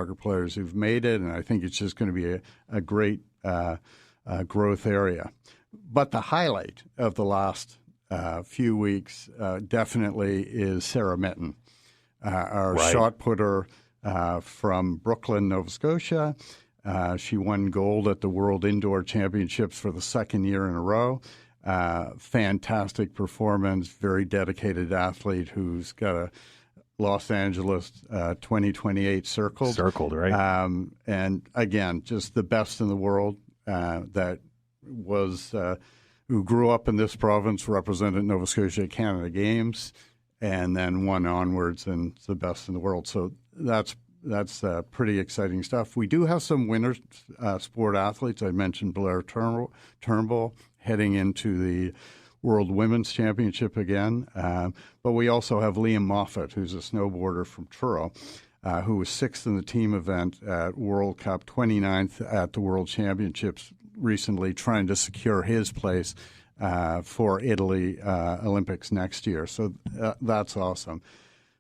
who've made it, and I think it's just going to be a great growth area. But the highlight of the last few weeks definitely is Sarah Mitten, our shot putter from Brooklyn, Nova Scotia. She won gold at the World Indoor Championships for the 2nd year in a row. Fantastic performance, very dedicated athlete who's got a Los Angeles 2028 circled. Circled, right? And again, just the best in the world that was who grew up in this province, represented Nova Scotia at Canada Games, and then won onwards, and it's the best in the world. So that's pretty exciting stuff. We do have some winter sport athletes. I mentioned Blair Turnbull heading into the World Women's Championship again. But we also have Liam Moffat, who's a snowboarder from Truro, who was 6th in the team event at World Cup, 29th at the World Championships recently, trying to secure his place for Italy Olympics next year. So that's awesome.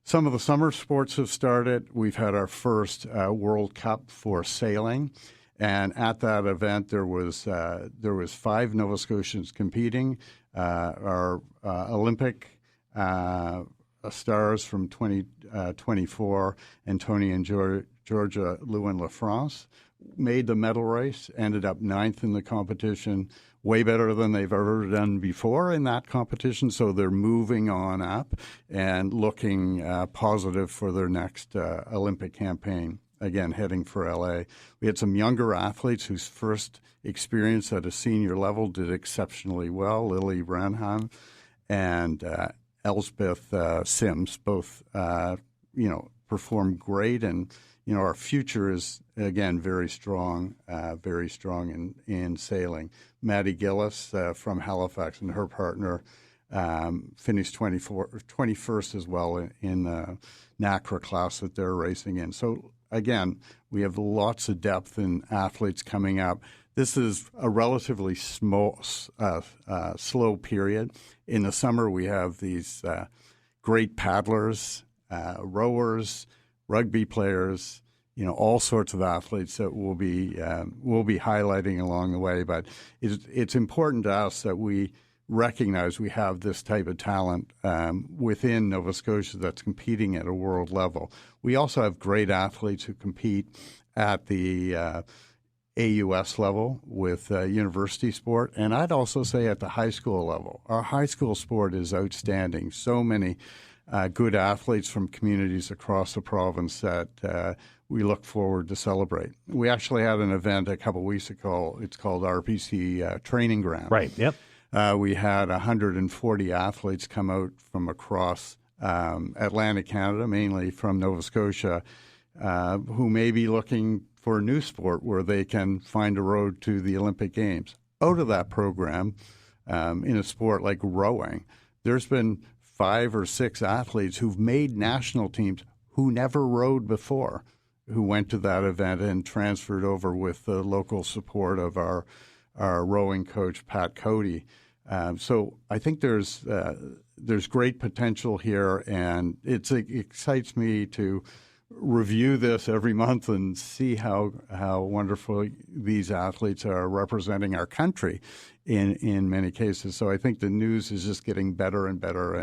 Some of the summer sports have started. We've had our first World Cup for sailing. And at that event, there was 5 Nova Scotians competing. Our Olympic stars from 2024, Antonia and Georgia Lewin-LaFrance, made the medal race, ended up 9th in the competition, way better than they've ever done before in that competition. So they're moving on up and looking positive for their next Olympic campaign. Again, heading for LA. We had some younger athletes whose first experience at a senior level did exceptionally well. Lily Branham and Elspeth Sims both, performed great. And, our future is, again, very strong in sailing. Maddie Gillis from Halifax and her partner finished 21st as well in the NACRA class that they're racing in. So, again, we have lots of depth in athletes coming up. this is a relatively slow period. In the summer, we have these great paddlers, rowers, rugby players, all sorts of athletes that we'll be highlighting along the way. But it's important to us that we recognize we have this type of talent within Nova Scotia that's competing at a world level. We also have great athletes who compete at the AUS level with university sport, and I'd also say at the high school level. Our high school sport is outstanding. So many good athletes from communities across the province that we look forward to celebrate. We actually had an event a couple of weeks ago. It's called RPC Training Ground. Right, yep. We had 140 athletes come out from across Atlantic Canada, mainly from Nova Scotia, who may be looking for a new sport where they can find a road to the Olympic Games. Out of that program, in a sport like rowing, there's been 5 or 6 athletes who've made national teams who never rowed before, who went to that event and transferred over with the local support of our rowing coach, Pat Cody. So I think there's great potential here, and it excites me to review this every month and see how wonderful these athletes are representing our country in many cases. So I think the news is just getting better and better,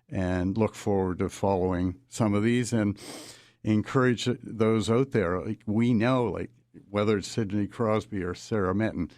and look forward to following some of these and encourage those out there. Like we know, like whether it's Sidney Crosby or Sarah Mitten,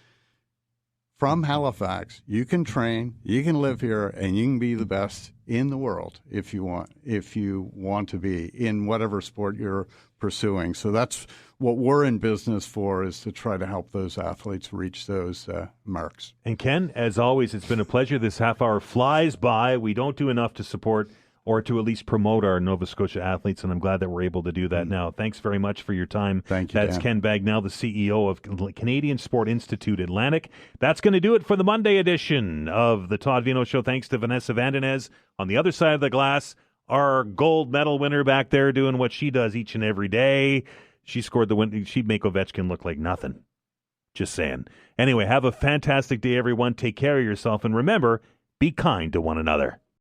from Halifax, you can train, you can live here, and you can be the best in the world if you want to be in whatever sport you're pursuing. So that's what we're in business for, is to try to help those athletes reach those marks. And Ken, as always, it's been a pleasure. This half hour flies by. We don't do enough to support or to at least promote our Nova Scotia athletes, and I'm glad that we're able to do that now. Thanks very much for your time. Thank you, That's Dan. Ken Bagnell, the CEO of Canadian Sport Institute Atlantic. That's going to do it for the Monday edition of the Todd Veinotte Show. Thanks to Vanessa Vandenez. On the other side of the glass, our gold medal winner back there doing what she does each and every day. She scored the win. She'd make Ovechkin look like nothing. Just saying. Anyway, have a fantastic day, everyone. Take care of yourself, and remember, be kind to one another.